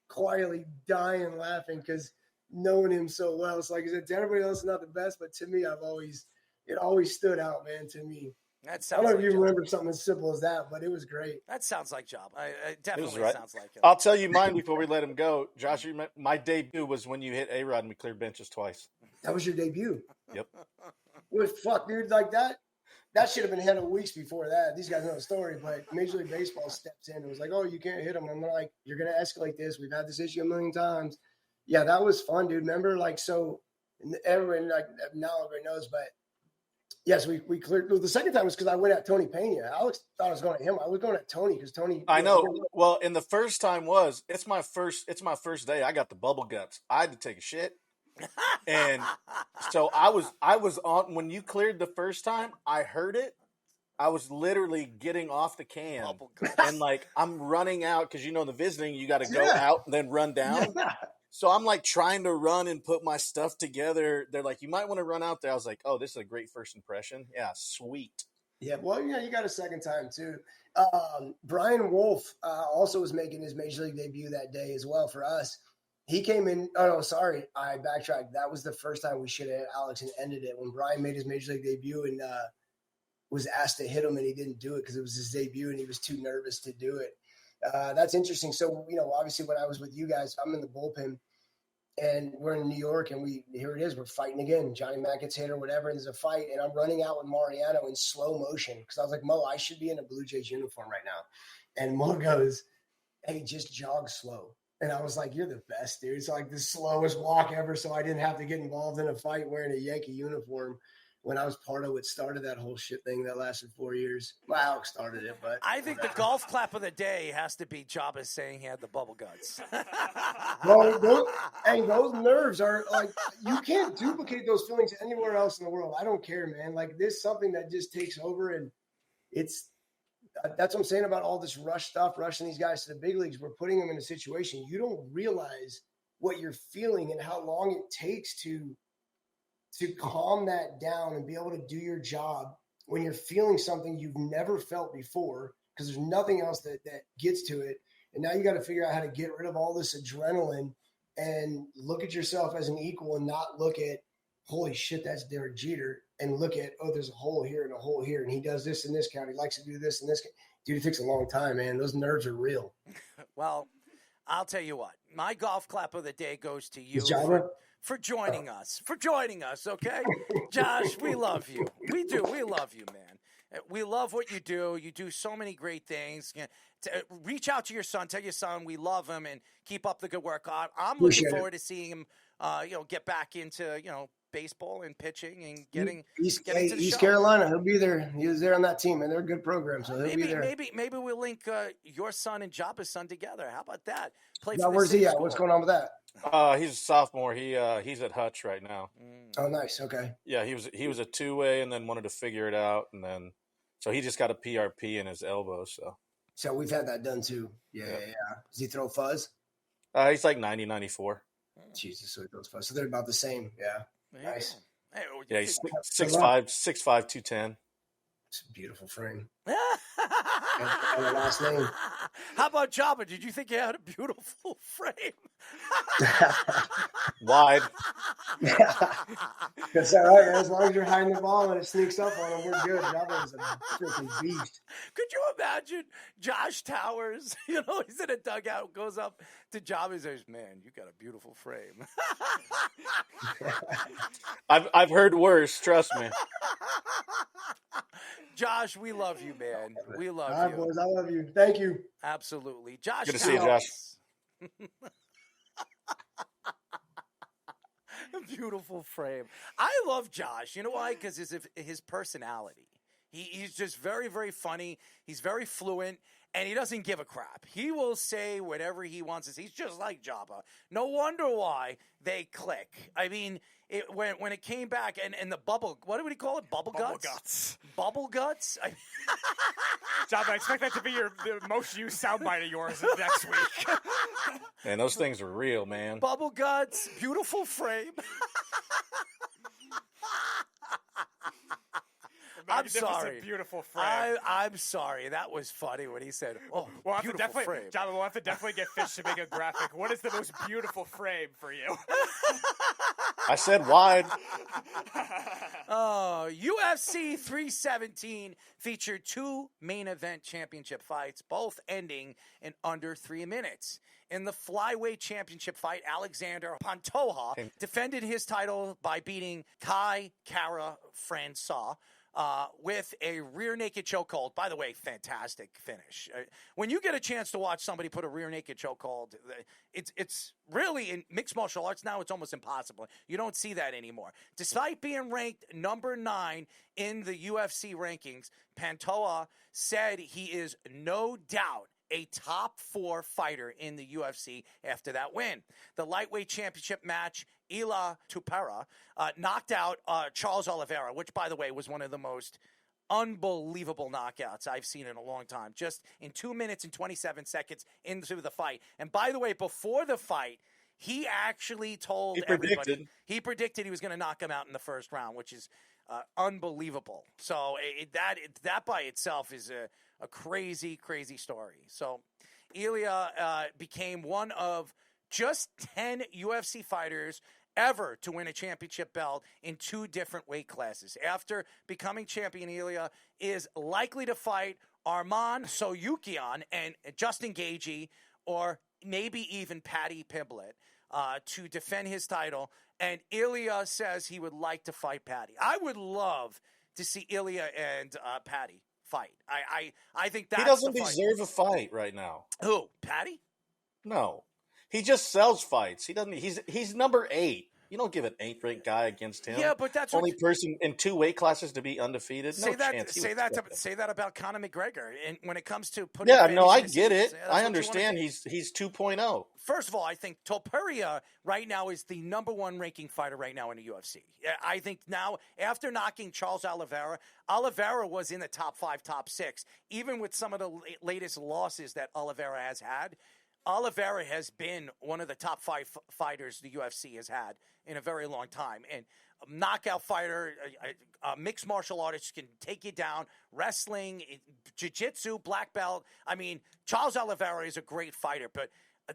quietly dying laughing because knowing him so well. It's like I said, to everybody else, not the best, but to me, it always stood out, man, to me. That I sounds don't know like if you Joba. remember something as simple as that, but it was great. That sounds like Joba. It definitely right. sounds like him. I'll tell you mine before we let him go. Josh, my debut was when you hit A-Rod and we cleared benches twice. That was your debut. Yep. What the fuck, dude? Like that should have been handled weeks before that. These guys know the story, but Major League Baseball steps in and was like, oh, you can't hit them. I'm like, you're going to escalate this. We've had this issue a million times. Yeah, that was fun, dude. Remember, so everybody, now everybody knows, but Yes, we cleared. Well, the second time was because I went at Tony Pena. Alex thought I was going at him. I was going at Tony because Tony. I know. Well, and the first time it's my first day. I got the bubble guts. I had to take a shit. And so I was on when you cleared the first time, I heard it. I was literally getting off the can and like I'm running out because the visiting you got to go out and then run down. Yeah. So I'm like trying to run and put my stuff together. They're like, you might want to run out there. I was like, oh, this is a great first impression. Yeah, sweet. Yeah, well, you got a second time too. Brian Wolf also was making his Major League debut that day as well for us. He came in. Oh, no, sorry. I backtracked. That was the first time we should have had Alex and ended it when Brian made his Major League debut and was asked to hit him, and he didn't do it because it was his debut and he was too nervous to do it. That's interesting. So, obviously when I was with you guys, I'm in the bullpen and we're in New York and here it is. We're fighting again. Johnny Mack gets hit or whatever. And there's a fight and I'm running out with Mariano in slow motion because I was like, Mo, I should be in a Blue Jays uniform right now. And Mo goes, hey, just jog slow. And I was like, you're the best, dude. It's like the slowest walk ever. So I didn't have to get involved in a fight wearing a Yankee uniform when I was part of what started that whole shit thing that lasted 4 years. Well, Alex started it, but I think the golf clap of the day has to be Joba saying he had the bubble guts. Well, those nerves are like, you can't duplicate those feelings anywhere else in the world. I don't care, man. Like this is something that just takes over, and that's what I'm saying about all this rush stuff, rushing these guys to the big leagues. We're putting them in a situation you don't realize what you're feeling and how long it takes to calm that down and be able to do your job when you're feeling something you've never felt before, because there's nothing else that gets to it. And now you got to figure out how to get rid of all this adrenaline and look at yourself as an equal and not look at, holy shit, that's Derek Jeter, and look at, oh, there's a hole here and a hole here, and he does this in this count. He likes to do this in this. Dude, it takes a long time, man. Those nerves are real. Well, I'll tell you what. My golf clap of the day goes to you for joining us. For joining us, okay? Josh, we love you. We do. We love you, man. We love what you do. You do so many great things. Reach out to your son. Tell your son we love him and keep up the good work. I'm looking forward to seeing him, get back into, baseball and pitching and getting to the East show. Carolina. He'll be there. He was there on that team, and they're a good program, so he'll be there. Maybe we'll link your son and Joba's son together. How about that? Now, where's he at? What's going on with that? He's a sophomore. He's at Hutch right now. Oh, nice. Okay. Yeah, he was a two-way and then wanted to figure it out, and then so he just got a PRP in his elbow. So we've had that done too. Yeah. Does he throw fuzz? He's like 90, 94. Jesus, so he throws fuzz. So they're about the same. Yeah. Nice. Yeah, he's 6'5", 210. It's a beautiful frame. And the last name. How about Joba? Did you think he had a beautiful frame? Wide. That's all right. As long as you're hiding the ball and it sneaks up on him, we're good. Joba is a freaking beast. Could you imagine Josh Towers? He's in a dugout, goes up to Joba and says, "Man, you got a beautiful frame." I've heard worse. Trust me. Josh, we love you, man. We love you. All right, boys. I love you. Thank you. Absolutely. Josh, good to see you, Josh. Beautiful frame. I love Josh. You know why? Because his personality. He's just very, very funny. He's very fluent, and he doesn't give a crap. He will say whatever he wants to say. He's just like Joba. No wonder why they click. I mean, when it came back and the bubble, what do we call it? Bubble guts? Bubble guts? Joba, I expect that to be the most used soundbite of yours next week. Man, those things are real, man. Bubble guts, beautiful frame. I'm sorry. Beautiful frame. I'm sorry. That was funny when he said, "Oh, beautiful frame." Joba, we'll have to definitely get Fish to make a graphic. What is the most beautiful frame for you? I said wide. UFC 317 featured 2 main event championship fights, both ending in under 3 minutes. In the flyweight championship fight, Alexander Pantoja defended his title by beating Kai Kara Francois. with a rear naked chokehold. By the way, fantastic finish. When you get a chance to watch somebody put a rear naked chokehold, it's really, in mixed martial arts now, it's almost impossible. You don't see that anymore. Despite being ranked number 9 in the UFC rankings, Pantoja said he is no doubt a top 4 fighter in the UFC after that win. The lightweight championship match, Ilia Topuria knocked out Charles Oliveira, which, by the way, was one of the most unbelievable knockouts I've seen in a long time. Just in 2 minutes and 27 seconds into the fight. And by the way, before the fight, he actually told everybody he predicted he was going to knock him out in the first round, which is unbelievable. So that by itself is a crazy, crazy story. So Ilia became one of just 10 UFC fighters ever to win a championship belt in 2 different weight classes. After becoming champion, Ilia is likely to fight Arman Tsarukyan and Justin Gaethje, or maybe even Paddy Pimblett, to defend his title. And Ilia says he would like to fight Paddy. I would love to see Ilia and Paddy fight. I think that's he doesn't the fight. deserve a fight right now. Who? Paddy? No, he just sells fights. He doesn't. He's number 8. You don't give an 8th-ranked guy against him. Yeah, but that's only person in 2 weight classes to be undefeated. No chance. Say that about Conor McGregor. And when it comes to putting, I get it. I understand. He's 2.0. First of all, I think Topuria right now is the number 1 ranking fighter right now in the UFC. I think now, after knocking Charles Oliveira was in the top 5, top 6, even with some of the latest losses that Oliveira has had. Oliveira has been one of the top 5 fighters the UFC has had in a very long time. And a knockout fighter, a mixed martial artist can take you down, wrestling, jiu-jitsu, black belt. I mean, Charles Oliveira is a great fighter, but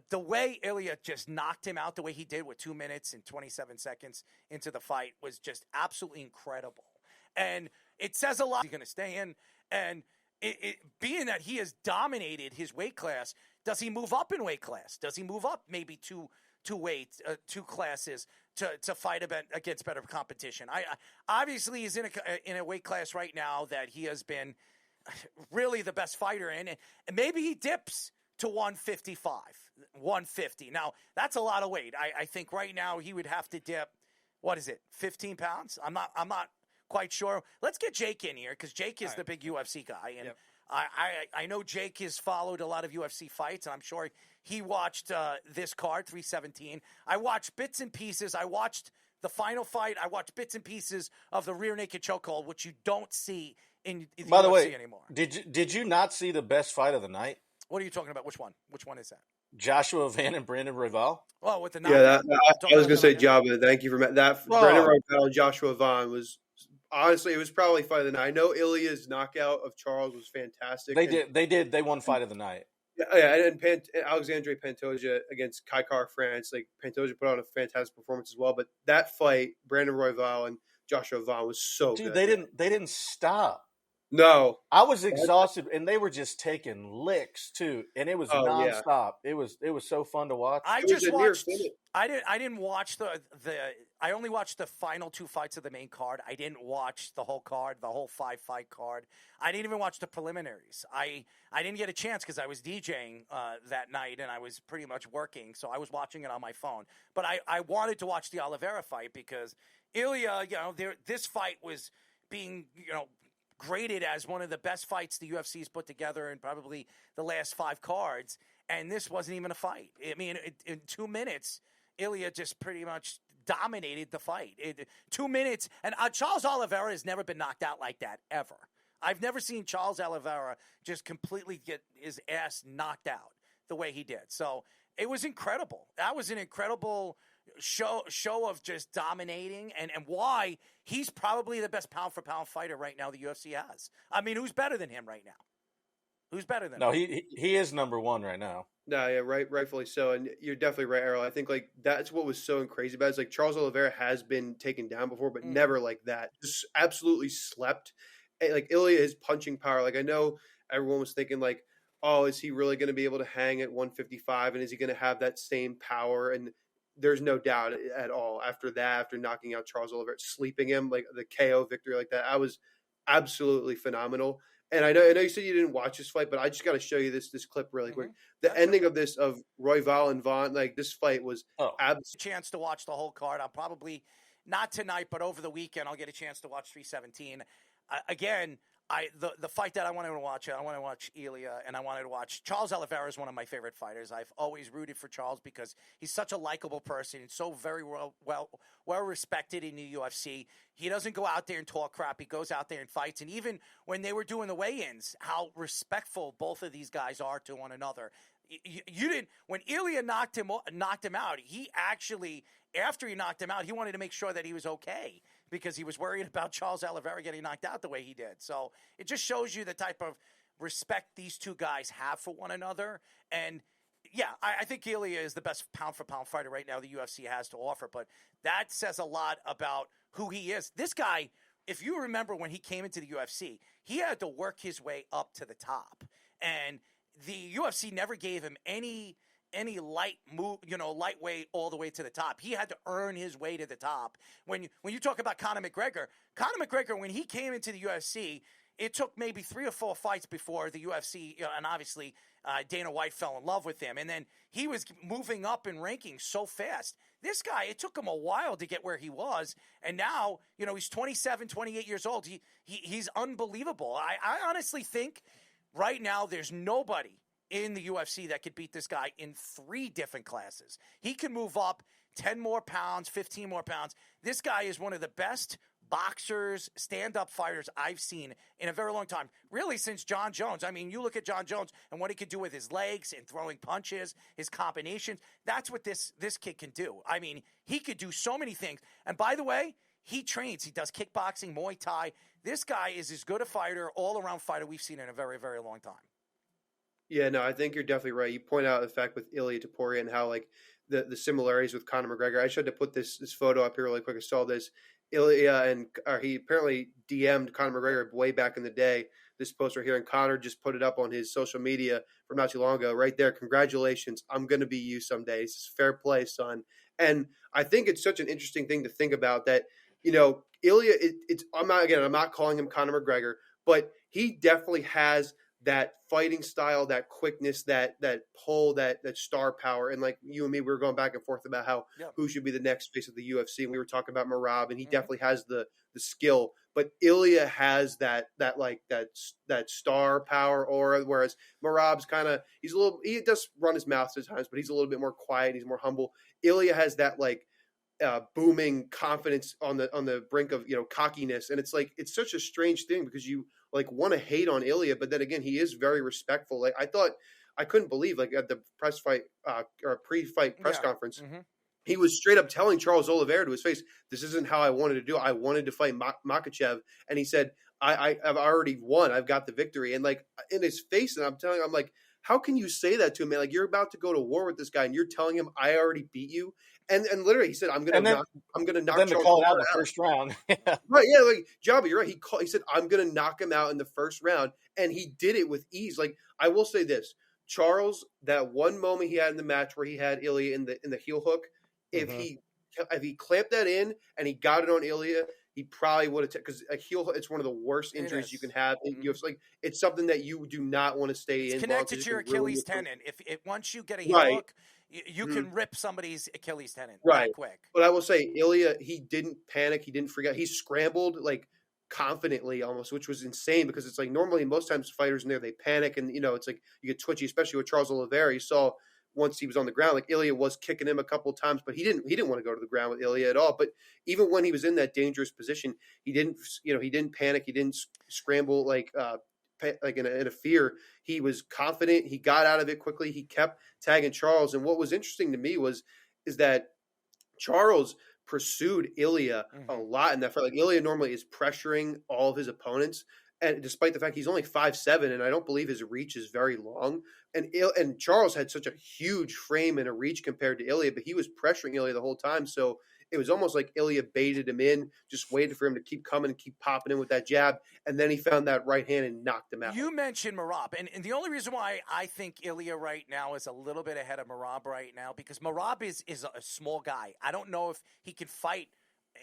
the way Ilia just knocked him out the way he did with 2 minutes and 27 seconds into the fight was just absolutely incredible. And it says a lot. He's going to stay in. And being that he has dominated his weight class, does he move up in weight class? Does he move up maybe two classes to fight against better competition? Obviously he's in a weight class right now that he has been really the best fighter in, and maybe he dips to 155, 150. Now that's a lot of weight. I think right now he would have to dip. What is it? 15 pounds? I'm not quite sure. Let's get Jake in here because Jake is the big UFC guy, and. Yep. I know Jake has followed a lot of UFC fights, and I'm sure he watched this card, 317. I watched bits and pieces. I watched the final fight. I watched bits and pieces of the rear naked chokehold, which you don't see in the By the UFC way, anymore. Did you not see the best fight of the night? What are you talking about? Which one? Which one is that? Joshua Van and Brandon Royval. Oh, with the I was going to say Joba. Thank you for that. Brandon Royval and Joshua Vaughn was. Honestly, it was probably fight of the night. I know Ilia's knockout of Charles was fantastic. They won fight of the night. Yeah, and Alexandre Pantoja against Kaikar France. Like Pantoja put on a fantastic performance as well. But that fight, Brandon Royval and Joshua Vaughn was so good. They didn't stop. No, I was exhausted, and they were just taking licks too, and it was nonstop. Yeah. It was so fun to watch. I just watched. I didn't watch the. I only watched the final 2 fights of the main card. I didn't watch the whole card, the whole 5-fight card. I didn't even watch the preliminaries. I didn't get a chance because I was DJing that night and I was pretty much working, so I was watching it on my phone. But I wanted to watch the Oliveira fight because Ilia, this fight was being, graded as one of the best fights the UFC's put together in probably the last 5 cards, and this wasn't even a fight. I mean, in 2 minutes, Ilia just pretty much dominated the fight. 2 minutes, and Charles Oliveira has never been knocked out like that, ever. I've never seen Charles Oliveira just completely get his ass knocked out the way he did. So it was incredible. That was an incredible show of just dominating and why he's probably the best pound-for-pound fighter right now the UFC has. I mean, who's better than him right now? Who's better than him? No, he is number 1 right now. No, yeah, rightfully so. And you're definitely right, Errol. I think, that's what was so crazy about it. It's like Charles Oliveira has been taken down before, but never like that. Just absolutely slept. Like, Ilia, his punching power. Like, I know everyone was thinking, oh, is he really going to be able to hang at 155? And is he going to have that same power? And there's no doubt at all. After knocking out Charles Oliveira, sleeping him, like the KO victory like that, I was absolutely phenomenal. And I know you said you didn't watch this fight, but I just got to show you this clip really quick. The ending of this of Royval and Vaughn, like this fight was chance to watch the whole card. I'll probably not tonight, but over the weekend I'll get a chance to watch 317. Again, the fight that I wanted to watch Ilya, and I wanted to watch Charles Oliveira is one of my favorite fighters. I've always rooted for Charles because he's such a likable person and so very well respected in the UFC. He doesn't go out there and talk crap. He goes out there and fights. And even when they were doing the weigh-ins, how respectful both of these guys are to one another. You didn't when Ilya knocked him out. He actually, after he knocked him out, he wanted to make sure that he was okay, because he was worried about Charles Oliveira getting knocked out the way he did. So it just shows you the type of respect these two guys have for one another. And, yeah, I think Ilya is the best pound-for-pound fighter right now the UFC has to offer. But that says a lot about who he is. This guy, if you remember when he came into the UFC, he had to work his way up to the top. And the UFC never gave him any light move, lightweight all the way to the top. He had to earn his way to the top. When you talk about Conor McGregor, when he came into the UFC, it took maybe 3 or 4 fights before the UFC, and obviously Dana White fell in love with him. And then he was moving up in rankings so fast. This guy, it took him a while to get where he was. And now, he's 27, 28 years old. He's unbelievable. I honestly think right now there's nobody in the UFC that could beat this guy in 3 different classes. He can move up 10 more pounds, 15 more pounds. This guy is one of the best boxers, stand-up fighters I've seen in a very long time, really since John Jones. I mean, you look at John Jones and what he could do with his legs and throwing punches, his combinations. That's what this kid can do. I mean, he could do so many things. And by the way, he trains. He does kickboxing, Muay Thai. This guy is as good a fighter, all-around fighter we've seen in a very, very long time. Yeah, no, I think you're definitely right. You point out the fact with Ilya Topuria and how like the similarities with Conor McGregor. I just had to put this photo up here really quick. I saw this. Ilya he apparently DM'd Conor McGregor way back in the day. This post right here, and Conor just put it up on his social media from not too long ago. Right there, congratulations! I'm gonna be you someday. It's fair play, son. And I think it's such an interesting thing to think about that. Ilya. I'm not calling him Conor McGregor, but he definitely has that fighting style, that quickness, that pull, that star power. And like you and me, we were going back and forth about who should be the next face of the UFC. And we were talking about Merab, and he definitely has the skill. But Ilya has that star power aura, whereas Merab's he does run his mouth at times, but he's a little bit more quiet. He's more humble. Ilya has that booming confidence on the brink of cockiness, and it's such a strange thing because you want to hate on Ilya, but then again he is very respectful. I couldn't believe at the press fight or pre-fight press conference, he was straight up telling Charles Oliveira to his face, "This isn't how I wanted to do it. I wanted to fight Makhachev," and he said, "I've already won. I've got the victory." And in his face, and I'm like, how can you say that to him, man? You're about to go to war with this guy, and you're telling him, "I already beat you." And literally, he said, "I'm gonna knock." Then to call it out in the first round, right? Yeah, Joba, you're right. He said, "I'm gonna knock him out in the first round," and he did it with ease. I will say this, Charles, that one moment he had in the match where he had Ilya in the heel hook, if he clamped that in and he got it on Ilya, he probably would have because a heel it's one of the worst injuries you can have. It's something that you do not want to stay in. Connected to your Achilles tendon. If once you get a heel hook, you can rip somebody's Achilles tendon that quick. But I will say, Ilya, he didn't panic. He didn't freak out. He scrambled confidently almost, which was insane because it's normally most times fighters in there, they panic and, you get twitchy, especially with Charles Oliveira. You saw once he was on the ground, Ilya was kicking him a couple of times, but he didn't want to go to the ground with Ilya at all. But even when he was in that dangerous position, he didn't panic. He didn't scramble in a fear. He was confident. He got out of it quickly. He kept tagging Charles. And what was interesting to me is that Charles pursued Ilya a lot in that fight. Ilya normally is pressuring all of his opponents. And despite the fact he's only 5'7", and I don't believe his reach is very long, and Charles had such a huge frame and a reach compared to Ilya, but he was pressuring Ilya the whole time. So it was almost like Ilya baited him in, just waited for him to keep coming and keep popping in with that jab, and then he found that right hand and knocked him out. You mentioned Merab, and the only reason why I think Ilya right now is a little bit ahead of Merab right now, because Merab is a small guy. I don't know if he can fight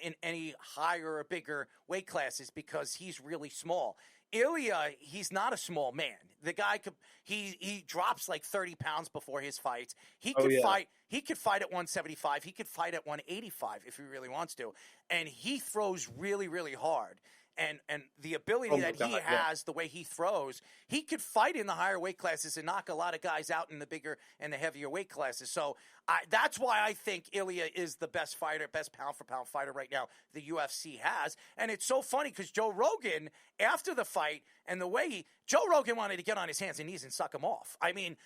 in any higher or bigger weight classes because he's really small. Ilya, he's not a small man. The guy he drops like 30 pounds before his fights. He could fight. He could fight at 175. He could fight at 185 if he really wants to, and he throws really, really hard. And the ability that he has, the way he throws, he could fight in the higher weight classes and knock a lot of guys out in the bigger and the heavier weight classes. So that's why I think Ilya is the best fighter, best pound-for-pound fighter right now the UFC has. And it's so funny because Joe Rogan, after the fight, and the way Joe Rogan wanted to get on his hands and knees and suck him off. I mean,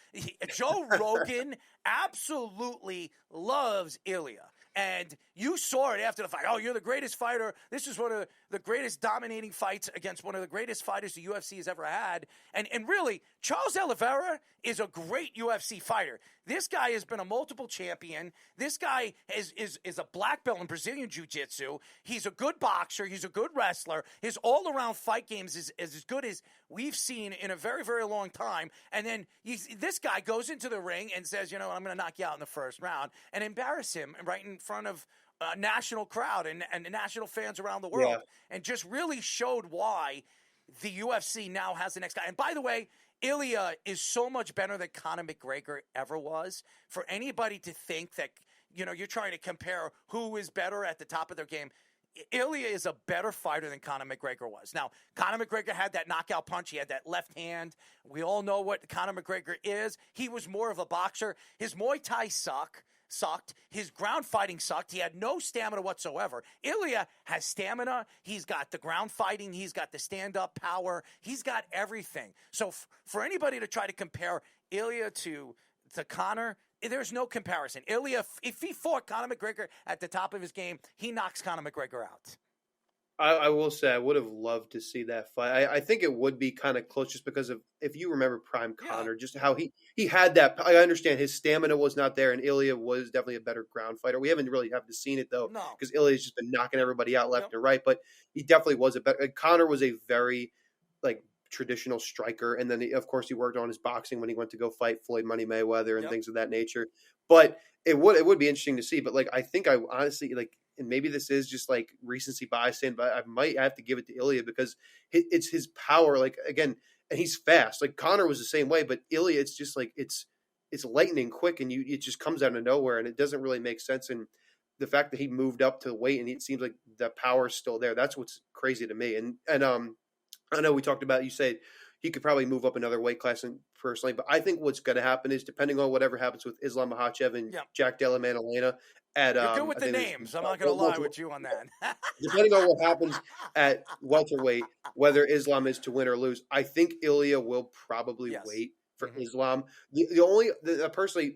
Joe Rogan absolutely loves Ilya. And you saw it after the fight. Oh, you're the greatest fighter. This is one of the greatest dominating fights against one of the greatest fighters the UFC has ever had. And really, Charles Oliveira is a great UFC fighter. This guy has been a multiple champion. This guy is a black belt in Brazilian Jiu-Jitsu. He's a good boxer. He's a good wrestler. His all-around fight games is as good as we've seen in a very, very long time. And then this guy goes into the ring and says, I'm going to knock you out in the first round and embarrass him right in front of a national crowd and national fans around the world, and just really showed why the UFC now has the next guy. And by the way, Ilya is so much better than Conor McGregor ever was. For anybody to think that, you're trying to compare who is better at the top of their game, Ilya is a better fighter than Conor McGregor was. Now, Conor McGregor had that knockout punch. He had that left hand. We all know what Conor McGregor is. He was more of a boxer. His Muay Thai sucked. His ground fighting sucked. He had no stamina whatsoever. Ilya has stamina. He's got the ground fighting. He's got the stand-up power. He's got everything. So for anybody to try to compare Ilya to Conor, there's no comparison. Ilya, if he fought Conor McGregor at the top of his game, he knocks Conor McGregor out. I will say I would have loved to see that fight. I think it would be kind of close just because of, if you remember Prime Conor, just how he had that. I understand his stamina was not there, and Ilya was definitely a better ground fighter. We haven't really seen it, though, because Ilya's just been knocking everybody out left and right, but he definitely was a better. Conor was a very, traditional striker, and then, of course, he worked on his boxing when he went to go fight Floyd Money Mayweather and things of that nature. But it would be interesting to see. But, I think I honestly, and maybe this is just recency bias in, but I might have to give it to Ilya because it's his power. Again, and he's fast. Conor was the same way, but Ilya, it's just it's lightning quick, and it just comes out of nowhere, and it doesn't really make sense. And the fact that he moved up to the weight, and it seems like the power is still there. That's what's crazy to me. And I know we talked about, you said he could probably move up another weight class personally, but I think what's going to happen is, depending on whatever happens with Islam Makhachev and Jack Della Maddalena at You're good with the names. I'm not going to lie with you on that. Depending on what happens at welterweight, whether Islam is to win or lose, I think Ilya will probably wait for Islam. Personally,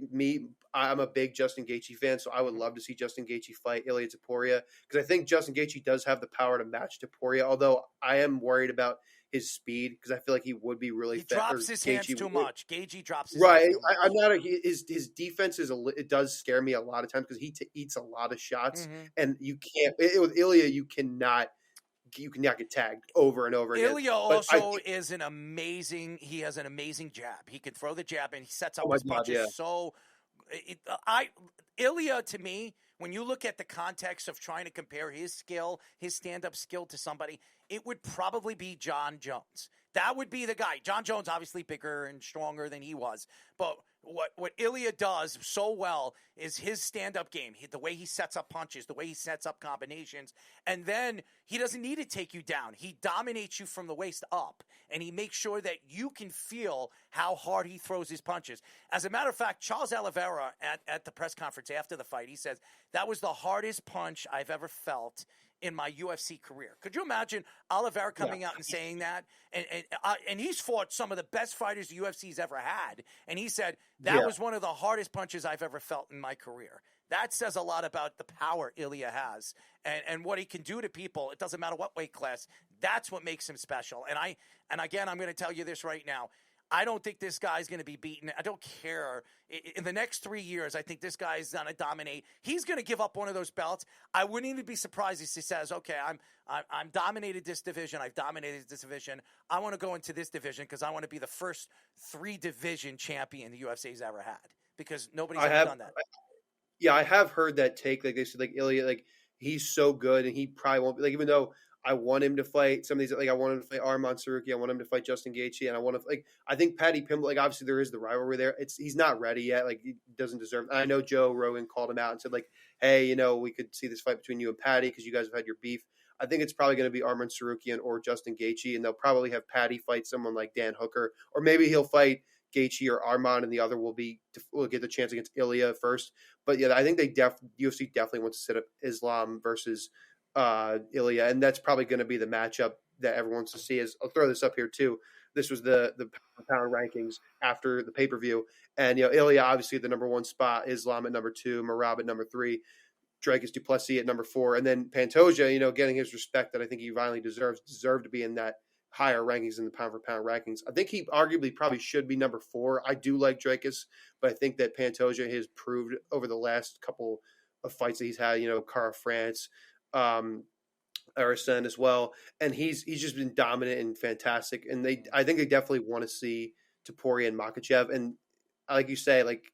I'm a big Justin Gaethje fan, so I would love to see Justin Gaethje fight Ilia Topuria, because I think Justin Gaethje does have the power to match Topuria, although I am worried about his speed, because I feel like he would be really fast. He drops his hands too much. Gaethje drops his hands too much. I'm not his defense it does scare me a lot of times because he eats a lot of shots, and you can't with Ilya you cannot get tagged over and over again. Ilya also is an amazing. He has an amazing jab. He can throw the jab, and he sets up his punches Ilya, to me, when you look at the context of trying to compare his skill, his stand-up skill to somebody, it would probably be John Jones. That would be the guy. John Jones, obviously bigger and stronger than he was. But what Ilya does so well is his stand-up game, the way he sets up punches, the way he sets up combinations. And then he doesn't need to take you down. He dominates you from the waist up, and he makes sure that you can feel how hard he throws his punches. As a matter of fact, Charles Oliveira at the press conference after the fight, he says, that was the hardest punch I've ever felt in my UFC career. Could you imagine Oliveira coming out and saying that? And he's fought some of the best fighters the UFC's ever had. And he said, that was one of the hardest punches I've ever felt in my career. That says a lot about the power Ilya has and what he can do to people. It doesn't matter what weight class. That's what makes him special. And again, I'm going to tell you this right now. I don't think this guy's going to be beaten. I don't care. In the next 3 years, I think this guy's going to dominate. He's going to give up one of those belts. I wouldn't even be surprised if he says, okay, I'm dominated this division. I've dominated this division. I want to go into this division because I want to be the first 3-division champion the UFC's ever had, because nobody's ever done that. I have heard that take. Like they said, like Ilya, like he's so good, and he probably won't be like, even though I want him to fight some of these, like I want him to fight Arman Saruki, I want him to fight Justin Gaethje, and I want to like I think Patty Pimble, like obviously there is the rivalry there. He's not ready yet, like he doesn't deserve. I know Joe Rogan called him out and said like, hey, we could see this fight between you and Patty because you guys have had your beef. I think it's probably going to be Arman Sarukian or Justin Gaethje, and they'll probably have Patty fight someone like Dan Hooker, or maybe he'll fight Gaethje or Arman, and the other will get the chance against Ilya first. But yeah, I think UFC definitely wants to set up Islam versus Ilya, and that's probably going to be the matchup that everyone wants to see. I'll throw this up here too. This was the pound rankings after the pay-per-view, and Ilya obviously the number 1 spot, Islam at number 2, Merab at number 3, Dricus Du Plessis at number 4, and then Pantoja, getting his respect that I think he finally deserved to be in that higher rankings in the pound for pound rankings. I think he arguably probably should be number 4. I do like Dricus, but I think that Pantoja has proved over the last couple of fights that he's had, Cara France, Arisen as well, and he's just been dominant and fantastic. And I think they definitely want to see Topuria and Makhachev. And like you say, like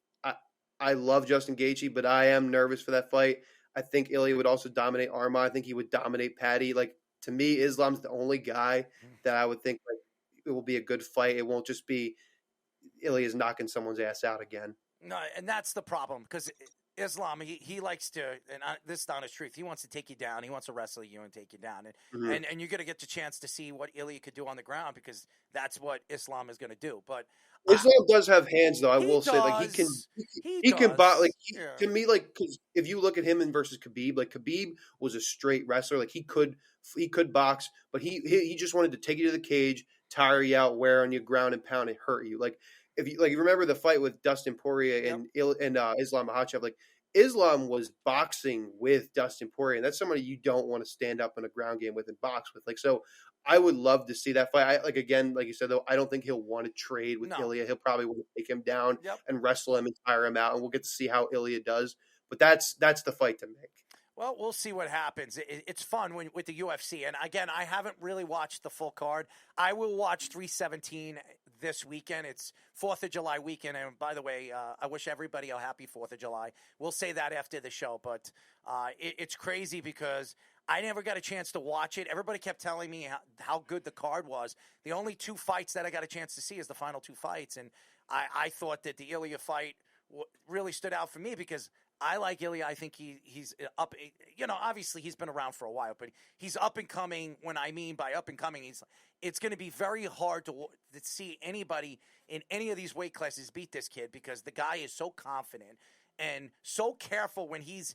I love Justin Gaethje, but I am nervous for that fight. I think Ilya would also dominate Arman. I think he would dominate Patty. Like to me, Islam's the only guy that I would think like it will be a good fight. It won't just be Ilya's knocking someone's ass out again. No, and that's the problem because Islam, he likes to, and this is the honest truth, he wants to take you down. He wants to wrestle you and take you down. And you're going to get the chance to see what Ilya could do on the ground because that's what Islam is going to do. But Islam does have hands, though. I will say, like he can box. Like to me, like because if you look at him in versus Khabib, like Khabib was a straight wrestler. Like he could box, but he just wanted to take you to the cage, tire you out, wear on your ground and pound and hurt you. Like if you remember the fight with Dustin Poirier and Islam Makhachev, like Islam was boxing with Dustin Poirier, and that's somebody you don't want to stand up in a ground game with and box with. Like so. I would love to see that fight. Like you said, though, I don't think he'll want to trade with Ilya. He'll probably want to take him down and wrestle him and tire him out, and we'll get to see how Ilya does. But that's the fight to make. Well, we'll see what happens. It's fun with the UFC. And again, I haven't really watched the full card. I will watch 317 this weekend. It's 4th of July weekend. And by the way, I wish everybody a happy 4th of July. We'll say that after the show. But it's crazy because I never got a chance to watch it. Everybody kept telling me how good the card was. The only 2 fights that I got a chance to see is the final 2 fights. And I thought that the Ilya fight really stood out for me because I like Ilya. I think he's up. Obviously he's been around for a while, but he's up and coming. When I mean by up and coming, it's going to be very hard to see anybody in any of these weight classes beat this kid because the guy is so confident and so careful when he's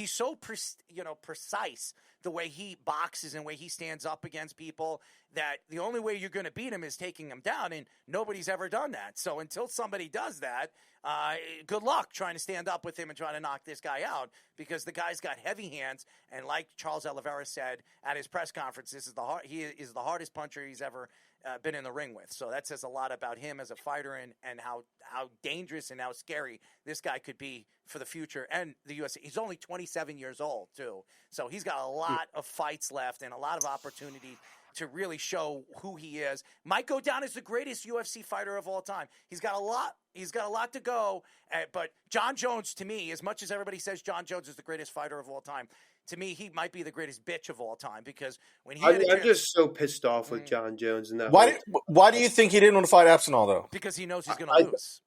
so precise the way he boxes and the way he stands up against people that the only way you're going to beat him is taking him down, and nobody's ever done that. So until somebody does that, good luck trying to stand up with him and trying to knock this guy out because the guy's got heavy hands, and like Charles Oliveira said at his press conference, he is the hardest puncher he's ever been in the ring with. So that says a lot about him as a fighter and how dangerous and how scary this guy could be for the future and the UFC. He's only 27 years old, too. So he's got a lot of fights left and a lot of opportunity to really show who he is. Might go down as the greatest UFC fighter of all time. He's got a lot to go. But John Jones, to me, as much as everybody says John Jones is the greatest fighter of all time, to me, he might be the greatest bitch of all time because when he I'm just so pissed off with John Jones and that. Why do you think he didn't want to fight Aspinall though? Because he knows he's going to lose.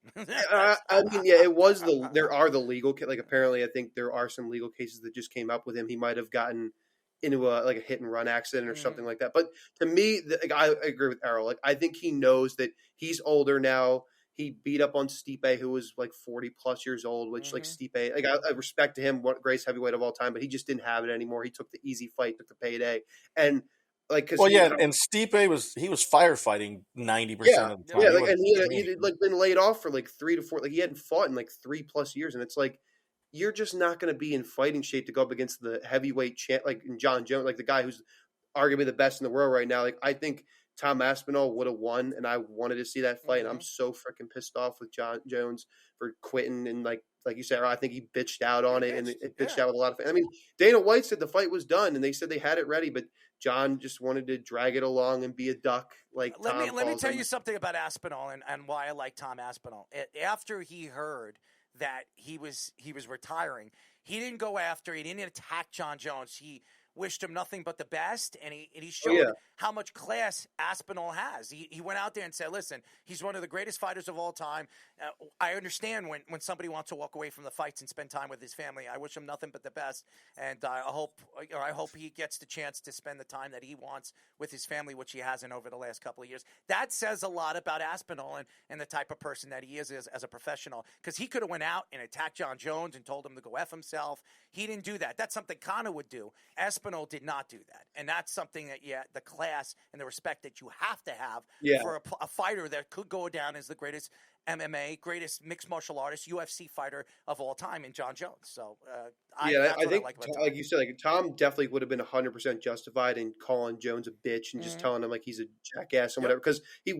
I mean, yeah, it was there are the legal like apparently I think there are some legal cases that just came up with him. He might have gotten into a hit and run accident or something like that. But to me, I agree with Errol. Like I think he knows that he's older now. He beat up on Stipe, who was like 40 plus years old, which like Stipe, like I respect to him, greatest heavyweight of all time, but he just didn't have it anymore. He took the easy fight, took the payday. And like, and Stipe was firefighting 90% of the time. Yeah, like, and he had like been laid off for like 3 to 4, like he hadn't fought in like 3+ years. And it's like, you're just not going to be in fighting shape to go up against the heavyweight champ, like John Jones, like the guy who's arguably the best in the world right now. Like I think Tom Aspinall would have won, and I wanted to see that fight. And I'm so freaking pissed off with John Jones for quitting. And like you said, I think he bitched out on it, and it bitched out with a lot of. I mean, Dana White said the fight was done, and they said they had it ready, but John just wanted to drag it along and be a duck. Like let me tell you something about Aspinall and why I like Tom Aspinall. After he heard that he was retiring, he didn't go after, he didn't attack John Jones. He wished him nothing but the best, and he showed how much class Aspinall has. He went out there and said, listen, he's one of the greatest fighters of all time. I understand when somebody wants to walk away from the fights and spend time with his family. I wish him nothing but the best, and I hope he gets the chance to spend the time that he wants with his family, which he hasn't over the last couple of years. That says a lot about Aspinall and the type of person that he is as a professional, because he could have went out and attacked John Jones and told him to go F himself. He didn't do that. That's something Conor would do. Aspinall did not do that, and that's something that the class and the respect that you have to have for a fighter that could go down as the greatest MMA, greatest mixed martial artist, UFC fighter of all time in John Jones. So I think, like you said, like Tom definitely would have been 100% justified in calling Jones a bitch and just telling him like he's a jackass and whatever, because he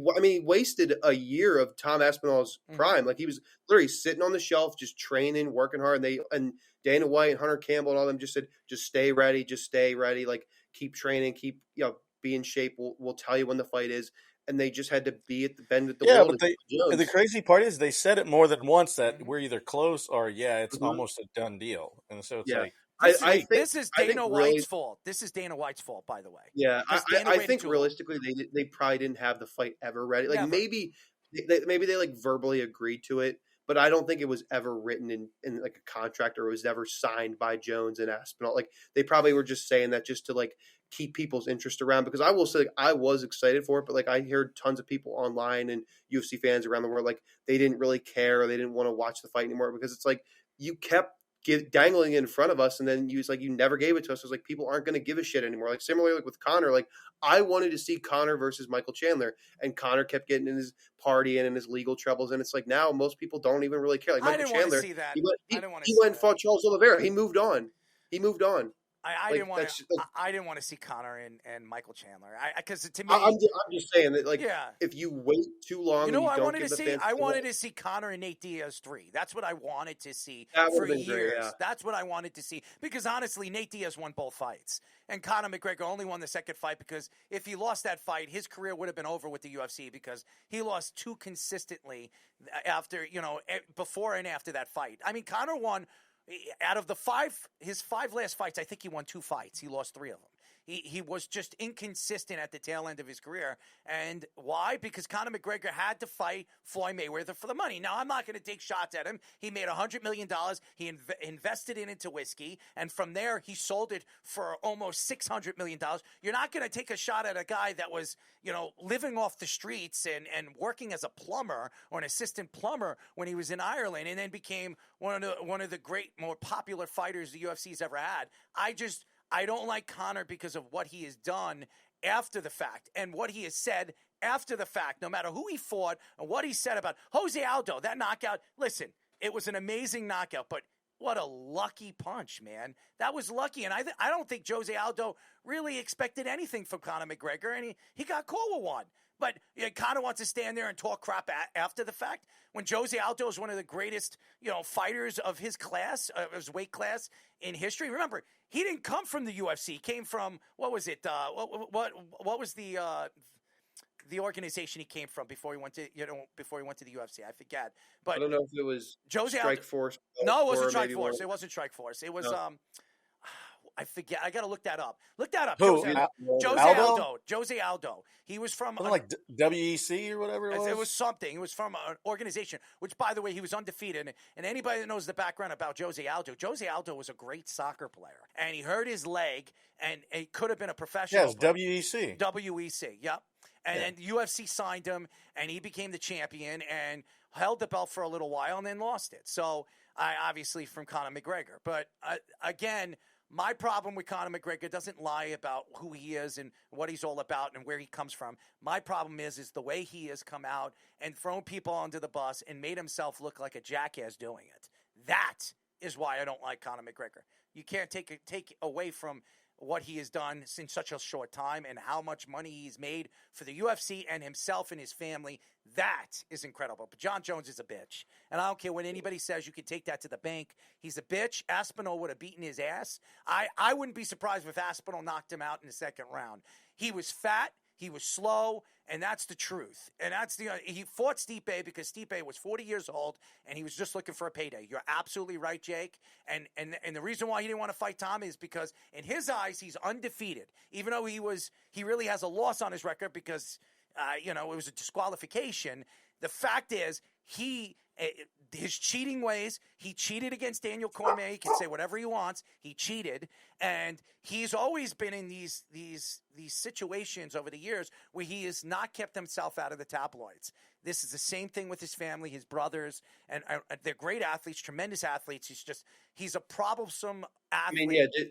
wasted a year of Tom Aspinall's prime. Like he was literally sitting on the shelf, just training, working hard, and Dana White and Hunter Campbell and all them just said, just stay ready, like keep training, keep be in shape. We'll tell you when the fight is. And they just had to be at the bend of the world. But the crazy part is they said it more than once that we're either close or it's almost a done deal. And so it's like this is Dana White's fault. This is Dana White's fault, by the way. Yeah, I think realistically they probably didn't have the fight ever ready. Like maybe they like verbally agreed to it, but I don't think it was ever written in like a contract or it was ever signed by Jones and Aspinall. Like they probably were just saying that just to like keep people's interest around, because I will say, like, I was excited for it, but like I heard tons of people online and UFC fans around the world, like they didn't really care or they didn't want to watch the fight anymore, because it's like you kept dangling it in front of us and then you never gave it to us. It's like people aren't going to give a shit anymore. Like similarly, like with Conor, like I wanted to see Conor versus Michael Chandler, and Conor kept getting in his party and in his legal troubles, and it's like now most people don't even really care. Like Michael Chandler, see that. he went and fought Charles Oliveira. He moved on. I didn't want to see Conor and Michael Chandler. Because to me, I'm just saying that, like, if you wait too long, I wanted to see Conor and Nate Diaz 3. That's what I wanted to see for years. Great, yeah. That's what I wanted to see, because honestly, Nate Diaz won both fights, and Conor McGregor only won the second fight, because if he lost that fight, his career would have been over with the UFC, because he lost too consistently after before and after that fight. I mean, Conor won. Out of his 5 last fights, I think he won 2 fights. He lost 3 of them. He was just inconsistent at the tail end of his career. And why? Because Conor McGregor had to fight Floyd Mayweather for the money. Now, I'm not going to take shots at him. He made $100 million. He invested it into whiskey. And from there, he sold it for almost $600 million. You're not going to take a shot at a guy that was, living off the streets and working as a plumber or an assistant plumber when he was in Ireland, and then became one of the great, more popular fighters the UFC's ever had. I don't like Conor because of what he has done after the fact and what he has said after the fact, no matter who he fought and what he said about Jose Aldo, that knockout. Listen, it was an amazing knockout, but what a lucky punch, man. That was lucky, and I don't think Jose Aldo really expected anything from Conor McGregor, and he got caught with one. But Conor wants to stand there and talk crap after the fact when Jose Aldo is one of the greatest, fighters of his class, his weight class in history. Remember, he didn't come from the UFC. He came from, what was it? What was the organization he came from before he went to the UFC? I forget. But I don't know if it was Jose Strike Force. No, it wasn't Strike Force. It wasn't Strike Force. It was I forget. I got to look that up. Who? Jose Aldo. He was from like WEC or whatever it was. It was something. It was from an organization, which, by the way, he was undefeated. And anybody that knows the background about Jose Aldo was a great soccer player. And he hurt his leg, and he could have been a professional. Yeah, it was WEC. WEC, yep. And then UFC signed him, and he became the champion and held the belt for a little while and then lost it. So, obviously, from Conor McGregor. But, again, my problem with Conor McGregor doesn't lie about who he is and what he's all about and where he comes from. My problem is the way he has come out and thrown people under the bus and made himself look like a jackass doing it. That is why I don't like Conor McGregor. You can't take away from what he has done in such a short time and how much money he's made for the UFC and himself and his family. That is incredible. But John Jones is a bitch. And I don't care what anybody says. You can take that to the bank. He's a bitch. Aspinall would have beaten his ass. I wouldn't be surprised if Aspinall knocked him out in the second round. He was fat. He was slow. And that's the truth. And that's he fought Stipe because Stipe was 40 years old and he was just looking for a payday. You're absolutely right, Jake. And the reason why he didn't want to fight Tommy is because in his eyes he's undefeated, even though he really has a loss on his record because it was a disqualification. The fact is his cheating ways, he cheated against Daniel Cormier. He can say whatever he wants. He cheated, and he's always been in these situations over the years where he has not kept himself out of the tabloids. This is the same thing with his family, his brothers, and they're great athletes, tremendous athletes. He's a troublesome athlete. I mean, yeah,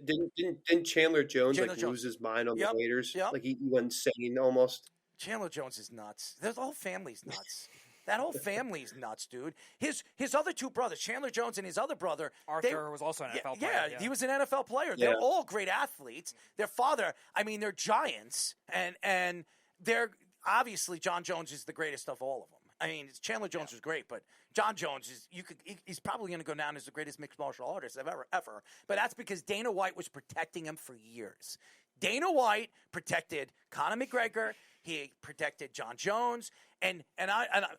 didn't Chandler Jones lose his mind on the Raiders? Yep. Like he went insane almost. Chandler Jones is nuts. The whole family's nuts. That whole family's nuts, dude. His other two brothers, Chandler Jones and his other brother, Arthur was also an NFL player. Yeah, he was an NFL player. They're all great athletes. Their father, they're giants, and they're obviously John Jones is the greatest of all of them. I mean, Chandler Jones was great, but John Jones he's probably going to go down as the greatest mixed martial artist ever. But that's because Dana White was protecting him for years. Dana White protected Conor McGregor. He protected John Jones, and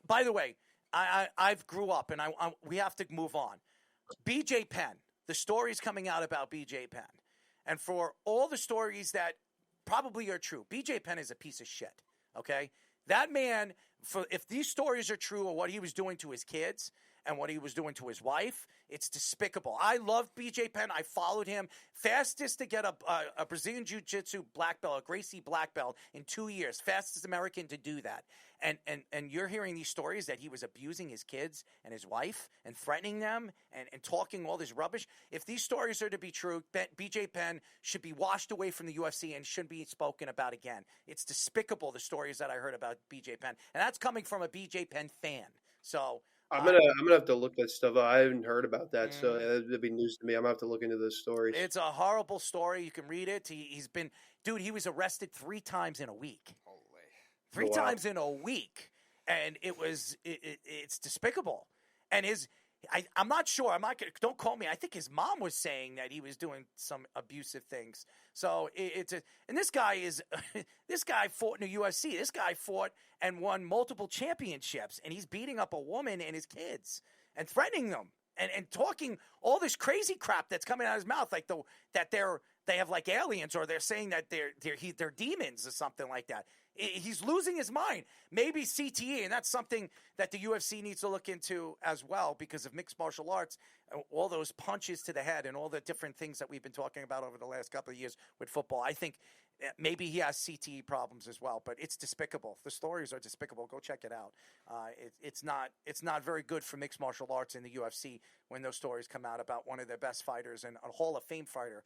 by the way, I've grew up, and we have to move on. BJ Penn, the stories coming out about BJ Penn, and for all the stories that probably are true, BJ Penn is a piece of shit. Okay, that man, if these stories are true of what he was doing to his kids and what he was doing to his wife, it's despicable. I love BJ Penn. I followed him. Fastest to get a Brazilian Jiu-Jitsu black belt, a Gracie black belt in 2 years. Fastest American to do that. And you're hearing these stories that he was abusing his kids and his wife and threatening them and talking all this rubbish. If these stories are to be true, BJ Penn should be washed away from the UFC and shouldn't be spoken about again. It's despicable, the stories that I heard about BJ Penn. And that's coming from a BJ Penn fan. So I'm gonna have to look that stuff up. I haven't heard about that, so that'd be news to me. I'm gonna have to look into those stories. It's a horrible story. You can read it. He was arrested 3 times in a week. Holy. 3 times in a week, and it's despicable. And I'm not sure. Don't call me. I think his mom was saying that he was doing some abusive things. So and this guy fought in the UFC. This guy fought and won multiple championships, and he's beating up a woman and his kids and threatening them and talking all this crazy crap that's coming out of his mouth, like that they have like aliens, or they're saying that they're demons or something like that. He's losing his mind. Maybe CTE, and that's something that the UFC needs to look into as well because of mixed martial arts, all those punches to the head and all the different things that we've been talking about over the last couple of years with football. I think maybe he has CTE problems as well, but it's despicable. The stories are despicable. Go check it out. It's not very good for mixed martial arts in the UFC when those stories come out about one of their best fighters and a Hall of Fame fighter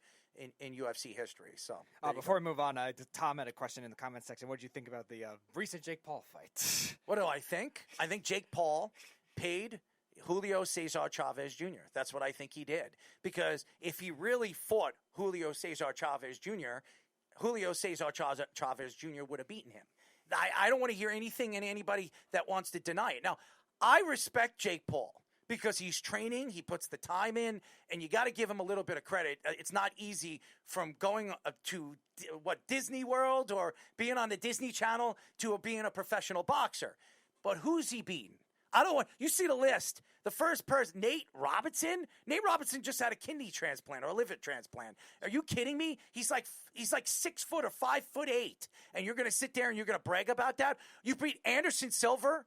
in UFC history. So before we move on, Tom had a question in the comment section. What did you think about the recent Jake Paul fight? What do I think? I think Jake Paul paid Julio Cesar Chavez Jr. That's what I think he did. Because if he really fought Julio Cesar Chavez Jr., Julio Cesar Chavez Jr. would have beaten him. I don't want to hear anything in anybody that wants to deny it. Now, I respect Jake Paul because he's training, he puts the time in, and you got to give him a little bit of credit. It's not easy from going to Disney World or being on the Disney Channel to being a professional boxer. But who's he beaten? You see the list. The first person, Nate Robinson. Nate Robinson just had a kidney transplant or a liver transplant. Are you kidding me? He's like 6 foot or 5'8", and you're going to sit there and you're going to brag about that? You beat Anderson Silva.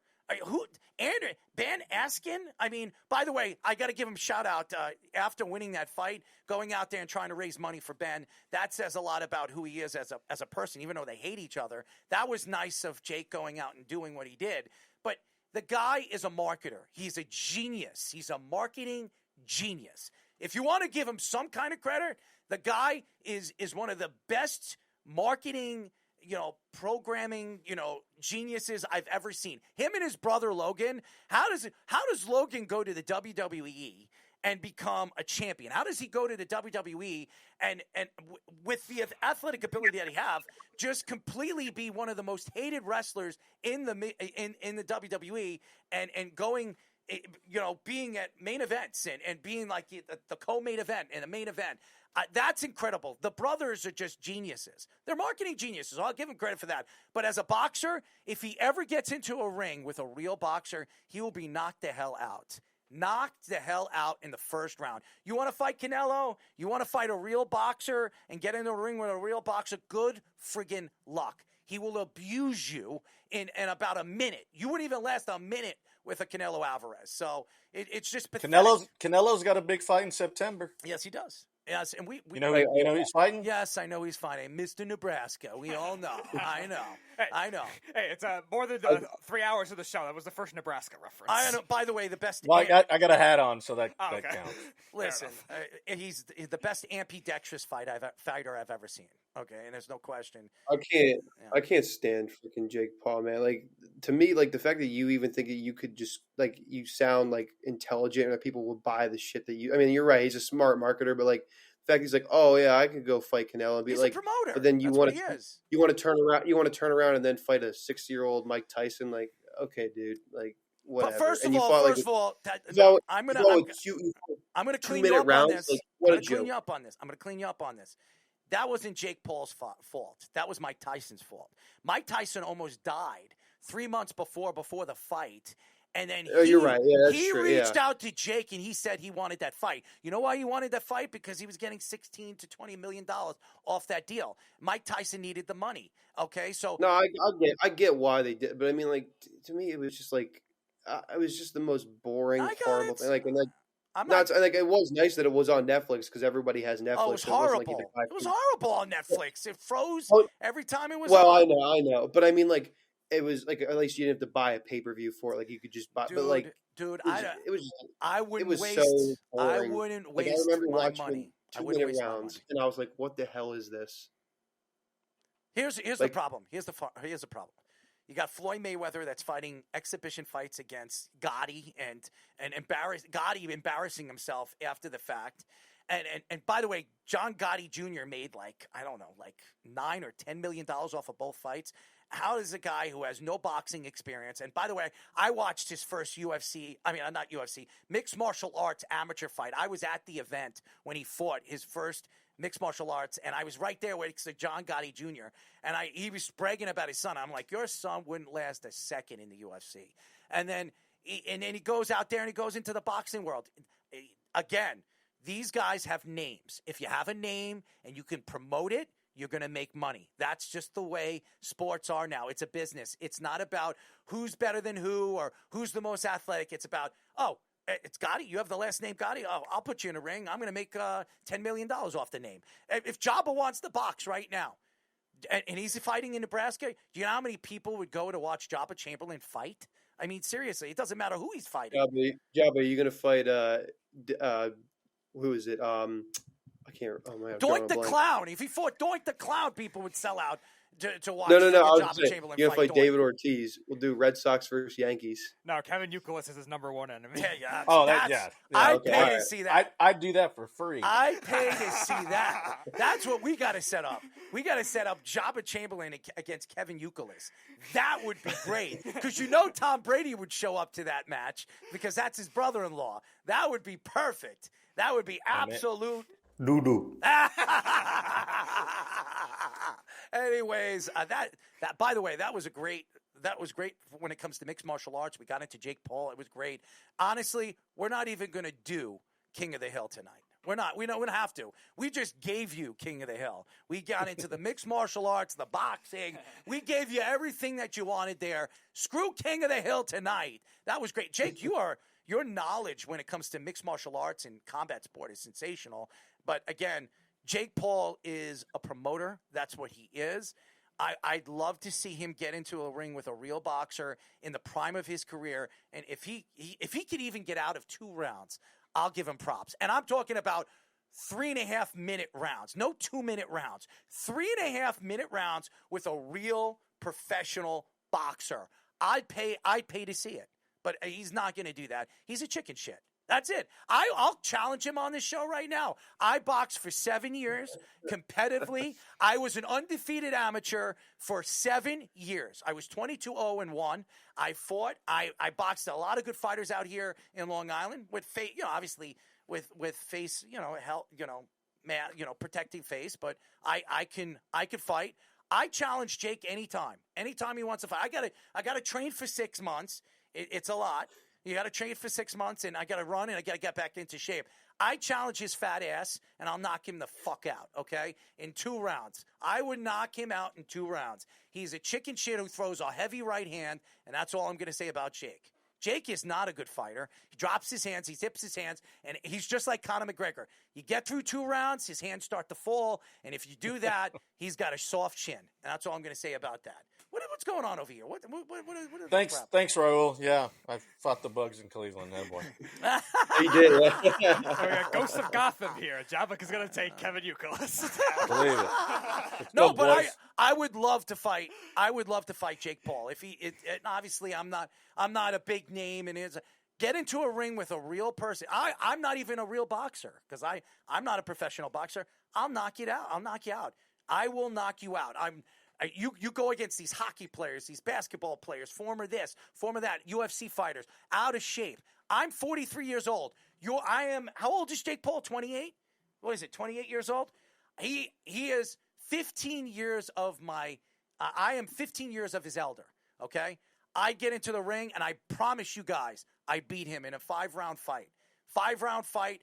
Ben Askren? I mean, by the way, I got to give him a shout out after winning that fight, going out there and trying to raise money for Ben. That says a lot about who he is as a person, even though they hate each other. That was nice of Jake going out and doing what he did. But the guy is a marketer. He's a genius. He's a marketing genius. If you want to give him some kind of credit, the guy is one of the best marketing, programming, geniuses I've ever seen. Him and his brother Logan. How does Logan go to the WWE and become a champion? How does he go to the WWE and with the athletic ability that he have, just completely be one of the most hated wrestlers in the WWE and going being at main events and being like the co-main event and the main event. That's incredible. The brothers are just geniuses. They're marketing geniuses. I'll give them credit for that. But as a boxer, if he ever gets into a ring with a real boxer, he will be knocked the hell out. Knocked the hell out in the first round. You want to fight Canelo? You want to fight a real boxer and get into a ring with a real boxer? Good friggin' luck. He will abuse you in about a minute. You wouldn't even last a minute with a Canelo Alvarez. So it's just pathetic. Canelo's got a big fight in September. Yes, he does. Yes, and we you know he's fighting? Yes, I know he's fighting. Mr. Nebraska. We all know. I know. I know. Hey, it's more than 3 hours of the show. That was the first Nebraska reference. I know. By the way, the best. Well, I got a hat on, so that okay. counts. Listen, he's the best ambidextrous fighter I've ever seen. Okay, and there's no question. I can't stand freaking Jake Paul, man. Like, to me, like, the fact that you even think that you could just, like, you sound like intelligent and that people will buy the shit that you. I mean, you're right. He's a smart marketer, but like the fact he's like, oh yeah, I could go fight Canelo and be he's like, a promoter. but then you want to turn around. You want to turn around and then fight a 60-year-old Mike Tyson. Like, okay, dude, like. Whatever. But first of all, I'm gonna clean you up on this. Like, I'm gonna clean you up on this. That wasn't Jake Paul's fault. That was Mike Tyson's fault. Mike Tyson almost died 3 months before the fight. And then you're right. Yeah, that's he true. reached out to Jake and he said he wanted that fight. You know why he wanted that fight? Because he was getting $16 to $20 million off that deal. Mike Tyson needed the money. Okay, so no, I get why they did, but I mean, like, to me, it was just like it was just the most boring, horrible thing. Like, and like. Like, it was nice that it was on Netflix because everybody has Netflix. Oh, it was horrible. It was horrible on Netflix. It froze every time it was. Well, on. I know, but I mean, like, it was like at least you didn't have to buy a pay-per-view for it. Like, you could just buy. But like, I wouldn't waste. So I wouldn't waste I remember my watching money. 2-minute rounds, and I was like, "What the hell is this?" Here's the problem. Here's the problem. You got Floyd Mayweather that's fighting exhibition fights against Gotti and Gotti embarrassing himself after the fact. And by the way, John Gotti Jr. made like $9 or $10 million off of both fights. How does a guy who has no boxing experience, and by the way, I watched his first mixed martial arts amateur fight. I was at the event when he fought his first mixed martial arts, and I was right there with John Gotti Jr., and he was bragging about his son. I'm like, your son wouldn't last a second in the UFC. And then he goes out there and he goes into the boxing world. Again, these guys have names. If you have a name and you can promote it, you're going to make money. That's just the way sports are now. It's a business. It's not about who's better than who or who's the most athletic. It's about, it's Gotti. You have the last name Gotti. Oh, I'll put you in a ring. I'm going to make $10 million off the name. If Joba wants to box right now, and he's fighting in Nebraska, do you know how many people would go to watch Joba Chamberlain fight? I mean, seriously, it doesn't matter who he's fighting. Joba, are you going to fight? Who is it? I can't. Oh my God! Doink the Clown. If he fought Doink the Clown, people would sell out to watch. No. I was Joba saying, Chamberlain you're gonna fight Doink. David Ortiz. We'll do Red Sox versus Yankees. No, Kevin Youkilis is his number one enemy. Yeah. I'd pay to see that. I'd do that for free. I pay to see that. That's what we got to set up. We got to set up Joba Chamberlain against Kevin Youkilis. That would be great because Tom Brady would show up to that match because that's his brother-in-law. That would be perfect. That would be absolute. Doo-doo. Anyways, that by the way, that was great when it comes to mixed martial arts. We got into Jake Paul. It was great. Honestly, we're not even going to do King of the Hill tonight. We're not. We don't have to. We just gave you King of the Hill. We got into the mixed martial arts, the boxing. We gave you everything that you wanted there. Screw King of the Hill tonight. That was great. Jake, your knowledge when it comes to mixed martial arts and combat sport is sensational. But again, Jake Paul is a promoter. That's what he is. I'd love to see him get into a ring with a real boxer in the prime of his career. And if he could even get out of 2 rounds, I'll give him props. And I'm talking about 3.5-minute rounds, no 2-minute rounds, 3.5-minute rounds with a real professional boxer. I'd pay to see it. But he's not going to do that. He's a chicken shit. That's it. I'll challenge him on this show right now. I boxed for 7 years competitively. I was an undefeated amateur for 7 years. I was 22-0-1. I fought. I boxed a lot of good fighters out here in Long Island with face, obviously with face, protecting face. But I can fight. I challenge Jake anytime he wants to fight. I gotta train for 6 months. It's a lot. You got to train for 6 months, and I got to run, and I got to get back into shape. I challenge his fat ass, and I'll knock him the fuck out, okay, in 2 rounds. I would knock him out in 2 rounds. He's a chicken shit who throws a heavy right hand, and that's all I'm going to say about Jake. Jake is not a good fighter. He drops his hands, he zips his hands, and he's just like Conor McGregor. You get through 2 rounds, his hands start to fall, and if you do that, he's got a soft chin. And that's all I'm going to say about that. What's going on over here? What is Thanks, Raul. Yeah, I fought the bugs in Cleveland. Oh, boy. He did. So we got Ghost of Gotham here. Jabba is going to take Kevin Youkilis. Believe it. No, but I would love to fight. I would love to fight Jake Paul. Obviously I'm not a big name, and get into a ring with a real person. I'm not even a real boxer because I'm not a professional boxer. I'll knock you out. I will knock you out. You go against these hockey players, these basketball players, former this, former that, UFC fighters, out of shape. I'm 43 years old. How old is Jake Paul? 28? What is it, 28 years old? He is 15 years of I am 15 years of his elder, okay? I get into the ring, and I promise you guys, I beat him in a 5-round fight. 5-round fight.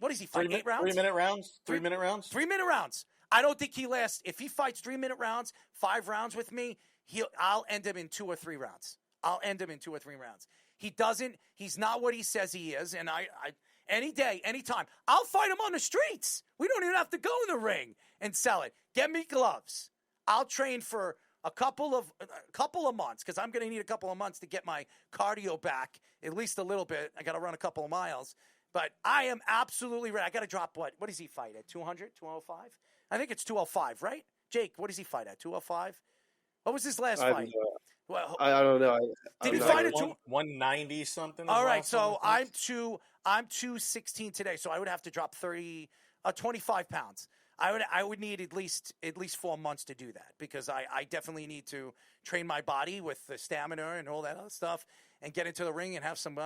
What does he fight, 8 rounds? 3-minute rounds? 3-minute rounds? 3-minute rounds. I don't think he lasts. If he fights 3-minute rounds, 5 rounds with me, I'll end him in 2 or 3 rounds. He doesn't. He's not what he says he is. And I any day, anytime, I'll fight him on the streets. We don't even have to go in the ring and sell it. Get me gloves. I'll train for a couple of months because I'm going to need a couple of months to get my cardio back at least a little bit. I got to run a couple of miles. But I am absolutely ready. I got to drop what? What does he fight at? 200? 205? I think it's 205, right? Jake, what does he fight at? 205? What was his last fight? Well, I don't know. Did he fight at 190 something? All right, so I'm 216 today, so I would have to drop 25 pounds. I would need at least 4 months to do that because I definitely need to train my body with the stamina and all that other stuff and get into the ring and have some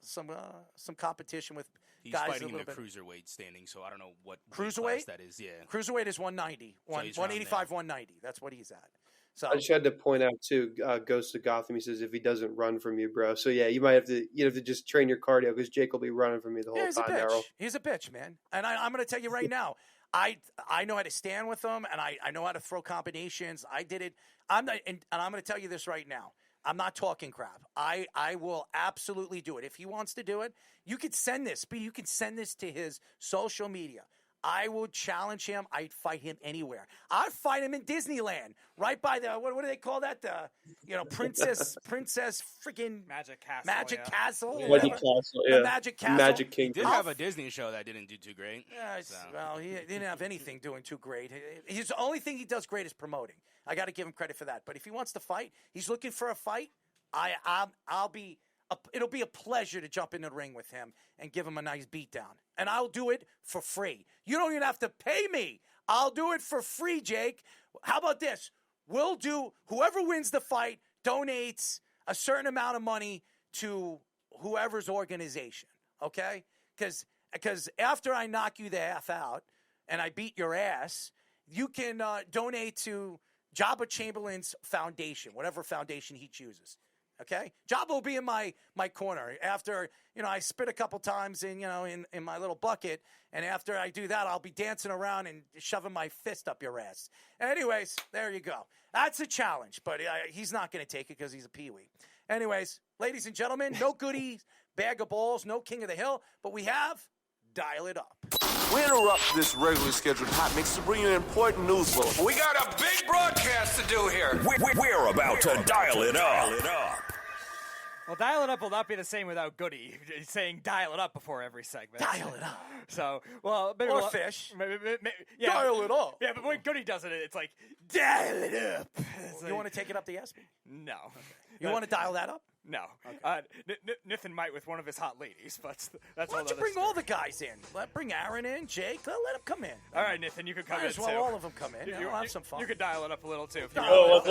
some competition with He's guys fighting a little in the bit. Cruiserweight standing, so I don't know what Cruiserweight that is. Yeah, Cruiserweight is 190, So he's around 185, there. 190. That's what he's at. So I just had to point out too, Ghost of Gotham. He says if he doesn't run from you, bro. So yeah, you have to just train your cardio because Jake will be running from you the whole he's time. a bitch. Errol. He's a bitch, man. And I'm going to tell you right now, I know how to stand with him, and I know how to throw combinations. I did it. And I'm going to tell you this right now. I'm not talking crap. I will absolutely do it. If he wants to do it, you could send this. You can send this to his social media. I will challenge him. I'd fight him anywhere. I'd fight him in Disneyland, right by the what do they call that? The princess freaking Magic Castle. Magic yeah. Castle. Magic whatever. Castle, The yeah. Magic Castle. Magic He Kingdom. did have a Disney show that didn't do too great. Yeah, so. well, he didn't have anything doing too great. The only thing he does great is promoting. I got to give him credit for that. But if he wants to fight, he's looking for a fight. It'll be a pleasure to jump in the ring with him and give him a nice beatdown. And I'll do it for free. You don't even have to pay me. I'll do it for free, Jake. How about this? We'll do, whoever wins the fight donates a certain amount of money to whoever's organization, okay? Because after I knock you the F out and I beat your ass, you can donate to Joba Chamberlain's foundation, whatever foundation he chooses. Okay, Joba will be in my corner after I spit a couple times in my little bucket, and after I do that, I'll be dancing around and shoving my fist up your ass. Anyways, there you go. That's a challenge, but he's not going to take it because he's a peewee. Anyways, ladies and gentlemen, no goodies, bag of balls, no king of the hill, but we have Dial It Up. We interrupt this regularly scheduled hot mix to bring you an important news bulletin. We got a big broadcast to do here. We're about to dial it up. Well, dial it up will not be the same without Goody saying dial it up before every segment. Dial it up. So, well, maybe Or Fish. Yeah, Dial it up. Yeah, but when Goody does it, it's like, dial it up. You want to take it up the ESPY? No. You want to dial that up? No. Nathan might with one of his hot ladies, but that's Why all. don't you bring all the guys in? Bring Aaron in, Jake. Let them come in. All right, Nathan, you can come Might in as well too. all of them come in. We'll have some fun. You could dial it up a little too. If you Oh,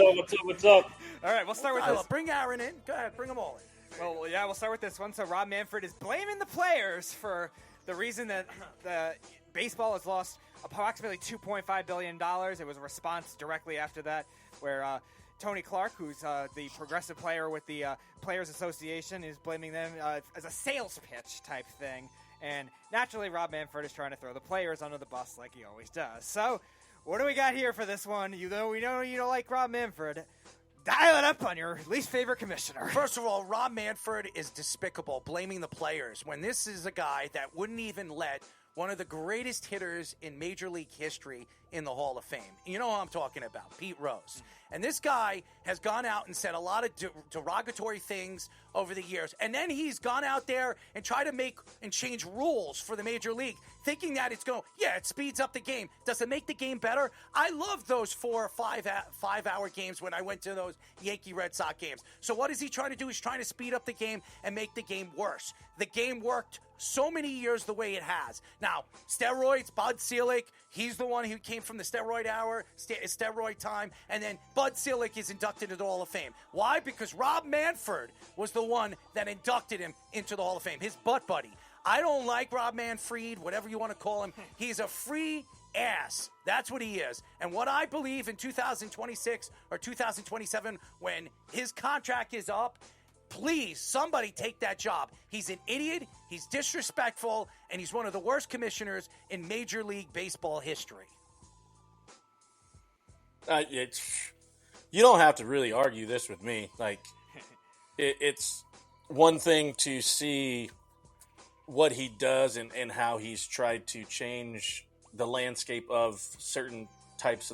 what's up? All right, we'll start with this. Bring Aaron in. Go ahead, bring them all in. Well, yeah, we'll start with this one. So Rob Manfred is blaming the players for the reason that the baseball has lost approximately $2.5 billion. It was a response directly after that where Tony Clark, who's the progressive player with the Players Association, is blaming them as a sales pitch type thing. And naturally, Rob Manfred is trying to throw the players under the bus like he always does. So what do we got here for this one? We know you don't like Rob Manfred. Dial it up on your least favorite commissioner. First of all, Rob Manfred is despicable, blaming the players, when this is a guy that wouldn't even let one of the greatest hitters in Major League history in the Hall of Fame. You know who I'm talking about, Pete Rose. And this guy has gone out and said a lot of derogatory things over the years. And then he's gone out there and tried to make and change rules for the Major League, thinking that it speeds up the game. Does it make the game better? I love those 4 or 5 hour games when I went to those Yankee Red Sox games. So what is he trying to do? He's trying to speed up the game and make the game worse. The game worked so many years the way it has. Now, steroids, Bud Selig, he's the one who came from the steroid time, and then Bud Selig is inducted into the Hall of Fame. Why? Because Rob Manfred was the one that inducted him into the Hall of Fame, his butt buddy. I don't like Rob Manfred, whatever you want to call him. He's a free ass. That's what he is. And what I believe in 2026 or 2027, when his contract is up, please, somebody take that job. He's an idiot, he's disrespectful, and he's one of the worst commissioners in Major League Baseball history. You don't have to really argue this with me. Like, it's one thing to see what he does and how he's tried to change the landscape of certain types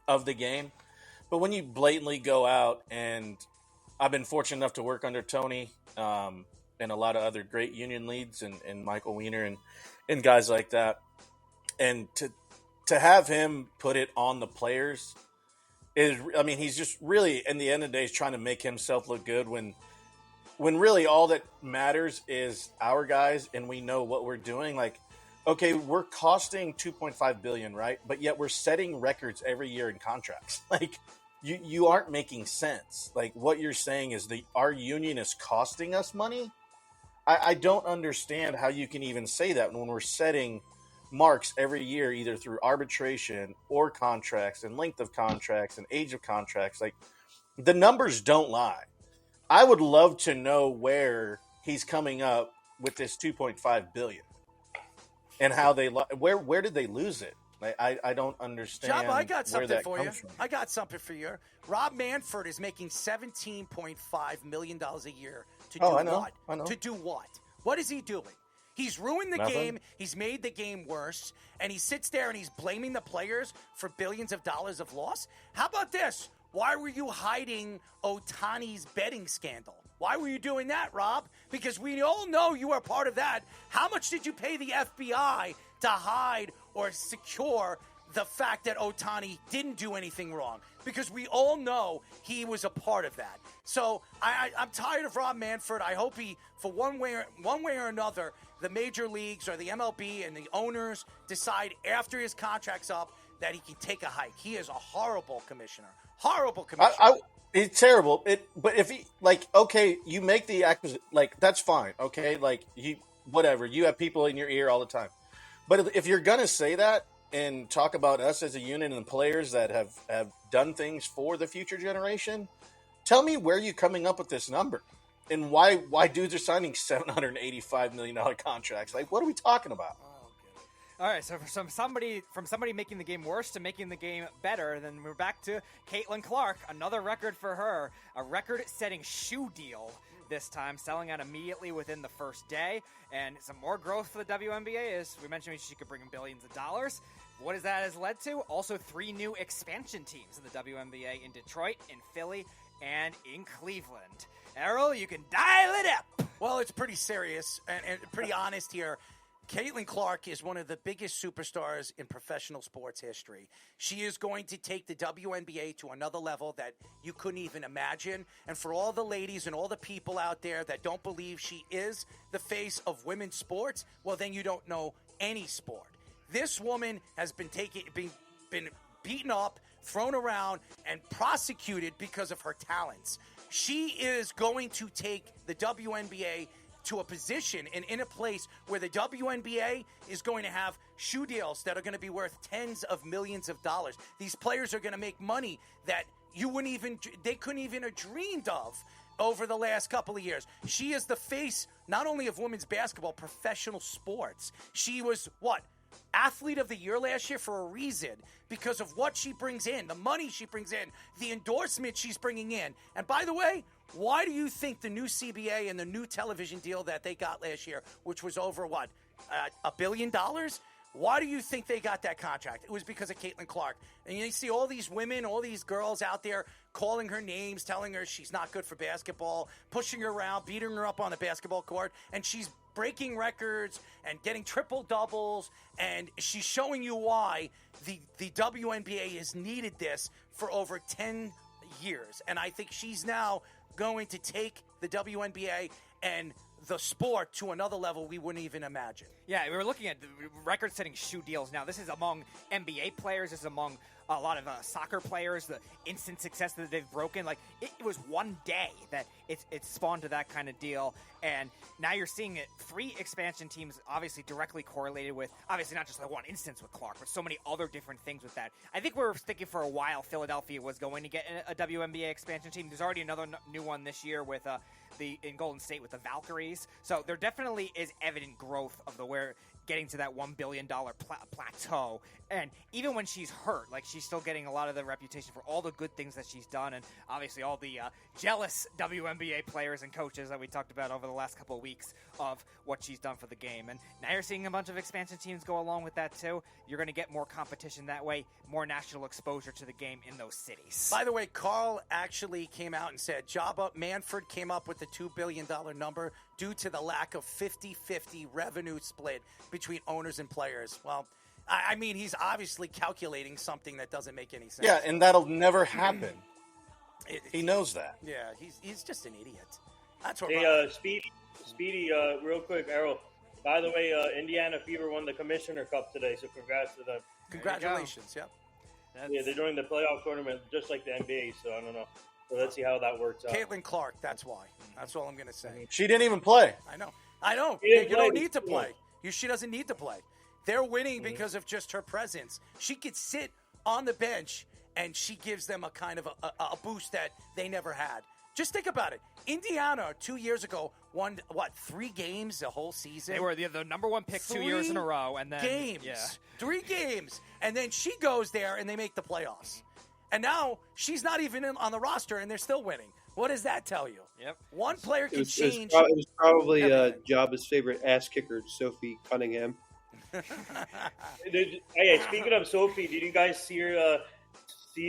of the game. But when you blatantly go out, and I've been fortunate enough to work under Tony and a lot of other great union leads and Michael Weiner and guys like that, and to have him put it on the players he's just really, in the end of the day, he's trying to make himself look good when really all that matters is our guys, and we know what we're doing. Like, okay, we're costing $2.5 billion, right? But yet we're setting records every year in contracts. Like, you aren't making sense. Like, what you're saying is our union is costing us money. I don't understand how you can even say that when we're setting marks every year, either through arbitration or contracts and length of contracts and age of contracts. Like, the numbers don't lie. I would love to know where he's coming up with this $2.5 billion and how where did they lose it? I don't understand. Job, I got something for you. From. I got something for you. Rob Manfred is making $17.5 million a year to do what? I know. To do what? What is he doing? He's ruined the Nothing. game. He's made the game worse. And he sits there and he's blaming the players for billions of dollars of loss. How about this? Why were you hiding Ohtani's betting scandal? Why were you doing that, Rob? Because we all know you are part of that. How much did you pay the FBI to hide or secure the fact that Ohtani didn't do anything wrong? Because we all know he was a part of that. So I'm tired of Rob Manfred. I hope he, for one way or another, the major leagues or the MLB and the owners decide after his contract's up that he can take a hike. He is a horrible commissioner. Horrible commissioner. It's terrible. But if he, like, okay, you make the acquisition, like, that's fine. Okay, like, whatever. You have people in your ear all the time. But if you're gonna say that and talk about us as a unit and the players that have done things for the future generation, tell me where you're coming up with this number. And why dudes are signing $785 million contracts? Like, what are we talking about? All right, so from somebody making the game worse to making the game better, then we're back to Caitlin Clark. Another record for her, a record-setting shoe deal this time, selling out immediately within the first day. And some more growth for the WNBA, as we mentioned, she could bring in billions of dollars. What has led to? Also 3 new expansion teams in the WNBA in Detroit, in Philly, and in Cleveland. Errol, you can dial it up. Well, it's pretty serious and pretty honest here. Caitlin Clark is one of the biggest superstars in professional sports history. She is going to take the WNBA to another level that you couldn't even imagine. And for all the ladies and all the people out there that don't believe she is the face of women's sports, well, then you don't know any sport. This woman has been beaten up, thrown around, and prosecuted because of her talents. She is going to take the WNBA to a position and in a place where the WNBA is going to have shoe deals that are going to be worth tens of millions of dollars. These players are going to make money that they couldn't even have dreamed of over the last couple of years. She is the face not only of women's basketball, professional sports. She was Athlete of the Year last year for a reason, because of what she brings in, the money she brings in, the endorsement she's bringing in. And by the way, why do you think the new CBA and the new television deal that they got last year, which was over $1 billion? Why do you think they got that contract? It was because of Caitlin Clark. And you see all these women, all these girls out there calling her names, telling her she's not good for basketball, pushing her around, beating her up on the basketball court, and she's breaking records and getting triple doubles, and she's showing you why the WNBA has needed this for over 10 years. And I think she's now going to take the WNBA and the sport to another level we wouldn't even imagine. Yeah, we were looking at the record-setting shoe deals now. This is among NBA players. This is among a lot of soccer players, the instant success that they've broken. Like, it was one day that it spawned to that kind of deal. And now you're seeing it. 3 expansion teams obviously directly correlated with, obviously not just the one instance with Clark, but so many other different things with that. I think we were thinking for a while Philadelphia was going to get a WNBA expansion team. There's already another new one this year with in Golden State with the Valkyries. So there definitely is evident growth of getting to that $1 billion plateau. And even when she's hurt, like, she's still getting a lot of the reputation for all the good things that she's done, and obviously all the jealous WNBA players and coaches that we talked about over the last couple of weeks of what she's done for the game. And now you're seeing a bunch of expansion teams go along with that too. You're going to get more competition that way, more national exposure to the game in those cities. By the way, Carl actually came out and said Joba Manfred came up with the $2 billion number due to the lack of 50-50 revenue split between owners and players. Well, I mean, he's obviously calculating something that doesn't make any sense. Yeah, and that'll never happen. He knows that. Yeah, he's just an idiot. That's what. Hey, Speedy, real quick, Errol. By the way, Indiana Fever won the Commissioner Cup today, so congrats to them. Congratulations, yep. Yeah, they're doing the playoff tournament just like the NBA, so I don't know. So let's see how that works out. Caitlin Clark, that's why. That's all I'm going to say. She didn't even play. I know. You don't need to play. She doesn't need to play. They're winning because of just her presence. She could sit on the bench, and she gives them a kind of a boost that they never had. Just think about it. Indiana 2 years ago won 3 games the whole season. They were the number 1 pick 2 years in a row, and then 3 games, and then she goes there and they make the playoffs. And now she's not even on the roster, and they're still winning. What does that tell you? Yep. One player can change. It was probably Joba's favorite ass kicker, Sophie Cunningham. Hey, speaking of Sophie, did you guys see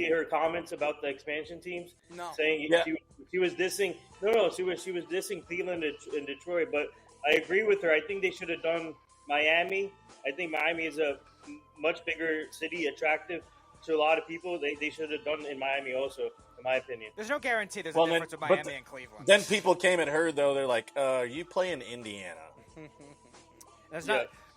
her comments about the expansion teams? No. Saying she was dissing. She was dissing Cleveland and Detroit. But I agree with her. I think they should have done Miami. I think Miami is a much bigger city, attractive to a lot of people. They should have done in Miami also, in my opinion. There's no guarantee there's a difference with Miami and Cleveland. Then people came at her, though. They're like, you play in Indiana.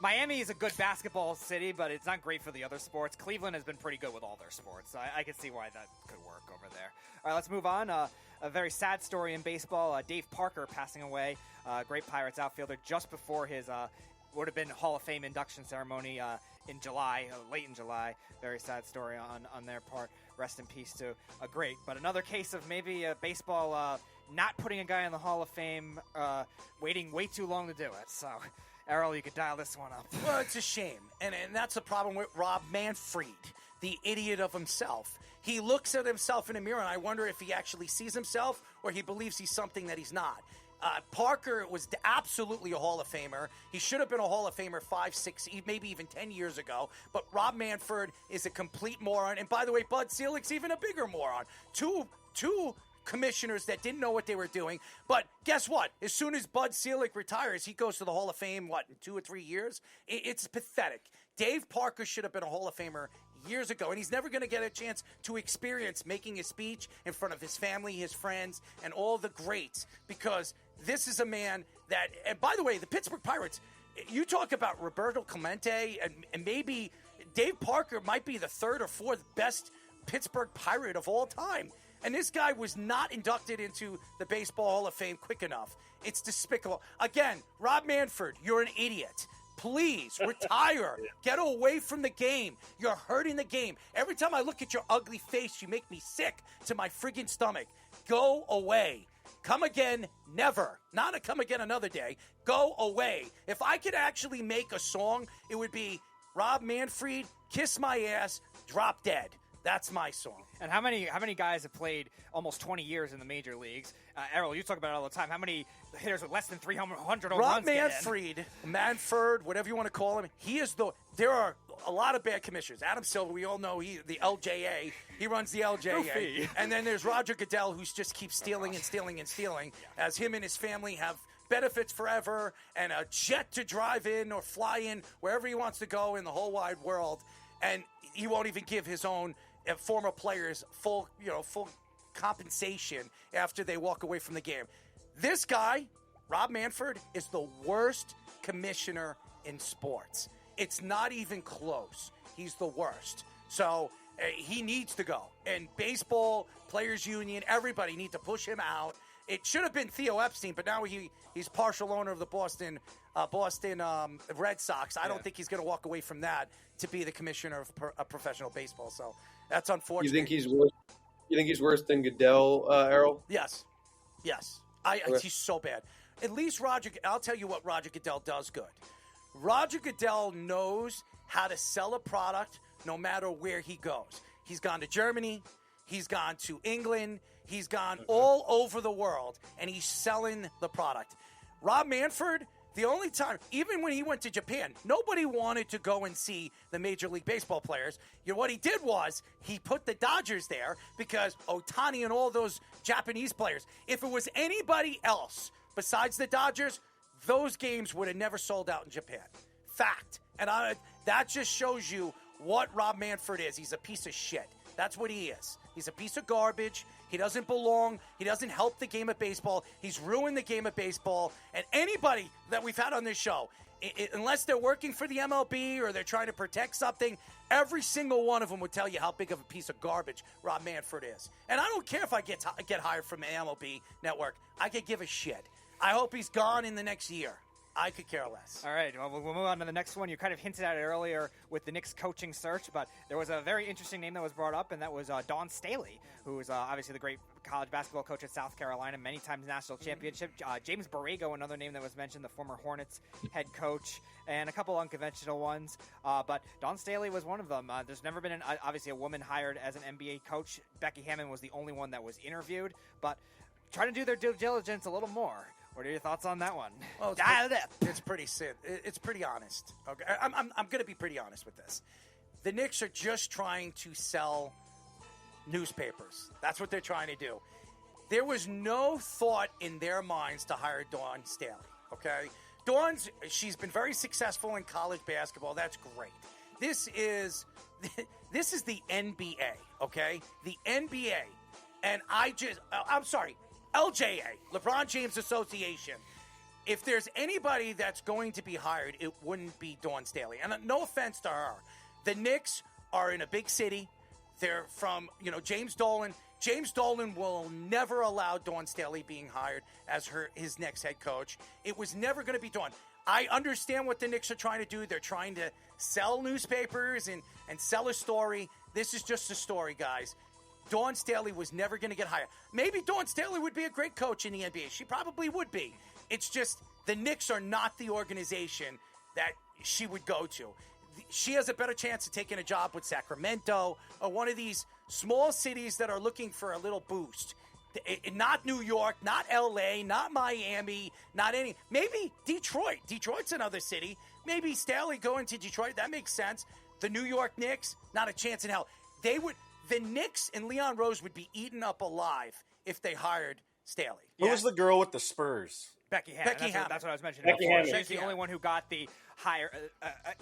Miami is a good basketball city, but it's not great for the other sports. Cleveland has been pretty good with all their sports, so I can see why that could work over there. All right, let's move on. A very sad story in baseball. Dave Parker passing away, great Pirates outfielder, just before his would have been Hall of Fame induction ceremony in July, late in July. Very sad story on their part. Rest in peace to a great. But another case of maybe baseball not putting a guy in the Hall of Fame, waiting way too long to do it. So, Errol, you could dial this one up. Well, it's a shame. And that's the problem with Rob Manfred, the idiot of himself. He looks at himself in a mirror, and I wonder if he actually sees himself or he believes he's something that he's not. Parker was absolutely a Hall of Famer. He should have been a Hall of Famer 5, 6, maybe even 10 years ago. But Rob Manfred is a complete moron. And by the way, Bud Selig's even a bigger moron. Two commissioners that didn't know what they were doing. But guess what? As soon as Bud Selig retires, he goes to the Hall of Fame, in 2 or 3 years? It's pathetic. Dave Parker should have been a Hall of Famer years ago, and he's never going to get a chance to experience making a speech in front of his family, his friends, and all the greats, because this is a man that, and by the way, the Pittsburgh Pirates, you talk about Roberto Clemente, and maybe Dave Parker might be the 3rd or 4th best Pittsburgh Pirate of all time. And this guy was not inducted into the Baseball Hall of Fame quick enough. It's despicable. Again, Rob Manfred, you're an idiot. Please, retire. Get away from the game. You're hurting the game. Every time I look at your ugly face, you make me sick to my friggin' stomach. Go away. Come again, never. Not a come again another day. Go away. If I could actually make a song, it would be Rob Manfred, Kiss My Ass, Drop Dead. That's my song. And how many guys have played almost 20 years in the major leagues? Errol, you talk about it all the time. How many hitters with less than 300 home runs? Rob Manfred, whatever you want to call him, there are a lot of bad commissioners. Adam Silver, we all know the LJA. He runs the LJA. And then there's Roger Goodell, who just keeps stealing and stealing and stealing, as him and his family have benefits forever and a jet to drive in or fly in wherever he wants to go in the whole wide world. And he won't even give his own former players full compensation after they walk away from the game. This guy, Rob Manfred, is the worst commissioner in sports. It's not even close. He's the worst. So he needs to go. And baseball, players union, everybody need to push him out. It should have been Theo Epstein, but now he's partial owner of the Boston Red Sox. I don't think he's going to walk away from that to be the commissioner of professional baseball. So that's unfortunate. You think he's worse? You think he's worse than Goodell, Errol? Yes. He's so bad. At least I'll tell you what Roger Goodell does good. Roger Goodell knows how to sell a product no matter where he goes. He's gone to Germany. He's gone to England. He's gone all over the world, and he's selling the product. Rob Manfred, the only time, even when he went to Japan, nobody wanted to go and see the Major League Baseball players. What he did was he put the Dodgers there because Ohtani and all those Japanese players. If it was anybody else besides the Dodgers, those games would have never sold out in Japan. Fact. And that just shows you what Rob Manfred is. He's a piece of shit. That's what he is. He's a piece of garbage. He doesn't belong. He doesn't help the game of baseball. He's ruined the game of baseball. And anybody that we've had on this show, unless they're working for the MLB or they're trying to protect something, every single one of them would tell you how big of a piece of garbage Rob Manfred is. And I don't care if I get hired from the MLB network. I could give a shit. I hope he's gone in the next year. I could care less. All right, well, we'll move on to the next one. You kind of hinted at it earlier with the Knicks coaching search, but there was a very interesting name that was brought up, and that was Dawn Staley, who is obviously the great college basketball coach at South Carolina, many times national championship. James Borrego, another name that was mentioned, the former Hornets head coach, and a couple unconventional ones. But Dawn Staley was one of them. There's never been, obviously, a woman hired as an NBA coach. Becky Hammon was the only one that was interviewed, but trying to do their due diligence a little more. What are your thoughts on that one? Well, it's pretty It's pretty honest. Okay, I'm going to be pretty honest with this. The Knicks are just trying to sell newspapers. That's what they're trying to do. There was no thought in their minds to hire Dawn Staley. Okay, she's been very successful in college basketball. That's great. This is the NBA. Okay, the NBA, and I'm sorry. LJA, LeBron James Association. If there's anybody that's going to be hired, it wouldn't be Dawn Staley. And no offense to her. The Knicks are in a big city. They're from, James Dolan. James Dolan will never allow Dawn Staley being hired as his next head coach. It was never going to be Dawn. I understand what the Knicks are trying to do. They're trying to sell newspapers and sell a story. This is just a story, guys. Dawn Staley was never going to get hired. Maybe Dawn Staley would be a great coach in the NBA. She probably would be. It's just the Knicks are not the organization that she would go to. She has a better chance of taking a job with Sacramento or one of these small cities that are looking for a little boost. Not New York, not LA, not Miami, maybe Detroit. Detroit's another city. Maybe Staley going to Detroit. That makes sense. The New York Knicks, not a chance in hell. The Knicks and Leon Rose would be eaten up alive if they hired Staley. Who was the girl with the Spurs? Becky Hammon. Becky Hammon. That's what I was mentioning Becky before. Hammon. She's the only one who got the higher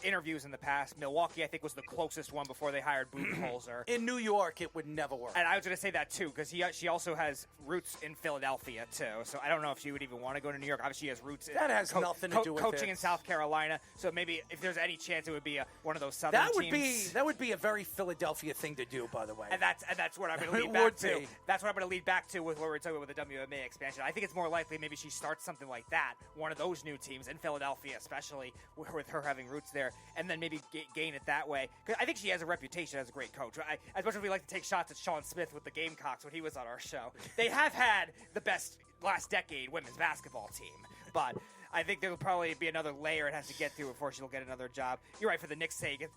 interviews in the past. Milwaukee, I think, was the closest one before they hired Budenholzer. In New York, it would never work. And I was going to say that, too, because she also has roots in Philadelphia, too. So I don't know if she would even want to go to New York. Obviously, she has roots that has nothing to do with coaching it. in South Carolina. So maybe if there's any chance, it would be one of those Southern teams. That would be a very Philadelphia thing to do, by the way. And that's what I'm going to It lead back would to. be. That's what I'm going to lead back to with what we're talking about with the WMA expansion. I think it's more likely maybe she starts something like that, one of those new teams in Philadelphia, especially with her having roots there, and then maybe gain it that way. Because I think she has a reputation as a great coach. As much as we like to take shots at Sean Smith with the Gamecocks when he was on our show, they have had the best last decade women's basketball team. But I think there will probably be another layer it has to get through before she'll get another job. You're right, for the Knicks' sake.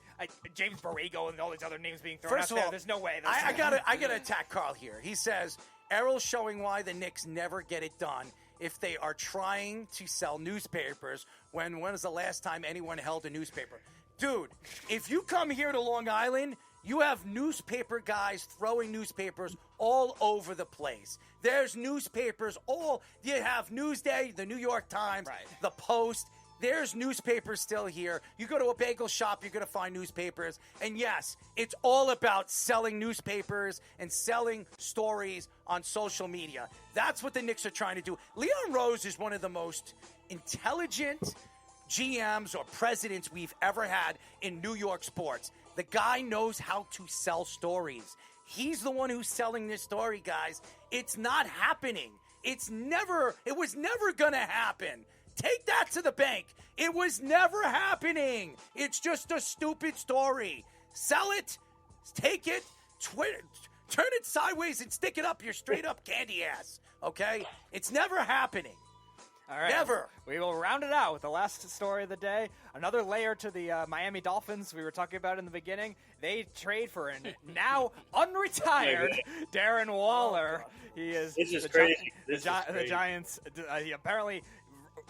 James Borrego and all these other names being thrown First out of there, all, there's no way. I gotta attack Carl here. He says Errol's showing why the Knicks never get it done if they are trying to sell newspapers. When was the last time anyone held a newspaper? Dude, if you come here to Long Island, you have newspaper guys throwing newspapers all over the place. There's newspapers you have Newsday, the New York Times, the Post. There's newspapers still here. You go to a bagel shop, you're going to find newspapers. And yes, it's all about selling newspapers and selling stories on social media. That's what the Knicks are trying to do. Leon Rose is one of the most intelligent GMs or presidents we've ever had in New York sports. The guy knows how to sell stories. He's the one who's selling this story, guys. It's not happening. It was never going to happen. Take that to the bank. It was never happening. It's just a stupid story. Sell it, take it, turn it sideways and stick it up your straight up candy ass. Okay? It's never happening. All right. Never. We will round it out with the last story of the day. Another layer to the Miami Dolphins we were talking about in the beginning. They trade for a now unretired Darren Waller. He is This is the crazy. The Giants he apparently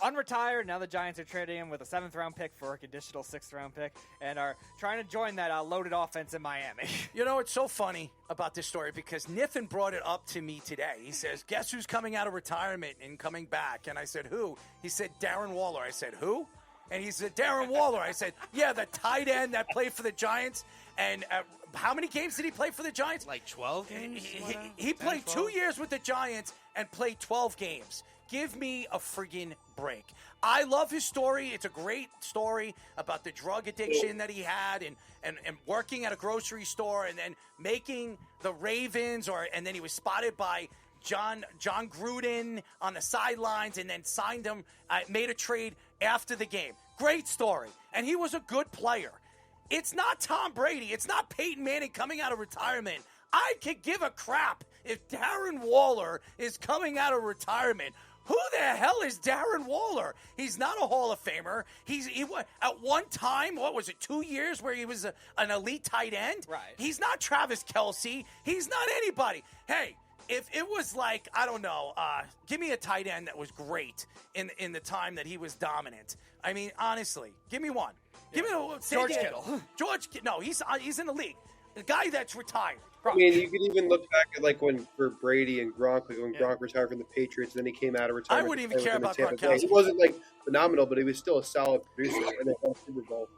unretired. Now the Giants are trading him with a 7th-round pick for a conditional 6th-round pick and are trying to join that loaded offense in Miami. You know, it's so funny about this story because Nathan brought it up to me today. He says, guess who's coming out of retirement and coming back? And I said, who? He said, Darren Waller. I said, who? And he said, Darren Waller. I said, yeah, the tight end that played for the Giants. And how many games did he play for the Giants? Like 12 games? He played 2 years with the Giants and played 12 games. Give me a friggin' break. I love his story. It's a great story about the drug addiction that he had and working at a grocery store and then making the Ravens and then he was spotted by John Gruden on the sidelines and then signed him, made a trade after the game. Great story. And he was a good player. It's not Tom Brady. It's not Peyton Manning coming out of retirement. I could give a crap if Darren Waller is coming out of retirement. Who the hell is Darren Waller? He's not a Hall of Famer. He at one time, 2 years where he was an elite tight end? Right. He's not Travis Kelce. He's not anybody. Hey, if it was like, I don't know, give me a tight end that was great in the time that he was dominant. I mean, honestly, give me one. Give me George Kittle. No, he's in the league. The guy that's retired. I mean, you could even look back at like when for Brady and Gronk, like when Gronk retired from the Patriots, then he came out of retirement. I wouldn't even care about Gronkowski. He wasn't like phenomenal, but he was still a solid producer, and they won Super Bowl.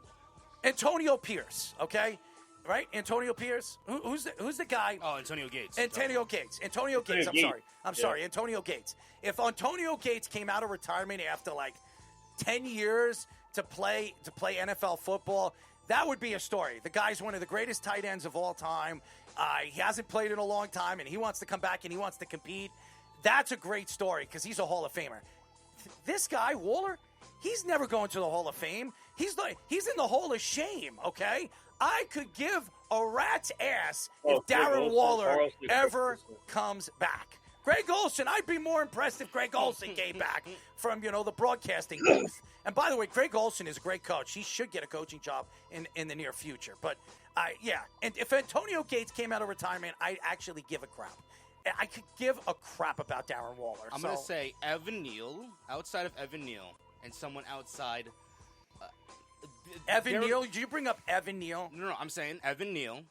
Antonio Pierce, okay, right? Antonio Pierce. Who's the guy? Oh, Antonio Gates. Antonio Gates. I'm sorry. Antonio Gates. If Antonio Gates came out of retirement after like 10 years to play NFL football, that would be a story. The guy's one of the greatest tight ends of all time. He hasn't played in a long time, and he wants to come back and he wants to compete. That's a great story because he's a Hall of Famer. This guy, Waller, he's never going to the Hall of Fame. He's in the Hall of Shame, okay? I could give a rat's ass if Darren Waller ever comes back. Greg Olsen, I'd be more impressed if Greg Olsen came back from, the broadcasting booth. And by the way, Greg Olsen is a great coach. He should get a coaching job in the near future. But, yeah, and if Antonio Gates came out of retirement, I'd actually give a crap. I could give a crap about Darren Waller. I'm going to say Evan Neal, outside of Evan Neal, and someone outside. Evan Neal? Did you bring up Evan Neal? No, I'm saying Evan Neal.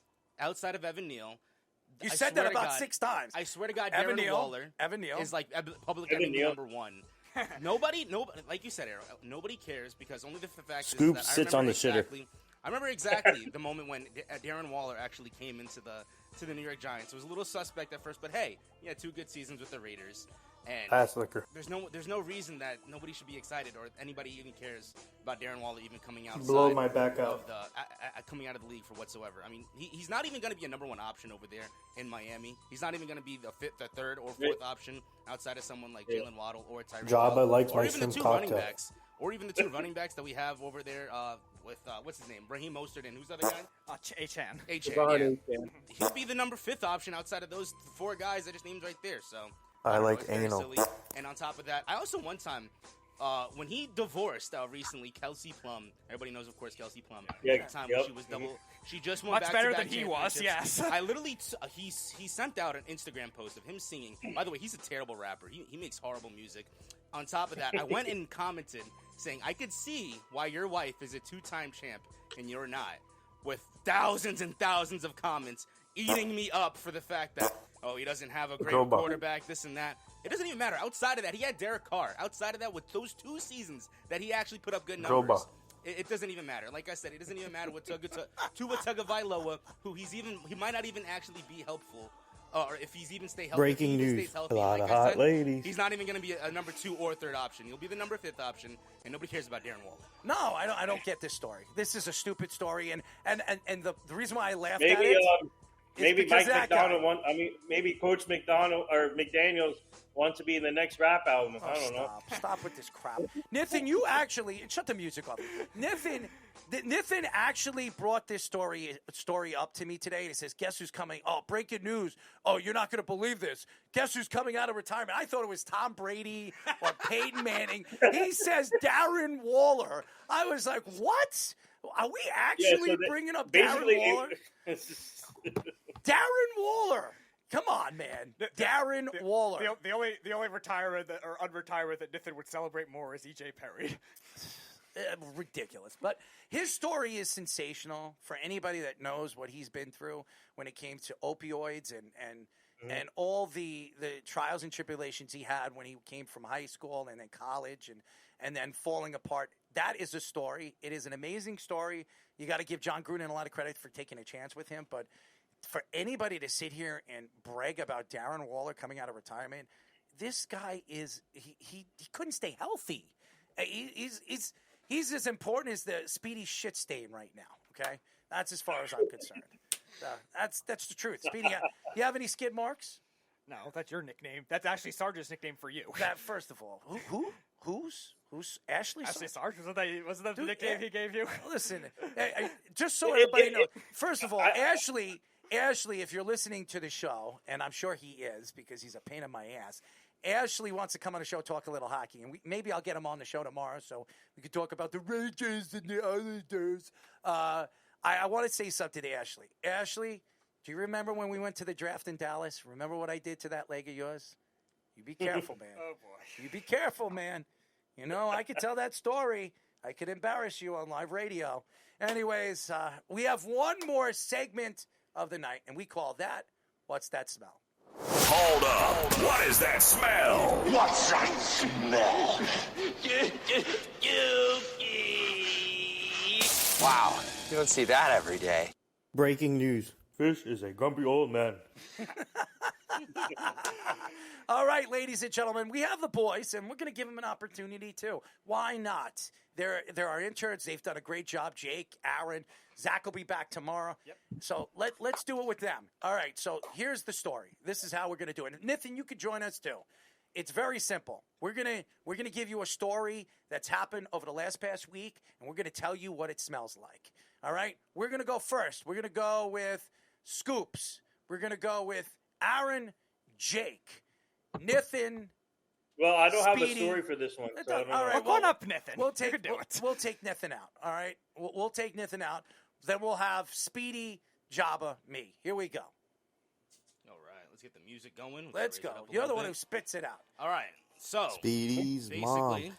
Outside of Evan Neal, You I said swear that to about God, 6 times. I swear to God, Evan Darren Neal. Waller Evan Neal. is like public Evan enemy Neal. number one. Nobody, like you said, Errol, nobody cares because only the fact Scoop is that sits on the shitter. I remember exactly the moment when Darren Waller actually came into the New York Giants. It was a little suspect at first, but hey, he had 2 good seasons with the Raiders. And Pass liquor. there's no reason that nobody should be excited or anybody even cares about Darren Waller even coming outside Blow my back out. of coming out of the league for whatsoever. I mean, he's not even going to be a number 1 option over there in Miami. He's not even going to be the 3rd or 4th option outside of someone like Jalen Waddle or Tyreek Jabba Hill, likes or my even the shrimp 2 cocktail. running backs, or even the 2 running backs that we have over there with what's his name, Raheem Mostert, and who's the other guy? A-Chan. A-Chan, yeah. He'll be the number 5th option outside of those 4 guys I just named right there. So I don't know, like it's very anal. silly. And on top of that, I also one time, when he divorced recently, Kelsey Plum. Everybody knows, of course, Kelsey Plum. Yeah, At the time when she was she just won Much better back-to-back than he was, championships. yes. I literally, he sent out an Instagram post of him singing. By the way, he's a terrible rapper. He makes horrible music. On top of that, I went and commented saying, I could see why your wife is a 2-time champ and you're not. With thousands and thousands of comments eating me up for the fact that, he doesn't have a great quarterback, this and that. It doesn't even matter. Outside of that, he had Derek Carr. Outside of that, with those 2 seasons that he actually put up good numbers, it doesn't even matter. Like I said, it doesn't even matter with Tua Tagovailoa, who he might not even actually be helpful. Or if he's even stay healthy. Breaking news. A lot of hot ladies. He's not even going to be a number 2 or 3rd option. He'll be the number 5th option, and nobody cares about Darren Waller. No, I don't get this story. This is a stupid story, and the reason why I laughed at Maybe it. maybe Mike McDonald maybe Coach McDonald or McDaniels wants to be in the next rap album. I don't know. Stop with this crap. Nathan, you actually shut the music off. Nathan actually brought this story up to me today. He says, guess who's coming? Oh, breaking news. Oh, you're not going to believe this. Guess who's coming out of retirement? I thought it was Tom Brady or Peyton Manning. He says Darren Waller. I was like, what? Are we actually bringing up Darren Waller? Darren Waller. Come on, man. Darren Waller. The only retirement or unretirement that Nathan would celebrate more is E.J. Perry. Ridiculous. But his story is sensational for anybody that knows what he's been through when it came to opioids and all the trials and tribulations he had when he came from high school and then college and then falling apart. That is a story. It is an amazing story. You got to give John Gruden a lot of credit for taking a chance with him. But for anybody to sit here and brag about Darren Waller coming out of retirement, this guy is he couldn't stay healthy. He's as important as the Speedy shit stain right now. Okay, that's as far as I'm concerned. That's the truth. Speedy, you have any skid marks? No, that's your nickname. That's actually Sarge's nickname for you. That first of all, who's Ashley? Ashley Sarge wasn't that the nickname he gave you? Listen, just so everybody knows. First of all, Ashley, if you're listening to the show, and I'm sure he is because he's a pain in my ass. Ashley wants to come on the show, talk a little hockey, and maybe I'll get him on the show tomorrow so we can talk about the Rangers and the Islanders. I want to say something to Ashley. Ashley, do you remember when we went to the draft in Dallas? Remember what I did to that leg of yours? You be careful, man. Oh, boy. You be careful, man. You know, I could tell that story. I could embarrass you on live radio. Anyways, we have one more segment of the night, and we call that What's That Smell? Hold up. What is that smell? What's that smell? Wow, you don't see that every day. Breaking news. Fish is a grumpy old man. All right, ladies and gentlemen, we have the boys, and we're going to give them an opportunity, too. Why not? They're our interns. They've done a great job. Jake, Aaron, Zach will be back tomorrow. Yep. So let's do it with them. All right, so here's the story. This is how we're going to do it. Nathan, you could join us, too. It's very simple. We're gonna give you a story that's happened over the past week, and we're going to tell you what it smells like. All right? We're going to go first. We're going to go with Scoops. We're going to go with Aaron, Jake, Nathan. Well, I don't have a Speedy. story for this one. So I don't All know. right, One up, Nathan. We'll You take can do it. We'll take Nathan out. All right, we'll take Nathan out. Then we'll have Speedy, Joba, me. Here we go. All right, let's get the music going. Let's go. You're the one who spits it out. All right, so Speedy's basically,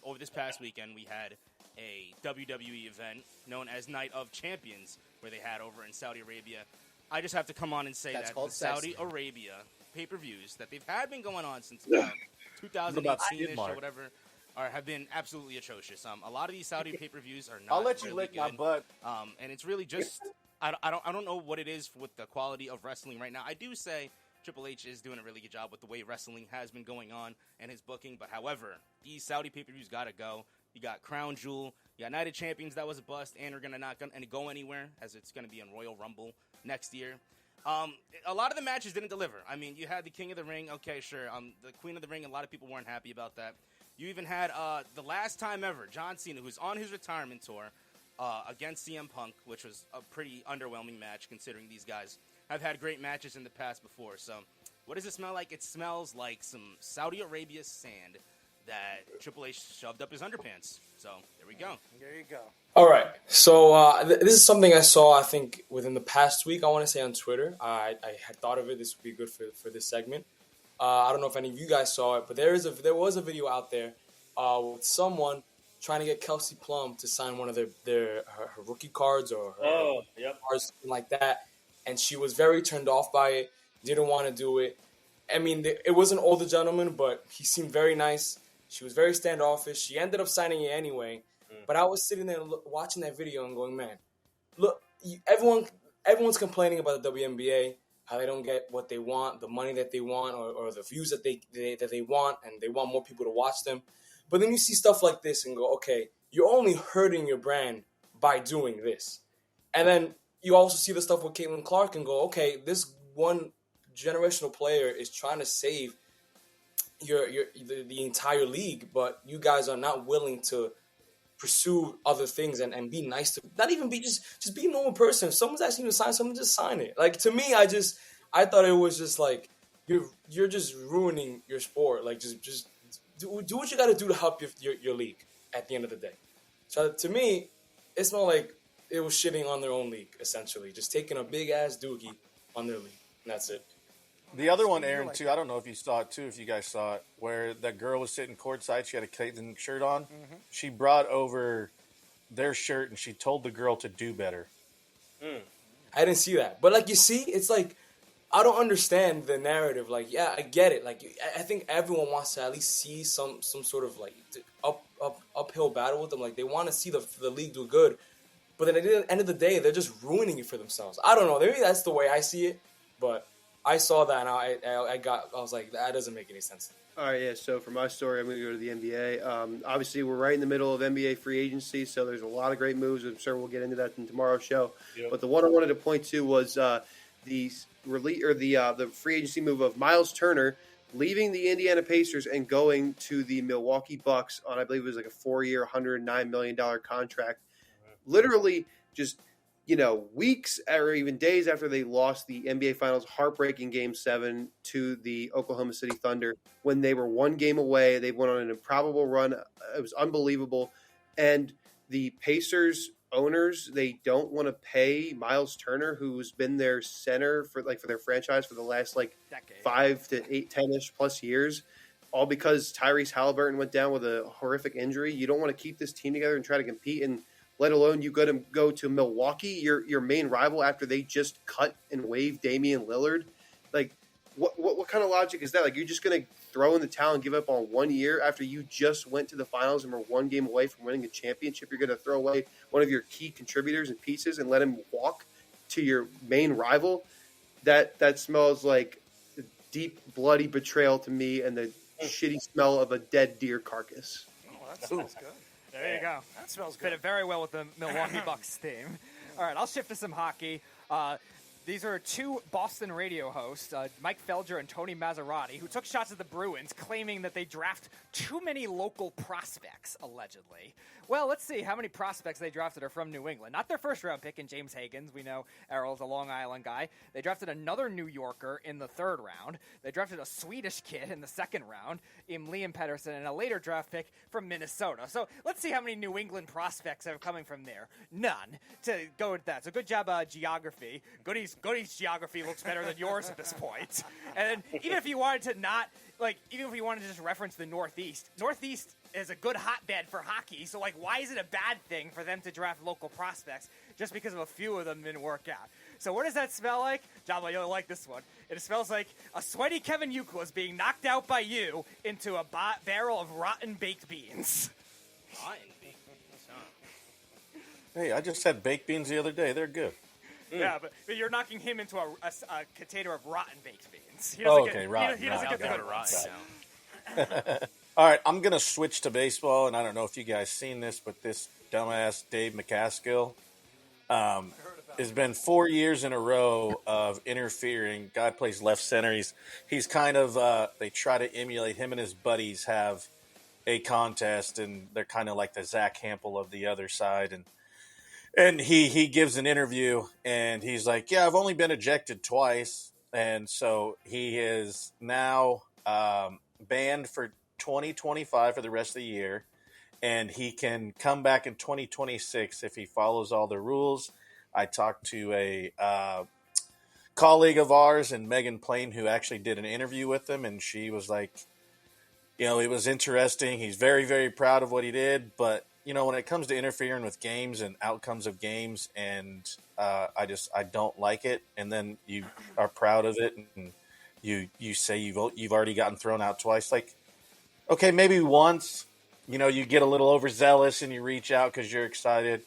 over this past weekend, we had a WWE event known as Night of Champions, where they had over in Saudi Arabia. I just have to come on and say That's that called the Saudi sexy. Arabia pay-per-views that they've been going on since Yeah. 2018-ish Mark. or whatever have been absolutely atrocious. A lot of these Saudi pay-per-views are not I'll let you really lick my good. butt. And it's really just I don't know what it is with the quality of wrestling right now. I do say Triple H is doing a really good job with the way wrestling has been going on and his booking. But however, these Saudi pay-per-views got to go. You got Crown Jewel. You got Night of Champions. That was a bust. And are going to not going to go anywhere as it's going to be in Royal Rumble next year. A lot of the matches didn't deliver. I mean, you had the King of the Ring. Okay, sure. The Queen of the Ring, a lot of people weren't happy about that. You even had the last time ever, John Cena, who's on his retirement tour, against CM Punk, which was a pretty underwhelming match considering these guys have had great matches in the past before. So what does it smell like? It smells like some Saudi Arabia sand that Triple H shoved up his underpants. So there we go. There you go. All right. So this is something I saw, I think, within the past week, I want to say on Twitter. I had thought of it. This would be good for this segment. I don't know if any of you guys saw it, but there was a video out there with someone trying to get Kelsey Plum to sign one of her rookie cards or her cards, something like that. And she was very turned off by it, didn't want to do it. I mean, it was an older gentleman, but he seemed very nice. She was very standoffish. She ended up signing it anyway. But I was sitting there watching that video and going, man, look, everyone's complaining about the WNBA, how they don't get what they want, the money that they want, or the views that they want, and they want more people to watch them. But then you see stuff like this and go, okay, you're only hurting your brand by doing this. And then you also see the stuff with Caitlin Clark and go, okay, this one generational player is trying to save the entire league, but you guys are not willing to pursue other things and be nice to, not even be just be a normal person. If someone's asking you to sign something, just sign it. Like, to me, I thought it was just like you're just ruining your sport. Like, just do what you got to do to help your league at the end of the day. So to me, it's not like it was shitting on their own league, essentially, just taking a big ass dookie on their league, and that's it. The other one, Aaron, too, I don't know if you saw it, too, if you guys saw it, where that girl was sitting courtside. She had a Caitlin shirt on. Mm-hmm. She brought over their shirt, and she told the girl to do better. I didn't see that. But, like, you see, it's like, I don't understand the narrative. Like, yeah, I get it. Like, I think everyone wants to at least see some sort of, like, uphill battle with them. Like, they want to see the league do good. But then at the end of the day, they're just ruining it for themselves. I don't know. Maybe that's the way I see it, but I saw that and I was like, that doesn't make any sense. All right, yeah. So for my story, I'm going to go to the NBA. Obviously, we're right in the middle of NBA free agency, so there's a lot of great moves. I'm sure we'll get into that in tomorrow's show. Yep. But the one I wanted to point to was the free agency move of Miles Turner leaving the Indiana Pacers and going to the Milwaukee Bucks on, I believe it was like a 4-year, $109 million contract. Literally just, weeks or even days after they lost the NBA Finals heartbreaking Game 7 to the Oklahoma City Thunder when they were one game away. They went on an improbable run. It was unbelievable. And the Pacers owners, they don't want to pay Miles Turner, who's been their center for their franchise for the last decade. 5 to 10-ish plus years, all because Tyrese Halliburton went down with a horrific injury. You don't want to keep this team together and try to compete, and let alone you go to Milwaukee, your main rival, after they just cut and waived Damian Lillard. Like, what kind of logic is that? Like, you're just going to throw in the towel and give up on 1 year after you just went to the finals and were one game away from winning a championship? You're going to throw away one of your key contributors and pieces and let him walk to your main rival? That smells like deep, bloody betrayal to me and the shitty smell of a dead deer carcass. Oh, that smells good. There you go. That smells good. Fit it very well with the Milwaukee Bucks theme. All right, I'll shift to some hockey. These are two Boston radio hosts, Mike Felger and Tony Maserati, who took shots at the Bruins, claiming that they draft too many local prospects, allegedly. Well, let's see how many prospects they drafted are from New England. Not their first-round pick in James Higgins. We know Errol's a Long Island guy. They drafted another New Yorker in the third round. They drafted a Swedish kid in the second round, in Liam Pettersson, and a later draft pick from Minnesota. So let's see how many New England prospects are coming from there. None. To go with that. So good job, geography. Goody's geography looks better than yours at this point. And then even if you wanted to just reference the Northeast is a good hotbed for hockey. So, why is it a bad thing for them to draft local prospects just because of a few of them didn't work out? So what does that smell like? Jabba, you'll like this one. It smells like a sweaty Kevin Youkilis being knocked out by you into a barrel of rotten baked beans. Rotten beans. Hey, I just had baked beans the other day. They're good. Yeah, but you're knocking him into a container of rotten baked beans. He rotten. He doesn't get the good ones. All right, I'm going to switch to baseball, and I don't know if you guys seen this, but this dumbass Dave McCaskill has been 4 years in a row of interfering. Guy plays left center. He's kind of they try to emulate him and his buddies have a contest, and they're kind of like the Zach Hampel of the other side, and he gives an interview, and he's like, yeah, I've only been ejected twice, and so he is now banned for 2025 for the rest of the year, and he can come back in 2026 if he follows all the rules. I talked to a colleague of ours, and Megan Plain, who actually did an interview with him, and she was like, it was interesting. He's very, very proud of what he did, but when it comes to interfering with games and outcomes of games, and I don't like it. And then you are proud of it, and you say you've already gotten thrown out twice. Like, okay, maybe once, you get a little overzealous and you reach out because you're excited,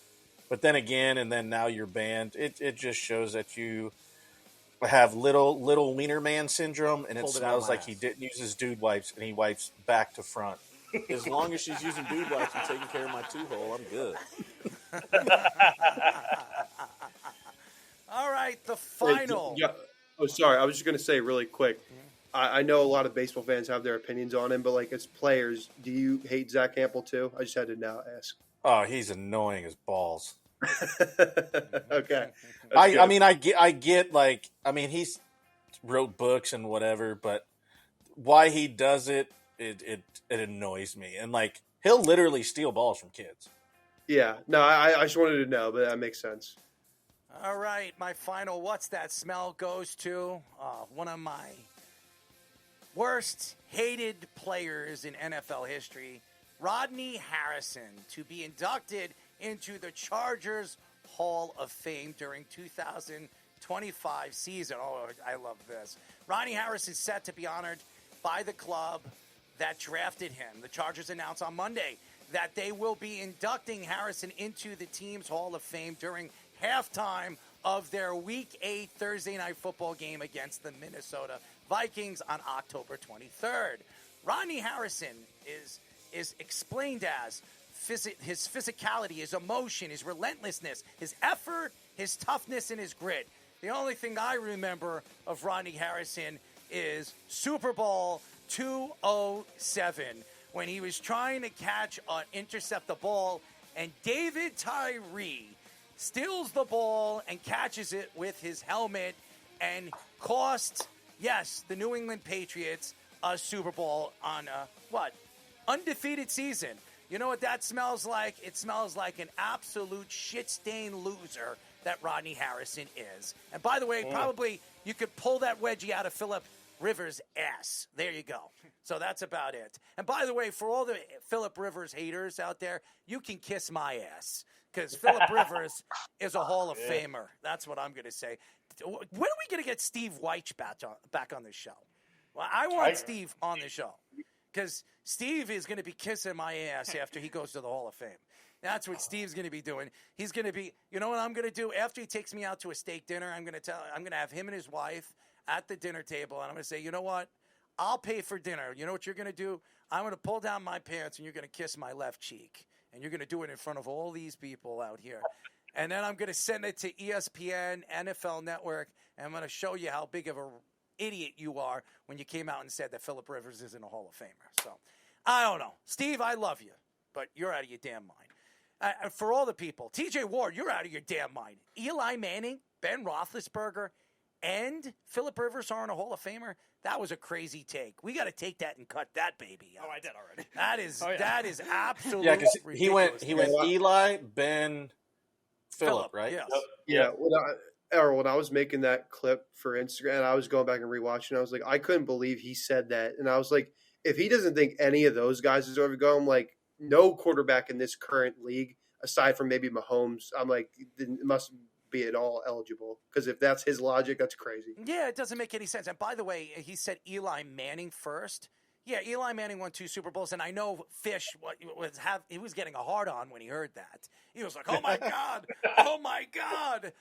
but then again, and then now you're banned. It just shows that you have little wiener man syndrome, and it smells like he didn't use his dude wipes, and he wipes back to front. As long as she's using dude wipes and taking care of my two-hole, I'm good. All right, the final. Yeah. Oh, sorry. I was just going to say really quick. I know a lot of baseball fans have their opinions on him, but as players, do you hate Zach Hampel too? I just had to now ask. Oh, he's annoying as balls. Okay. I get he's wrote books and whatever, but why he does it annoys me. And he'll literally steal balls from kids. Yeah. No, I just wanted to know, but that makes sense. All right, my final what's that smell goes to one of my worst hated players in NFL history, Rodney Harrison, to be inducted into the Chargers Hall of Fame during 2025 season. Oh, I love this. Rodney Harrison is set to be honored by the club that drafted him. The Chargers announced on Monday that they will be inducting Harrison into the team's Hall of Fame during halftime of their Week 8 Thursday Night Football game against the Minnesota Vikings on October 23rd. Rodney Harrison is explained as his physicality, his emotion, his relentlessness, his effort, his toughness, and his grit. The only thing I remember of Rodney Harrison is Super Bowl 207 when he was trying to intercept the ball, and David Tyree steals the ball and catches it with his helmet and cost, the New England Patriots a Super Bowl on undefeated season. You know what that smells like? It smells like an absolute shit-stained loser that Rodney Harrison is. And by the way, probably you could pull that wedgie out of Phillip Rivers' ass. There you go. So that's about it. And by the way, for all the Phillip Rivers haters out there, you can kiss my ass because Phillip Rivers is a Hall of Famer. That's what I'm going to say. When are we going to get Steve Weich back on the show? Well, I want Steve on the show because Steve is going to be kissing my ass after he goes to the Hall of Fame. That's what Steve's going to be doing. He's going to be, you know what I'm going to do? After he takes me out to a steak dinner, I'm going to have him and his wife at the dinner table, and I'm going to say, you know what? I'll pay for dinner. You know what you're going to do? I'm going to pull down my pants, and you're going to kiss my left cheek. And you're going to do it in front of all these people out here. And then I'm going to send it to ESPN, NFL Network, and I'm going to show you how big of an idiot you are when you came out and said that Phillip Rivers isn't a Hall of Famer. So, I don't know. Steve, I love you, but you're out of your damn mind. For all the people, TJ Ward, you're out of your damn mind. Eli Manning, Ben Roethlisberger, and Phillip Rivers aren't a Hall of Famer. That was a crazy take. We got to take that and cut that baby out. Oh, I did already. That is absolutely because ridiculous. he went Eli, Ben, Phillip, right? Yes. Yeah. When I was making that clip for Instagram, and I was going back and rewatching, I was like, I couldn't believe he said that. And I was like, if he doesn't think any of those guys deserve to go, I'm like, no quarterback in this current league, aside from maybe Mahomes, I'm like, it must be at all eligible. Because if that's his logic, that's crazy. Yeah, it doesn't make any sense. And by the way, he said Eli Manning first. Yeah, Eli Manning won 2 Super Bowls, and I know Fish he was getting a hard on when he heard that. He was like, "Oh my God, oh my God!"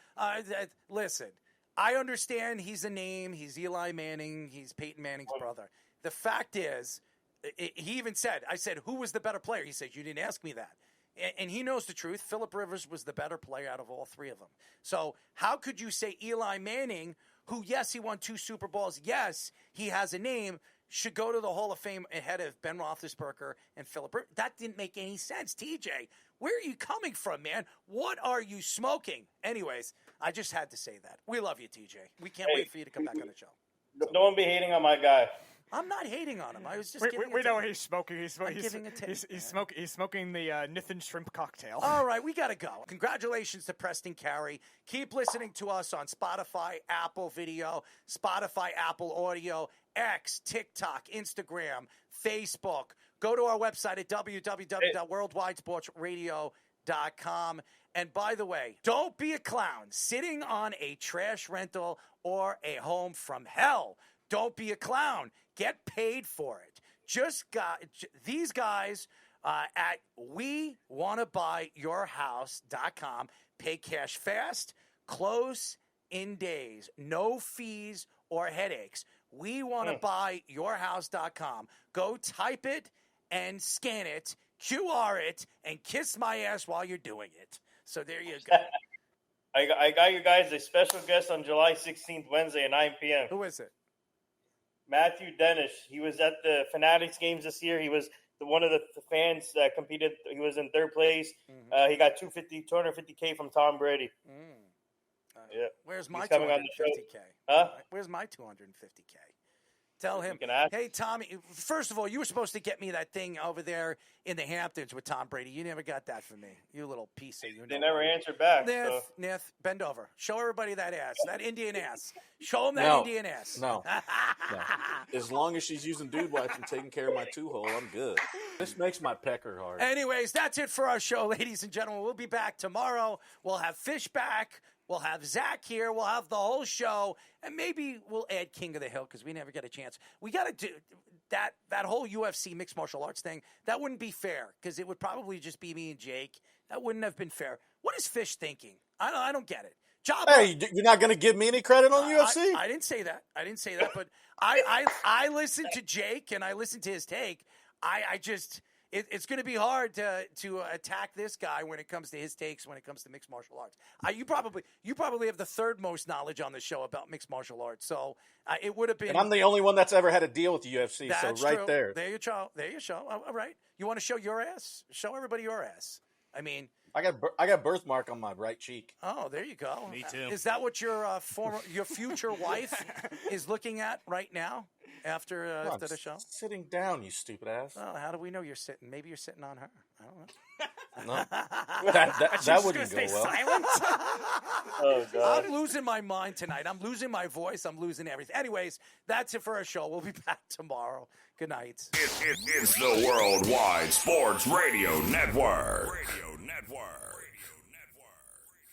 Listen, I understand he's a name. He's Eli Manning. He's Peyton Manning's brother. The fact is, he even said, "I said who was the better player?" He said, "You didn't ask me that." And he knows the truth. Phillip Rivers was the better player out of all 3 of them. So how could you say Eli Manning, who, yes, he won 2 Super Bowls, yes, he has a name, should go to the Hall of Fame ahead of Ben Roethlisberger and Phillip Rivers? That didn't make any sense. TJ, where are you coming from, man? What are you smoking? Anyways, I just had to say that. We love you, TJ. We can't wait for you to come back on the show. Don't be hating on my guy. I'm not hating on him. I was just we know he's smoking. He's smoking the Nithin shrimp cocktail. All right, we got to go. Congratulations to Preston Carey. Keep listening to us on Spotify, Apple Video, Spotify, Apple Audio, X, TikTok, Instagram, Facebook. Go to our website at www.worldwidesportsradio.com. And by the way, don't be a clown sitting on a trash rental or a home from hell. Don't be a clown. Get paid for it. These guys at WeWannaBuyYourHouse.com pay cash fast, close in days, no fees or headaches. WeWannaBuyYourHouse.com. Go type it and scan it, QR it, and kiss my ass while you're doing it. So there you go. I got you guys a special guest on July 16th, Wednesday at 9 p.m. Who is it? Matthew Dennis. He was at the Fanatics games this year. He was one of the fans that competed. He was in 3rd place. Mm-hmm. He got $250K from Tom Brady. Yeah. Where's my $250K? Huh? Where's my $250K? Tell him, hey, Tommy, first of all, you were supposed to get me that thing over there in the Hamptons with Tom Brady. You never got that for me. You little piece of They never answered back. Nith, bend over. Show everybody that ass, that Indian ass. Show them that Indian ass. No. As long as she's using dude wipes and taking care of my 2-hole, I'm good. This makes my pecker hard. Anyways, that's it for our show, ladies and gentlemen. We'll be back tomorrow. We'll have Fish back. We'll have Zach here. We'll have the whole show. And maybe we'll add King of the Hill because we never get a chance. We got to do that whole UFC mixed martial arts thing. That wouldn't be fair because it would probably just be me and Jake. That wouldn't have been fair. What is Fish thinking? I don't get it. Hey, you're not going to give me any credit on UFC? I didn't say that. But I listened to Jake and I listened to his take. It's going to be hard to attack this guy when it comes to his takes when it comes to mixed martial arts. You probably have the 3rd most knowledge on the show about mixed martial arts. So it would have been. And I'm the only one that's ever had a deal with the UFC. That's so right true. there. There you show. All right. You want to show your ass? Show everybody your ass. I mean, I got birthmark on my right cheek. Oh, there you go. Me too. Is that what your future wife is looking at right now? After the show? Sitting down, you stupid ass. Well, how do we know you're sitting? Maybe you're sitting on her. I don't know. No. that wouldn't go well. Silent? Oh, God. I'm losing my mind tonight. I'm losing my voice. I'm losing everything. Anyways, that's it for our show. We'll be back tomorrow. Good night. It's the Worldwide Sports Radio Network.